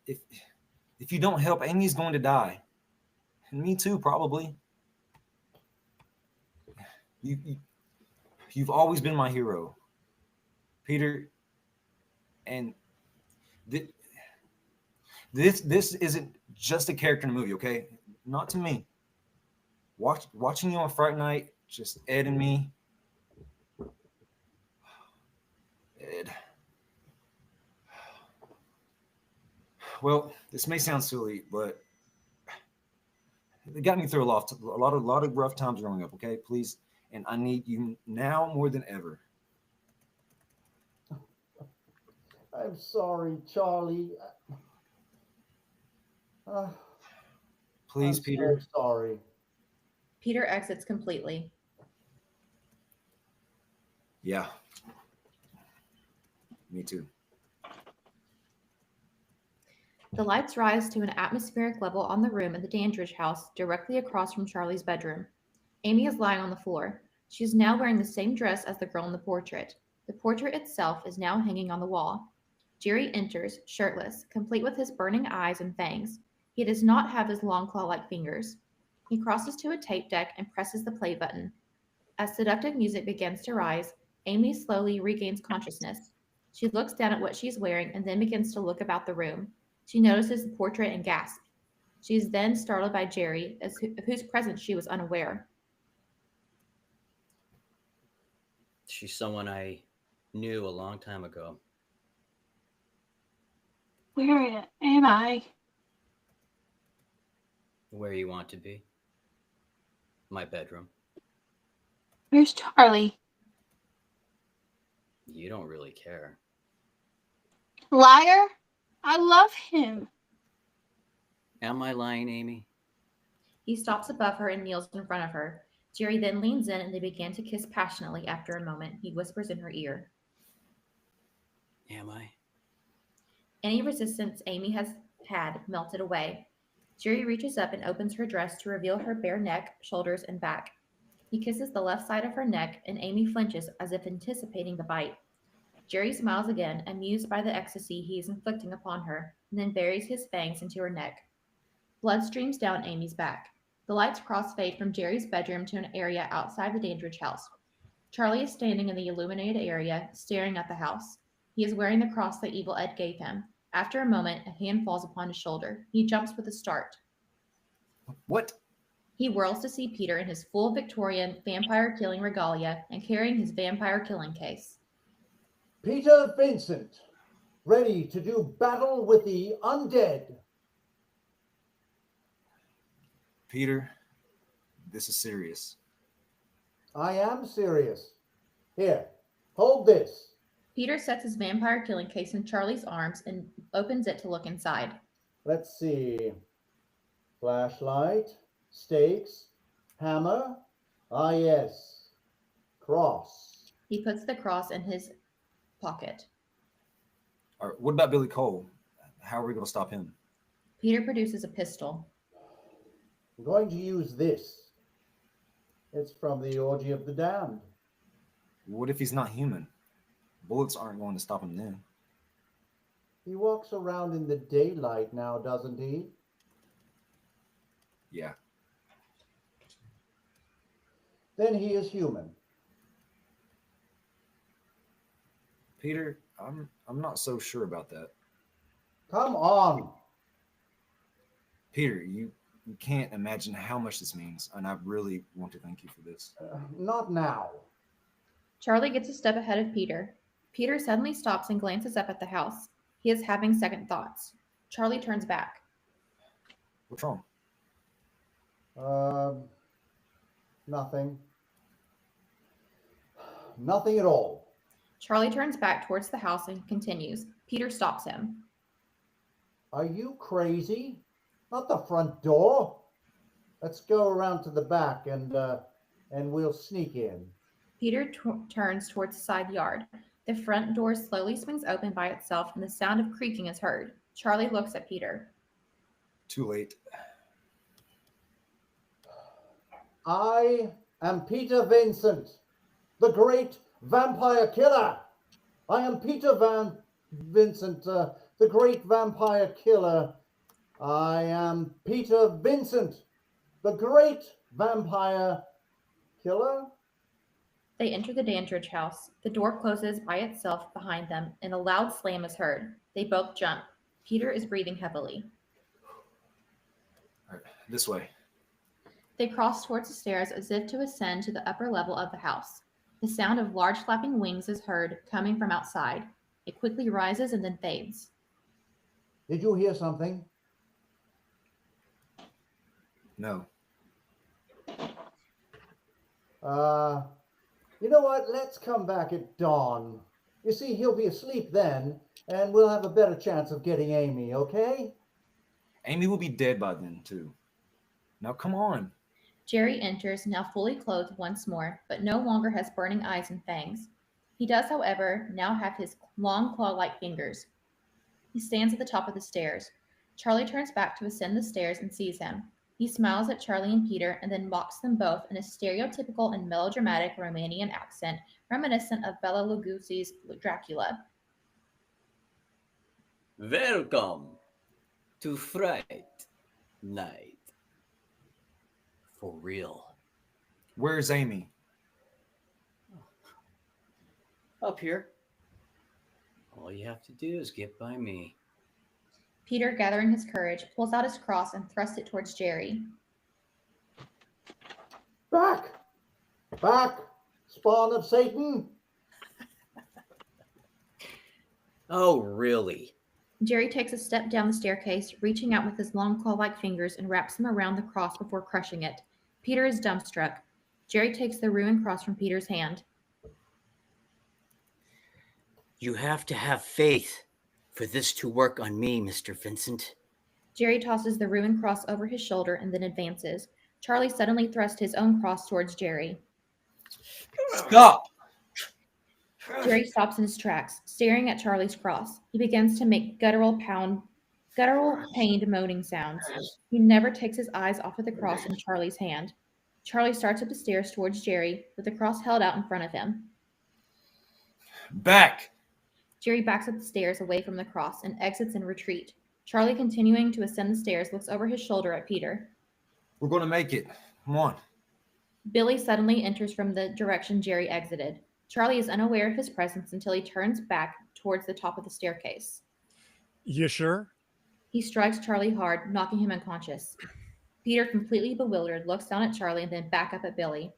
If you don't help, Amy's going to die. And me too, probably. You've always been my hero, Peter. And this isn't just a character in a movie, okay? Not to me. Watching you on Fright Night, just Ed and me. Ed. Well, this may sound silly, but it got me through a lot of rough times growing up, okay? Please. And I need you now more than ever. I'm sorry, Charlie. Please, I'm Peter. So sorry. Peter exits completely. Yeah. Me too. The lights rise to an atmospheric level on the room in the Dandridge house, directly across from Charlie's bedroom. Amy is lying on the floor. She is now wearing the same dress as the girl in the portrait. The portrait itself is now hanging on the wall. Jerry enters, shirtless, complete with his burning eyes and fangs. He does not have his long claw-like fingers. He crosses to a tape deck and presses the play button. As seductive music begins to rise, Amy slowly regains consciousness. She looks down at what she's wearing and then begins to look about the room. She notices the portrait and gasps. She is then startled by Jerry, of whose presence she was unaware. She's someone I knew a long time ago. Where am I? Where you want to be. My bedroom. Where's Charlie? You don't really care. Liar! I love him. Am I lying, Amy? He stops above her and kneels in front of her. Jerry then leans in and they begin to kiss passionately. After a moment, he whispers in her ear. Am I? Any resistance Amy has had melted away. Jerry reaches up and opens her dress to reveal her bare neck, shoulders, and back. He kisses the left side of her neck, and Amy flinches as if anticipating the bite. Jerry smiles again, amused by the ecstasy he is inflicting upon her, and then buries his fangs into her neck. Blood streams down Amy's back. The lights crossfade from Jerry's bedroom to an area outside the Dandridge house. Charlie is standing in the illuminated area, staring at the house. He is wearing the cross that Evil Ed gave him. After a moment, a hand falls upon his shoulder. He jumps with a start. What? He whirls to see Peter in his full Victorian vampire-killing regalia and carrying his vampire-killing case. Peter Vincent, ready to do battle with the undead. Peter, this is serious. I am serious. Here, hold this. Peter sets his vampire-killing case in Charlie's arms and opens it to look inside. Let's see. Flashlight, stakes, hammer. Ah, yes. Cross. He puts the cross in his pocket. All right, what about Billy Cole? How are we going to stop him? Peter produces a pistol. I'm going to use this. It's from the Orgy of the Damned. What if he's not human? Bullets aren't going to stop him then. He walks around in the daylight now, doesn't he? Yeah. Then he is human. Peter, I'm not so sure about that. Come on. Peter, you can't imagine how much this means, and I really want to thank you for this. Not now. Charlie gets a step ahead of Peter. Peter suddenly stops and glances up at the house. He is having second thoughts. Charlie turns back. What's wrong? Nothing. Nothing at all. Charlie turns back towards the house and continues. Peter stops him. Are you crazy? Not the front door. Let's go around to the back and we'll sneak in. Peter turns towards the side yard. The front door slowly swings open by itself and the sound of creaking is heard. Charlie looks at Peter. Too late. I am Peter Vincent, the great vampire killer. I am Peter Vincent, the great vampire killer. I am Peter Vincent, the great vampire killer. They enter the Dandridge house. The door closes by itself behind them and a loud slam is heard. They both jump. Peter is breathing heavily. All right, this way. They cross towards the stairs as if to ascend to the upper level of the house. The sound of large flapping wings is heard coming from outside. It quickly rises and then fades. Did you hear something? No. You know what? Let's come back at dawn. You see, he'll be asleep then, and we'll have a better chance of getting Amy, okay? Amy will be dead by then, too. Now, come on. Jerry enters, now fully clothed once more, but no longer has burning eyes and fangs. He does, however, now have his long claw-like fingers. He stands at the top of the stairs. Charlie turns back to ascend the stairs and sees him. He smiles at Charlie and Peter and then mocks them both in a stereotypical and melodramatic Romanian accent reminiscent of Bela Lugosi's Dracula. Welcome to Fright Night. For real. Where's Amy? Up here. All you have to do is get by me. Peter, gathering his courage, pulls out his cross and thrusts it towards Jerry. Back! Back, spawn of Satan! Oh, really? Jerry takes a step down the staircase, reaching out with his long claw-like fingers and wraps them around the cross before crushing it. Peter is dumbstruck. Jerry takes the ruined cross from Peter's hand. You have to have faith for this to work on me, Mr. Vincent. Jerry tosses the ruined cross over his shoulder and then advances. Charlie suddenly thrusts his own cross towards Jerry. Stop! Jerry stops in his tracks, staring at Charlie's cross. He begins to make guttural, pained moaning sounds. He never takes his eyes off of the cross in Charlie's hand. Charlie starts up the stairs towards Jerry, with the cross held out in front of him. Back! Jerry backs up the stairs away from the cross and exits in retreat. Charlie, continuing to ascend the stairs, looks over his shoulder at Peter. We're going to make it. Come on. Billy suddenly enters from the direction Jerry exited. Charlie is unaware of his presence until he turns back towards the top of the staircase. You sure? He strikes Charlie hard, knocking him unconscious. Peter, completely bewildered, looks down at Charlie and then back up at Billy.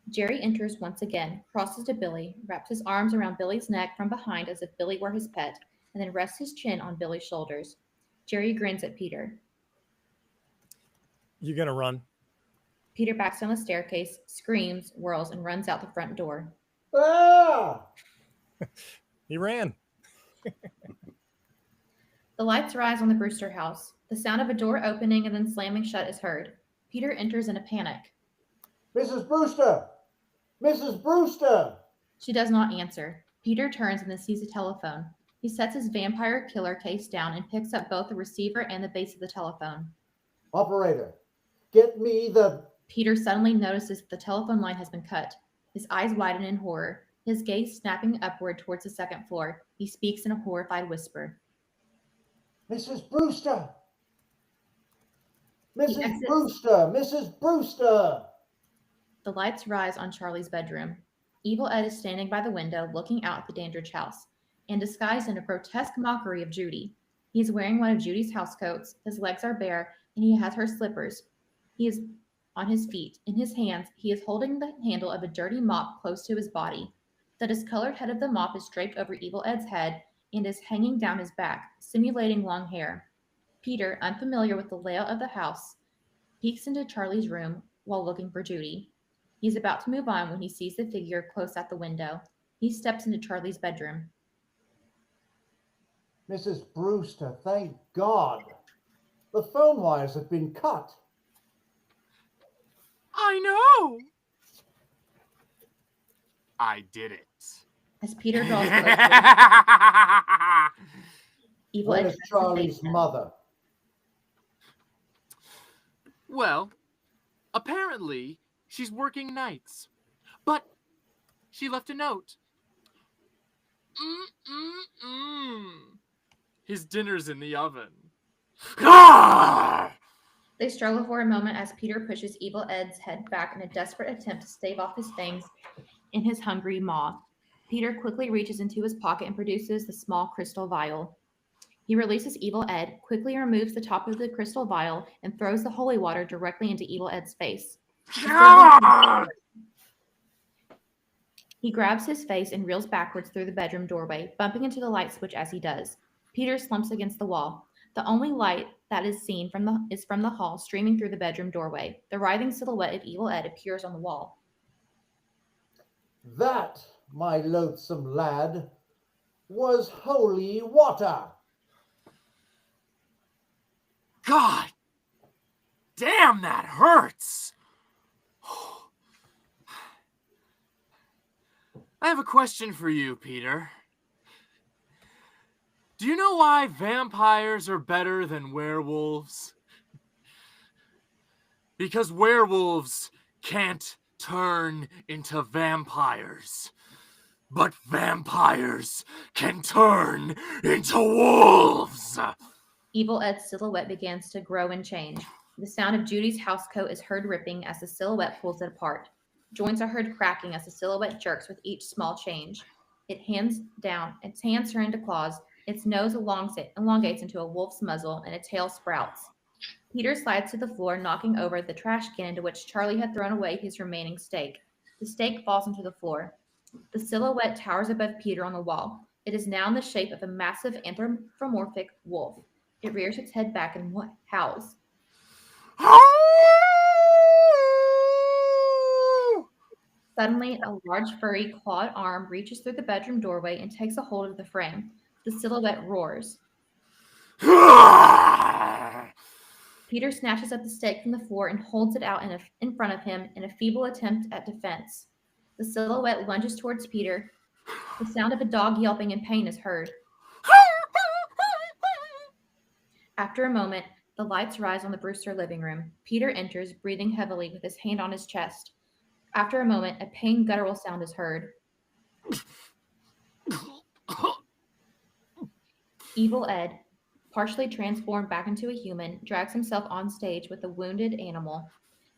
Jerry enters once again, crosses to Billy, wraps his arms around Billy's neck from behind as if Billy were his pet, and then rests his chin on Billy's shoulders. Jerry grins at Peter. You gonna run? Peter backs down the staircase, screams, whirls, and runs out the front door. Ah! He ran. The lights rise on the Brewster house. The sound of a door opening and then slamming shut is heard. Peter enters in a panic. Mrs. Brewster! Mrs. Brewster! She does not answer. Peter turns and then sees a telephone. He sets his vampire killer case down and picks up both the receiver and the base of the telephone. Operator, get me the... Peter suddenly notices that the telephone line has been cut. His eyes widen in horror, his gaze snapping upward towards the second floor. He speaks in a horrified whisper. Mrs. Brewster! Mrs. Brewster! Mrs. Brewster! The lights rise on Charlie's bedroom. Evil Ed is standing by the window looking out at the Dandridge house, and disguised in a grotesque mockery of Judy. He is wearing one of Judy's housecoats, his legs are bare, and he has her slippers. He is on his feet. In his hands, he is holding the handle of a dirty mop close to his body. The discolored head of the mop is draped over Evil Ed's head and is hanging down his back, simulating long hair. Peter, unfamiliar with the layout of the house, peeks into Charlie's room while looking for Judy. He's about to move on when he sees the figure close at the window. He steps into Charlie's bedroom. Mrs. Brewster, thank God. The phone wires have been cut. I know. I did it. As Peter draws closer, Evil Where Ed is Charlie's mother? Well, apparently she's working nights, but she left a note. His dinner's in the oven. They struggle for a moment as Peter pushes Evil Ed's head back in a desperate attempt to stave off his fangs in his hungry maw. Peter quickly reaches into his pocket and produces the small crystal vial. He releases Evil Ed, quickly removes the top of the crystal vial, and throws the holy water directly into Evil Ed's face. He grabs his face and reels backwards through the bedroom doorway, bumping into the light switch as he does. Peter slumps against the wall. The only light that is seen is from the hall, streaming through the bedroom doorway. The writhing silhouette of Evil Ed appears on the wall. That, my loathsome lad, was holy water. God damn, that hurts. I have a question for you, Peter. Do you know why vampires are better than werewolves? Because werewolves can't turn into vampires, but vampires can turn into wolves. Evil Ed's silhouette begins to grow and change. The sound of Judy's housecoat is heard ripping as the silhouette pulls it apart. Joints are heard cracking as the silhouette jerks with each small change. Its hands turn into claws, its nose elongates into a wolf's muzzle, and a tail sprouts. Peter slides to the floor, knocking over the trash can into which Charlie had thrown away his remaining steak. The steak falls into the floor. The silhouette towers above Peter on the wall. It is now in the shape of a massive anthropomorphic wolf. It rears its head back and howls. Suddenly, a large furry clawed arm reaches through the bedroom doorway and takes a hold of the frame. The silhouette roars. Peter snatches up the steak from the floor and holds it out in front of him in a feeble attempt at defense. The silhouette lunges towards Peter. The sound of a dog yelping in pain is heard. After a moment, the lights rise on the Brewster living room. Peter enters, breathing heavily with his hand on his chest. After a moment, a pained guttural sound is heard. Evil Ed, partially transformed back into a human, drags himself on stage with the wounded animal.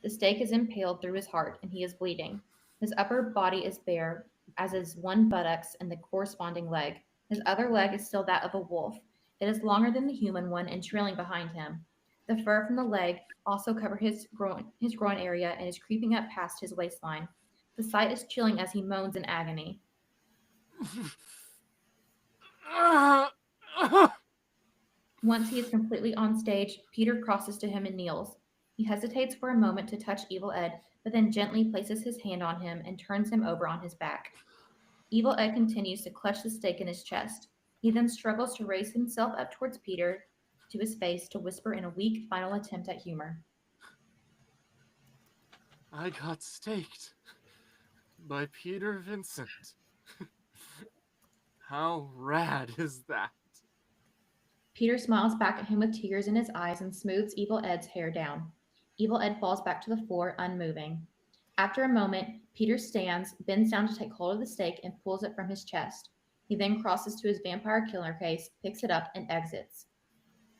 The stake is impaled through his heart, and he is bleeding. His upper body is bare, as is one buttocks and the corresponding leg. His other leg is still that of a wolf. It is longer than the human one and trailing behind him. The fur from the leg also covers his groin area and is creeping up past his waistline. The sight is chilling as he moans in agony. Once he is completely on stage, Peter crosses to him and kneels. He hesitates for a moment to touch Evil Ed, but then gently places his hand on him and turns him over on his back. Evil Ed continues to clutch the stake in his chest. He then struggles to raise himself up towards Peter to his face to whisper in a weak final attempt at humor. I got staked by Peter Vincent. How rad is that? Peter smiles back at him with tears in his eyes and smooths Evil Ed's hair down. Evil Ed falls back to the floor, unmoving. After a moment, Peter stands, bends down to take hold of the stake, and pulls it from his chest. He then crosses to his vampire killer case, picks it up, and exits.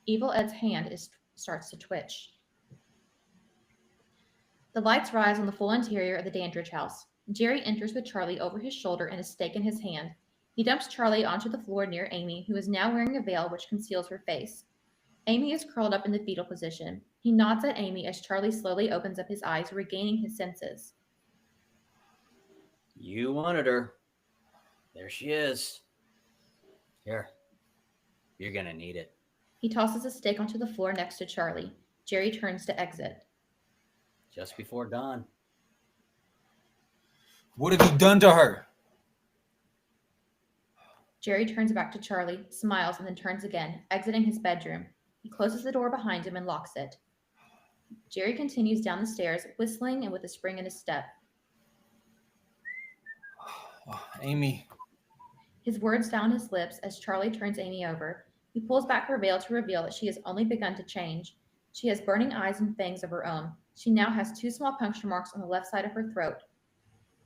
Evil Ed's hand starts to twitch. The lights rise on the full interior of the Dandridge house. Jerry enters with Charlie over his shoulder and a stake in his hand. He dumps Charlie onto the floor near Amy, who is now wearing a veil which conceals her face. Amy is curled up in the fetal position. He nods at Amy as Charlie slowly opens up his eyes, regaining his senses. You wanted her. There she is. Here. You're gonna need it. He tosses a stake onto the floor next to Charlie. Jerry turns to exit. Just before dawn. What have you done to her? Jerry turns back to Charlie, smiles, and then turns again, exiting his bedroom. He closes the door behind him and locks it. Jerry continues down the stairs, whistling and with a spring in his step. Oh, Amy. His words down his lips as Charlie turns Amy over. He pulls back her veil to reveal that she has only begun to change. She has burning eyes and fangs of her own. She now has 2 small puncture marks on the left side of her throat.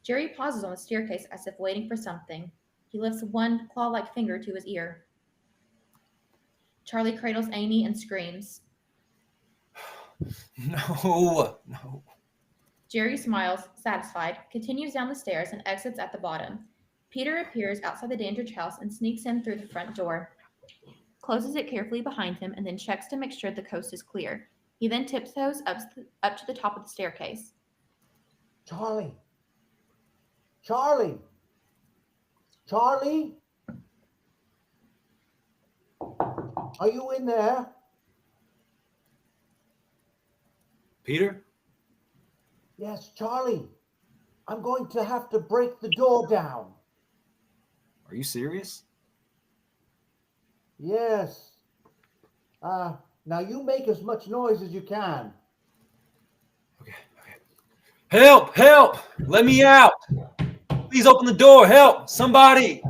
Jerry pauses on the staircase as if waiting for something. He lifts one claw-like finger to his ear. Charlie cradles Amy and screams. No. Jerry smiles, satisfied, continues down the stairs, and exits at the bottom. Peter appears outside the Dandridge house and sneaks in through the front door, closes it carefully behind him, and then checks to make sure the coast is clear. He then tiptoes up to the top of the staircase. Charlie! Charlie! Charlie? Are you in there? Peter? Yes, Charlie. I'm going to have to break the door down. Are you serious? Yes. Now you make as much noise as you can. Okay. Help! Help! Let me out! Please open the door! Help! Somebody!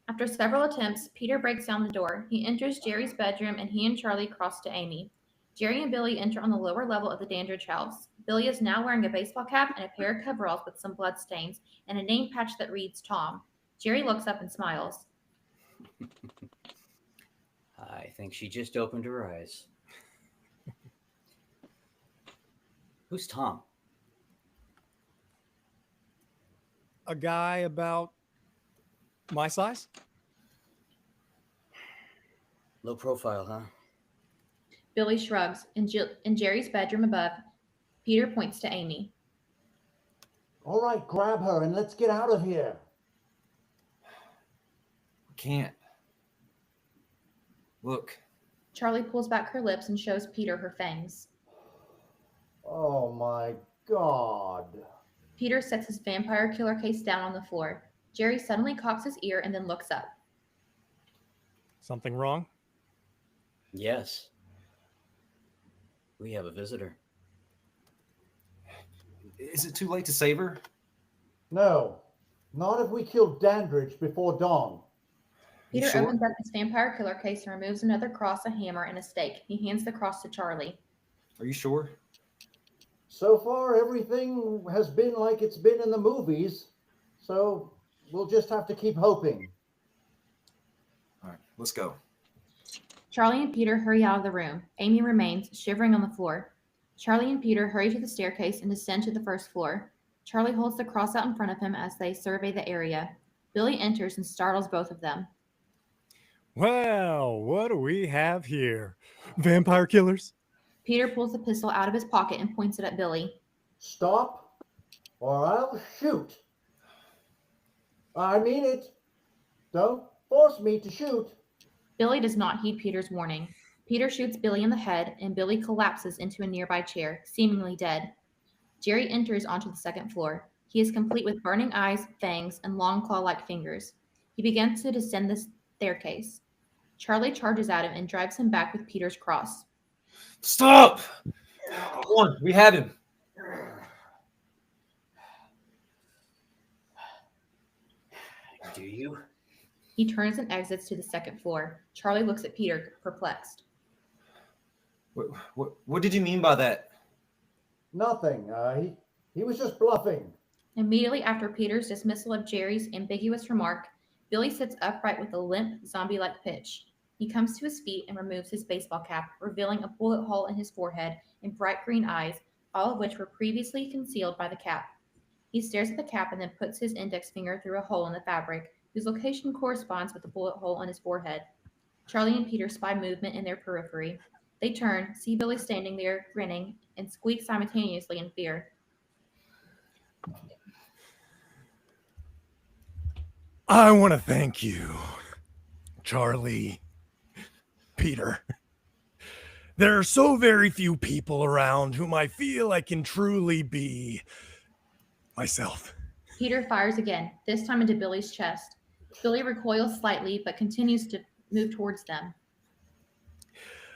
After several attempts, Peter breaks down the door. He enters Jerry's bedroom and he and Charlie cross to Amy. Jerry and Billy enter on the lower level of the Dandridge house. Billy is now wearing a baseball cap and a pair of coveralls with some blood stains and a name patch that reads Tom. Jerry looks up and smiles. I think she just opened her eyes. Who's Tom? A guy about my size? Low profile, huh? Billy shrugs. In Jerry's bedroom above, Peter points to Amy. All right, grab her and let's get out of here. Can't. Look. Charlie pulls back her lips and shows Peter her fangs. Oh my God. Peter sets his vampire killer case down on the floor. Jerry suddenly cocks his ear and then looks up. Something wrong? Yes. We have a visitor. Is it too late to save her? No, not if we kill Dandridge before dawn. Peter sure? opens up his vampire killer case and removes another cross, a hammer, and a stake. He hands the cross to Charlie. Are you sure? So far, everything has been like it's been in the movies, so we'll just have to keep hoping. All right, let's go. Charlie and Peter hurry out of the room. Amy remains, shivering on the floor. Charlie and Peter hurry to the staircase and descend to the first floor. Charlie holds the cross out in front of him as they survey the area. Billy enters and startles both of them. Well, what do we have here? Vampire killers? Peter pulls the pistol out of his pocket and points it at Billy. Stop, or I'll shoot. I mean it. Don't force me to shoot. Billy does not heed Peter's warning. Peter shoots Billy in the head, and Billy collapses into a nearby chair, seemingly dead. Jerry enters onto the second floor. He is complete with burning eyes, fangs, and long claw-like fingers. He begins to descend the staircase. Charlie charges at him and drives him back with Peter's cross. Stop! Come on, we have him. Do you? He turns and exits to the second floor. Charlie looks at Peter, perplexed. What did you mean by that? Nothing. He was just bluffing. Immediately after Peter's dismissal of Jerry's ambiguous remark, Billy sits upright with a limp, zombie-like pitch. He comes to his feet and removes his baseball cap, revealing a bullet hole in his forehead and bright green eyes, all of which were previously concealed by the cap. He stares at the cap and then puts his index finger through a hole in the fabric, whose location corresponds with the bullet hole on his forehead. Charlie and Peter spy movement in their periphery. They turn, see Billy standing there, grinning, and squeak simultaneously in fear. I want to thank you, Charlie, Peter. There are so very few people around whom I feel I can truly be myself. Peter fires again, this time into Billy's chest. Billy recoils slightly, but continues to move towards them.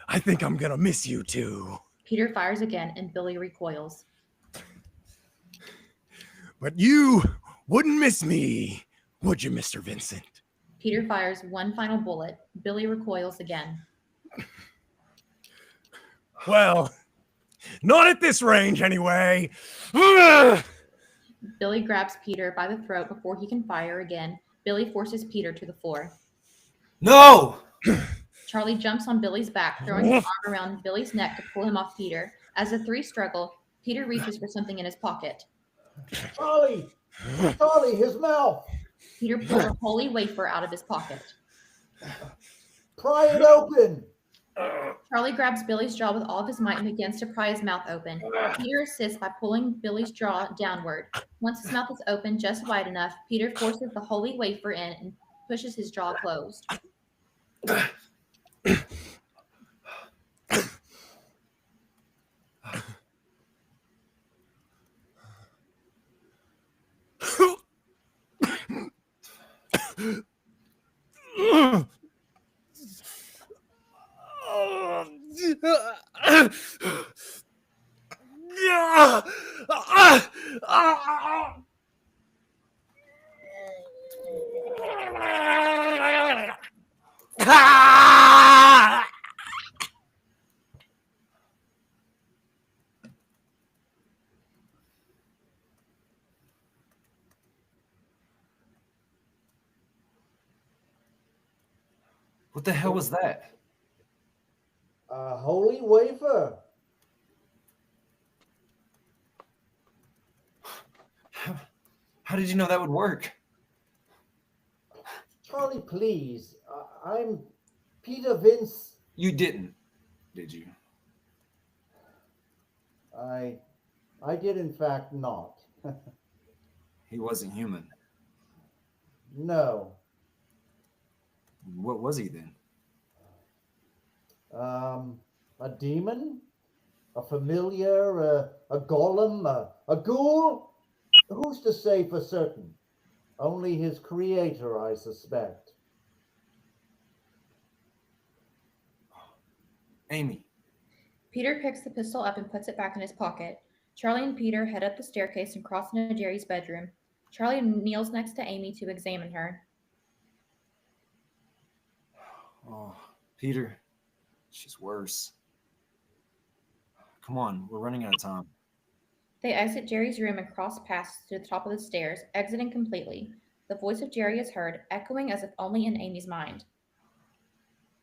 I think I'm going to miss you too. Peter fires again, and Billy recoils. But you wouldn't miss me, would you, Mr. Vincent? Peter fires one final bullet. Billy recoils again. Well, not at this range anyway. Billy grabs Peter by the throat before he can fire again. Billy forces Peter to the floor. No! Charlie jumps on Billy's back, throwing his arm around Billy's neck to pull him off Peter. As the three struggle, Peter reaches for something in his pocket. Charlie! Charlie, his mouth! Peter pulls a holy wafer out of his pocket. Pry it open! Charlie grabs Billy's jaw with all of his might and begins to pry his mouth open. Peter assists by pulling Billy's jaw downward. Once his mouth is open just wide enough, Peter forces the holy wafer in and pushes his jaw closed. What the hell was that? A holy wafer. How did you know that would work? Charlie, please. I'm Peter Vince. You didn't, did you? I did in fact not. He wasn't human. No. What was he then? A demon? A familiar? A golem? A ghoul? Who's to say for certain? Only his creator, I suspect. Amy. Peter picks the pistol up and puts it back in his pocket. Charlie and Peter head up the staircase and cross into Jerry's bedroom. Charlie kneels next to Amy to examine her. Oh, Peter, she's worse. Come on, we're running out of time. They exit Jerry's room and cross paths to the top of the stairs, exiting completely. The voice of Jerry is heard, echoing as if only in Amy's mind.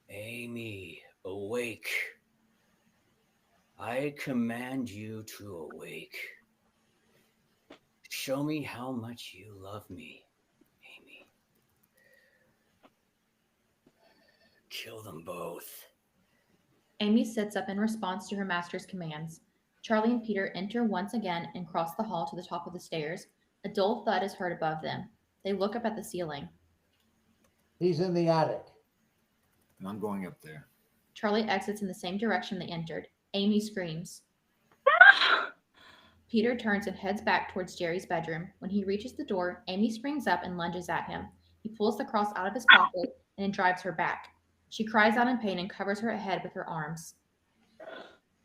Amy, awake. I command you to awake. Show me how much you love me, Amy. Kill them both. Amy sits up in response to her master's commands. Charlie and Peter enter once again and cross the hall to the top of the stairs. A dull thud is heard above them. They look up at the ceiling. He's in the attic. And I'm going up there. Charlie exits in the same direction they entered. Amy screams. Peter turns and heads back towards Jerry's bedroom. When he reaches the door, Amy springs up and lunges at him. He pulls the cross out of his pocket and drives her back. She cries out in pain and covers her head with her arms.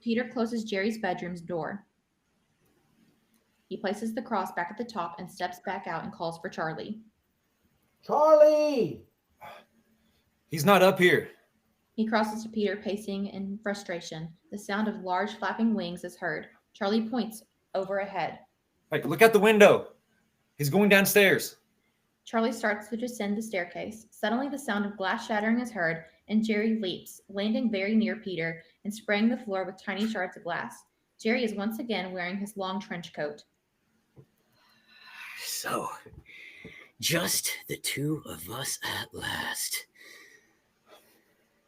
Peter closes Jerry's bedroom's door. He places the cross back at the top and steps back out and calls for Charlie. Charlie! He's not up here. He crosses to Peter, pacing in frustration. The sound of large flapping wings is heard. Charlie points over ahead. Hey, look out the window. He's going downstairs. Charlie starts to descend the staircase. Suddenly, the sound of glass shattering is heard, and Jerry leaps, landing very near Peter and spraying the floor with tiny shards of glass. Jerry is once again wearing his long trench coat. So, just the two of us at last.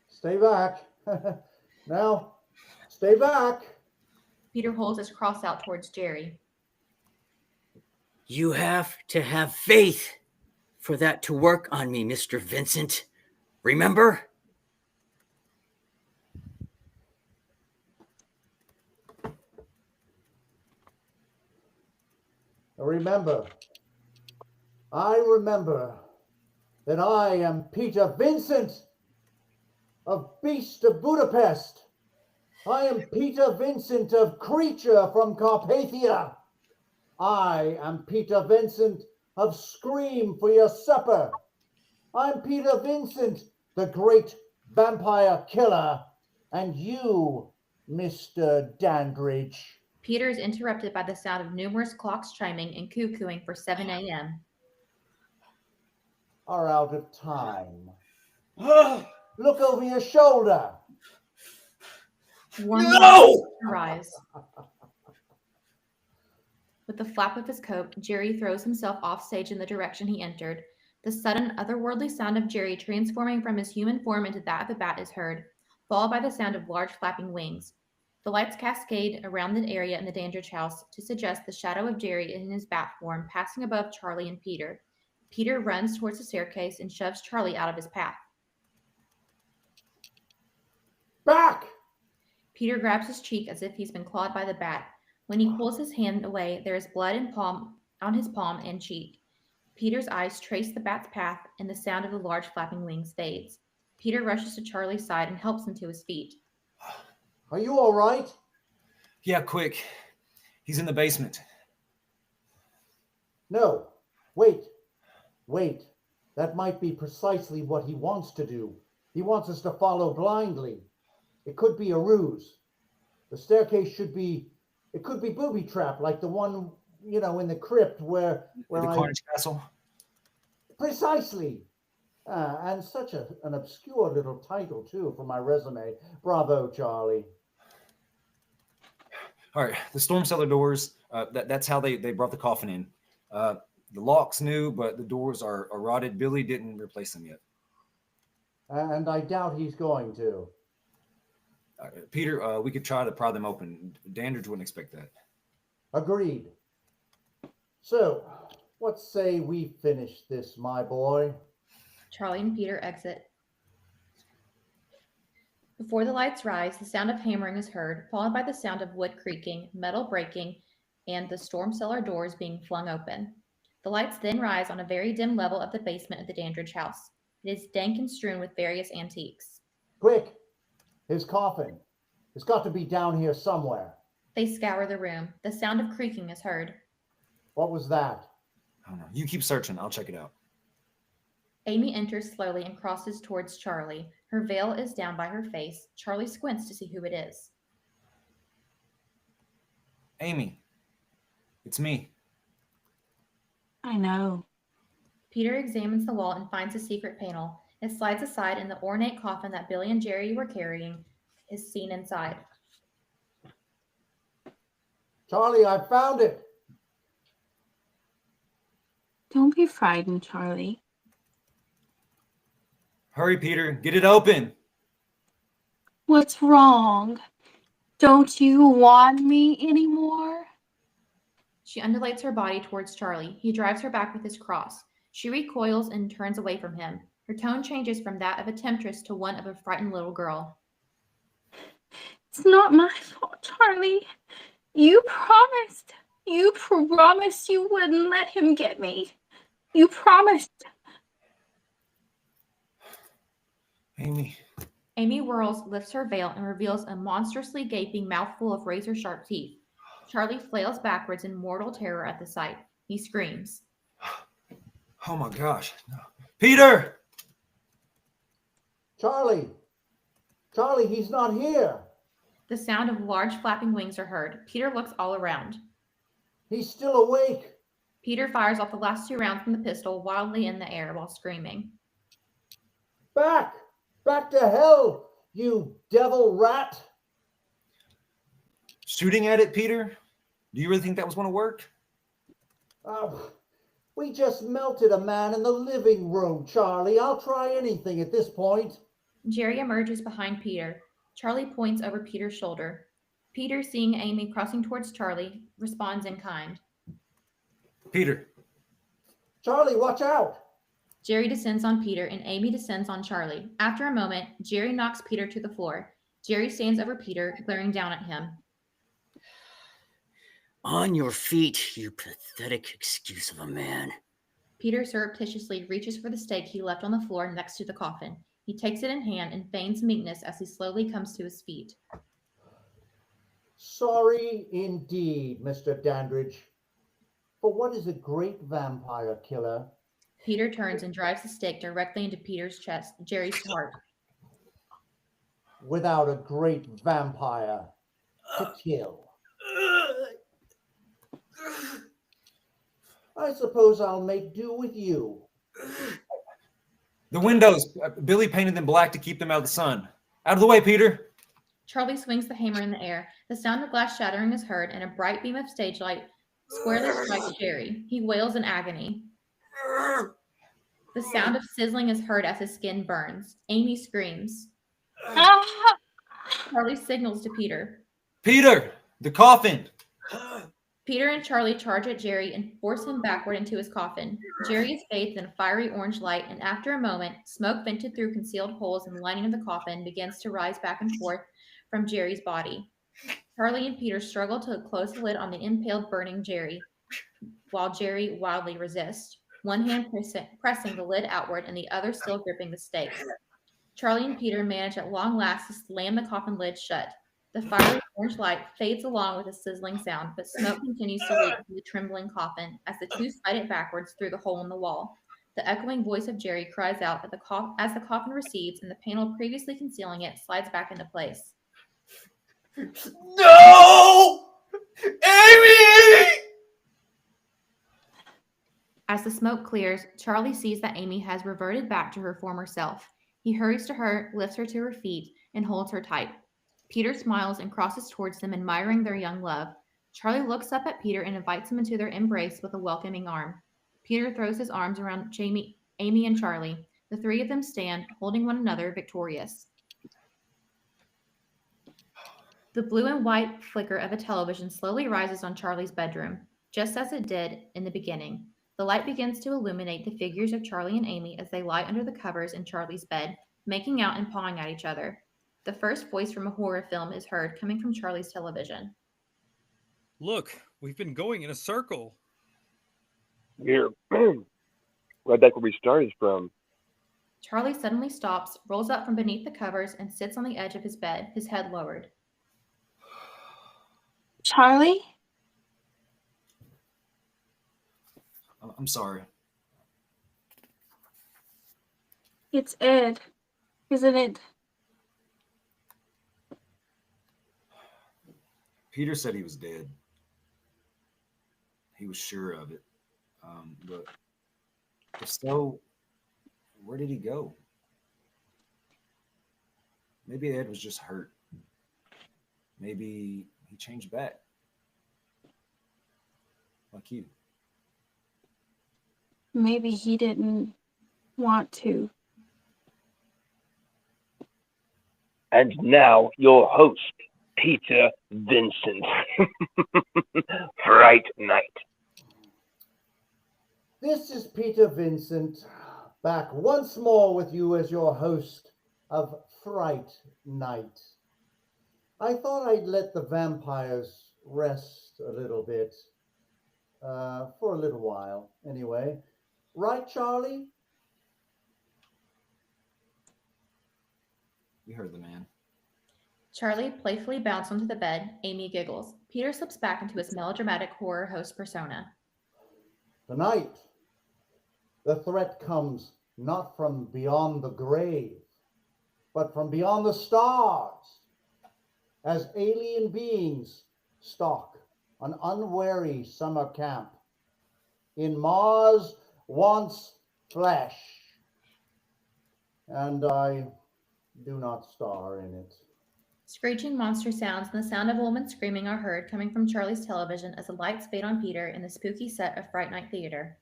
Stay back. Now, stay back. Peter holds his cross out towards Jerry. You have to have faith for that to work on me, Mr. Vincent. Remember? Remember, I remember that I am Peter Vincent of Beast of Budapest. I am Peter Vincent of Creature from Carpathia. I am Peter Vincent of Scream for Your Supper. I'm Peter Vincent, the great vampire killer, and you, Mr. Dandridge. Peter is interrupted by the sound of numerous clocks chiming and cuckooing for 7 a.m. Are out of time. Look over your shoulder. No! Rise. With the flap of his coat, Jerry throws himself off stage in the direction he entered. The sudden, otherworldly sound of Jerry transforming from his human form into that of a bat is heard, followed by the sound of large flapping wings. The lights cascade around the area in the Dandridge house to suggest the shadow of Jerry in his bat form passing above Charlie and Peter. Peter runs towards the staircase and shoves Charlie out of his path. Back! Peter grabs his cheek as if he's been clawed by the bat. When he pulls his hand away, there is blood on his palm and cheek. Peter's eyes trace the bat's path, and the sound of the large flapping wings fades. Peter rushes to Charlie's side and helps him to his feet. Are you all right? Yeah, quick. He's in the basement. No. Wait. That might be precisely what he wants to do. He wants us to follow blindly. It could be a ruse. The staircase could be booby-trapped, like the one, in the crypt where the Carnage Castle? Precisely. And such an obscure little title, too, for my resume. Bravo, Charlie. All right, the storm cellar doors, that's how they brought the coffin in. The lock's new, but the doors are rotted. Billy didn't replace them yet. And I doubt he's going to. Peter, we could try to pry them open. Dandridge wouldn't expect that. Agreed. So, what say we finish this, my boy? Charlie and Peter exit. Before the lights rise, the sound of hammering is heard, followed by the sound of wood creaking, metal breaking, and the storm cellar doors being flung open. The lights then rise on a very dim level of the basement of the Dandridge house. It is dank and strewn with various antiques. Quick! His coffin. It's got to be down here somewhere. They scour the room. The sound of creaking is heard. What was that? I don't know. You keep searching. I'll check it out. Amy enters slowly and crosses towards Charlie. Her veil is down by her face. Charlie squints to see who it is. Amy, it's me. I know. Peter examines the wall and finds a secret panel. It slides aside, and the ornate coffin that Billy and Jerry were carrying is seen inside. Charlie, I found it. Don't be frightened, Charlie. Hurry, Peter. Get it open. What's wrong? Don't you want me anymore? She undulates her body towards Charlie. He drives her back with his cross. She recoils and turns away from him. Her tone changes from that of a temptress to one of a frightened little girl. It's not my fault, Charlie. You promised. You promised you wouldn't let him get me. You promised. Amy. Amy whirls, lifts her veil, and reveals a monstrously gaping mouthful of razor-sharp teeth. Charlie flails backwards in mortal terror at the sight. He screams. Oh my gosh. No. Peter! Charlie! Charlie, he's not here! The sound of large flapping wings are heard. Peter looks all around. He's still awake! Peter fires off the last 2 rounds from the pistol wildly in the air while screaming. Back! Back to hell, you devil rat! Shooting at it, Peter? Do you really think that was going to work? We just melted a man in the living room, Charlie. I'll try anything at this point. Jerry emerges behind Peter. Charlie points over Peter's shoulder. Peter, seeing Amy crossing towards Charlie, responds in kind. Peter. Charlie, watch out! Jerry descends on Peter and Amy descends on Charlie. After a moment, Jerry knocks Peter to the floor. Jerry stands over Peter, glaring down at him. On your feet, you pathetic excuse of a man. Peter surreptitiously reaches for the stake he left on the floor next to the coffin. He takes it in hand and feigns meekness as he slowly comes to his feet. Sorry indeed, Mr. Dandridge. For what is a great vampire killer? Peter turns and drives the stake directly into Peter's chest, Jerry's heart. Without a great vampire to kill. I suppose I'll make do with you. The windows. Billy painted them black to keep them out of the sun. Out of the way, Peter. Charlie swings the hammer in the air. The sound of glass shattering is heard, and a bright beam of stage light squarely strikes Jerry. He wails in agony. The sound of sizzling is heard as his skin burns. Amy screams. Charlie signals to Peter. Peter, the coffin. Peter and Charlie charge at Jerry and force him backward into his coffin. Jerry is bathed in a fiery orange light, and after a moment, smoke vented through concealed holes in the lining of the coffin begins to rise back and forth from Jerry's body. Charlie and Peter struggle to close the lid on the impaled, burning Jerry, while Jerry wildly resists, one hand pressing the lid outward and the other still gripping the stake. Charlie and Peter manage at long last to slam the coffin lid shut. The fiery orange light fades along with a sizzling sound, but smoke continues to leak from the trembling coffin as the two slide it backwards through the hole in the wall. The echoing voice of Jerry cries out as the coffin recedes and the panel previously concealing it slides back into place. No! Amy! As the smoke clears, Charlie sees that Amy has reverted back to her former self. He hurries to her, lifts her to her feet, and holds her tight. Peter smiles and crosses towards them, admiring their young love. Charlie looks up at Peter and invites him into their embrace with a welcoming arm. Peter throws his arms around Amy, and Charlie. The three of them stand, holding one another, victorious. The blue and white flicker of a television slowly rises on Charlie's bedroom, just as it did in the beginning. The light begins to illuminate the figures of Charlie and Amy as they lie under the covers in Charlie's bed, making out and pawing at each other. The first voice from a horror film is heard coming from Charlie's television. Look, we've been going in a circle. We're right back where we started from. Charlie suddenly stops, rolls up from beneath the covers, and sits on the edge of his bed, his head lowered. Charlie? I'm sorry. It's Ed, isn't it? Peter said he was dead. He was sure of it. But if so, where did he go? Maybe Ed was just hurt. Maybe he changed back. Like you. Maybe he didn't want to. And now your host, Peter Vincent. Fright Night. This is Peter Vincent, back once more with you as your host of Fright Night. I thought I'd let the vampires rest a little bit, for a little while, anyway. Right, Charlie? We heard the man. Charlie playfully bounced onto the bed. Amy giggles. Peter slips back into his melodramatic horror host persona. Tonight, the threat comes not from beyond the grave, but from beyond the stars, as alien beings stalk an unwary summer camp in Mars Wants Flesh. And I do not star in it. Screeching monster sounds and the sound of a woman screaming are heard coming from Charlie's television as the lights fade on Peter in the spooky set of Fright Night Theater.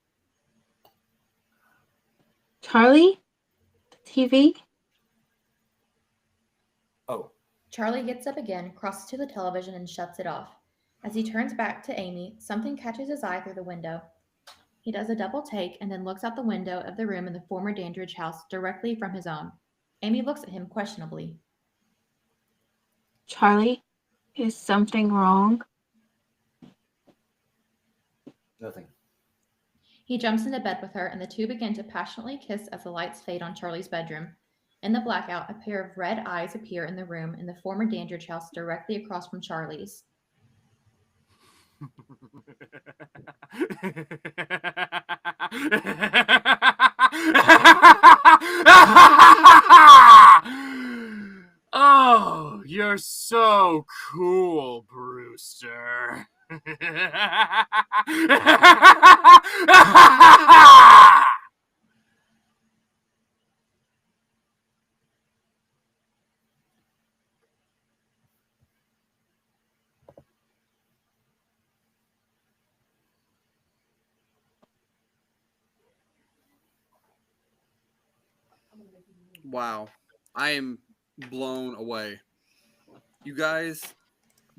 Charlie? The TV? Oh. Charlie gets up again, crosses to the television, and shuts it off. As he turns back to Amy, something catches his eye through the window. He does a double take and then looks out the window of the room in the former Dandridge house directly from his own. Amy looks at him questionably. Charlie, is something wrong? Nothing. He jumps into bed with her, and the two begin to passionately kiss as the lights fade on Charlie's bedroom. In the blackout, a pair of red eyes appear in the room in the former Dandridge house directly across from Charlie's. Oh, you're so cool, Brewster. Wow. I am blown away. You guys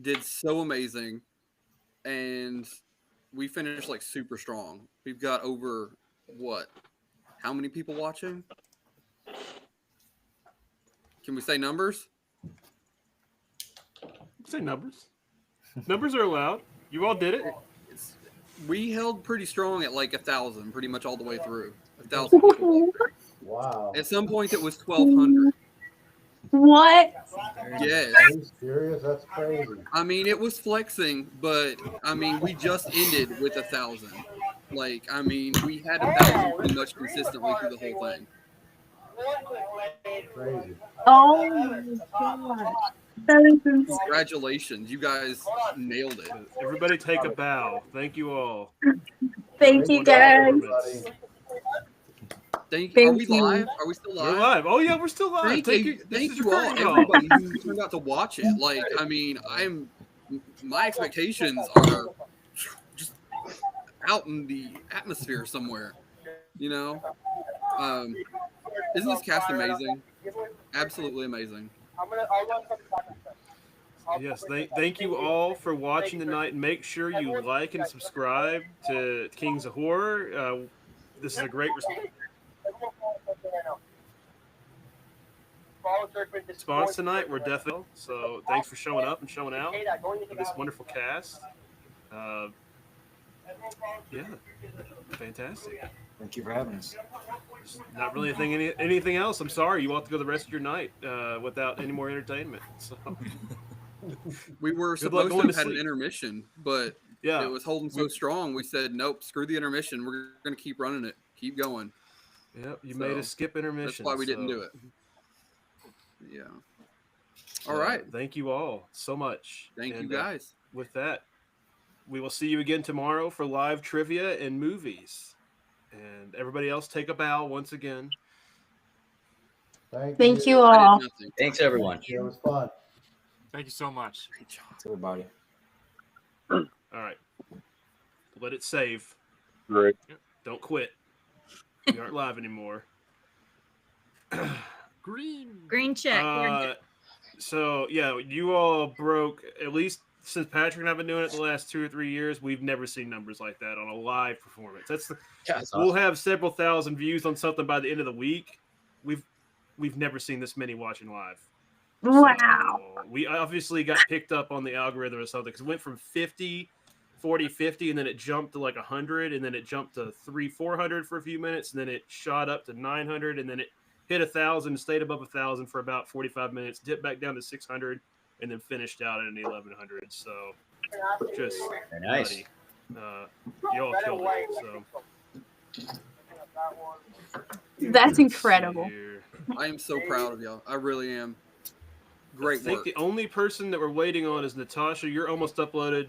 did so amazing, and we finished like super strong. We've got over what? How many people watching? Can we say numbers? Say numbers. Numbers are allowed. You all did it. We held pretty strong at like 1,000, pretty much all the way through. 1,000 people. Wow. At some point, it was 1,200. What? Yes. Are you serious? That's crazy. I mean, it was flexing, but I mean, we just ended with 1,000. Like, I mean, we had 1,000 pretty much consistently through the whole thing. Crazy. Oh my god. That is insane. Congratulations, you guys nailed it. Everybody take a bow. Thank you all. Thank you, guys. Are we live? Are we still live? We're live. Oh yeah, we're still live. Thank you all, everybody who turned out to watch it. Like, I mean, my expectations are just out in the atmosphere somewhere. You know, isn't this cast amazing? Absolutely amazing. Yes, thank you all for watching tonight. Make sure you like and subscribe to Kings of Horror. This is a great response tonight. We're definitely so. Thanks for showing up and showing out for this wonderful cast. Yeah, fantastic. Thank you for having us. Not really anything else. I'm sorry. You will have to go the rest of your night without any more entertainment. So. We were supposed to have had an intermission, but it was holding so strong. We said, nope, screw the intermission. We're going to keep running it. Keep going. Yep, you made us skip intermission. That's why we didn't do it. Yeah. All right. Thank you all so much. Thank you, guys. With that, we will see you again tomorrow for live trivia and movies. And everybody else, take a bow once again. Thank you all. Thanks, everyone. It was fun. Thank you so much. Thanks, everybody. All right. Let it save. Right. Don't quit. We aren't live anymore. Green check. So yeah, you all broke, at least since Patrick and I've been doing it the last 2 or 3 years. We've never seen numbers like that on a live performance. We'll have several thousand views on something by the end of the week. We've never seen this many watching live. Wow. So we obviously got picked up on the algorithm or something because it went from 50, 40, 50, and then it jumped to like 100, and then it jumped to 400 for a few minutes, and then it shot up to 900, and then it hit 1,000, stayed above 1,000 for about 45 minutes, dipped back down to 600, and then finished out at an 1,100. So just Very nice. Y'all killed it. So That's incredible. I am so proud of y'all. I really am. Great I think work. the only person that we're waiting on is Natasha. You're almost uploaded.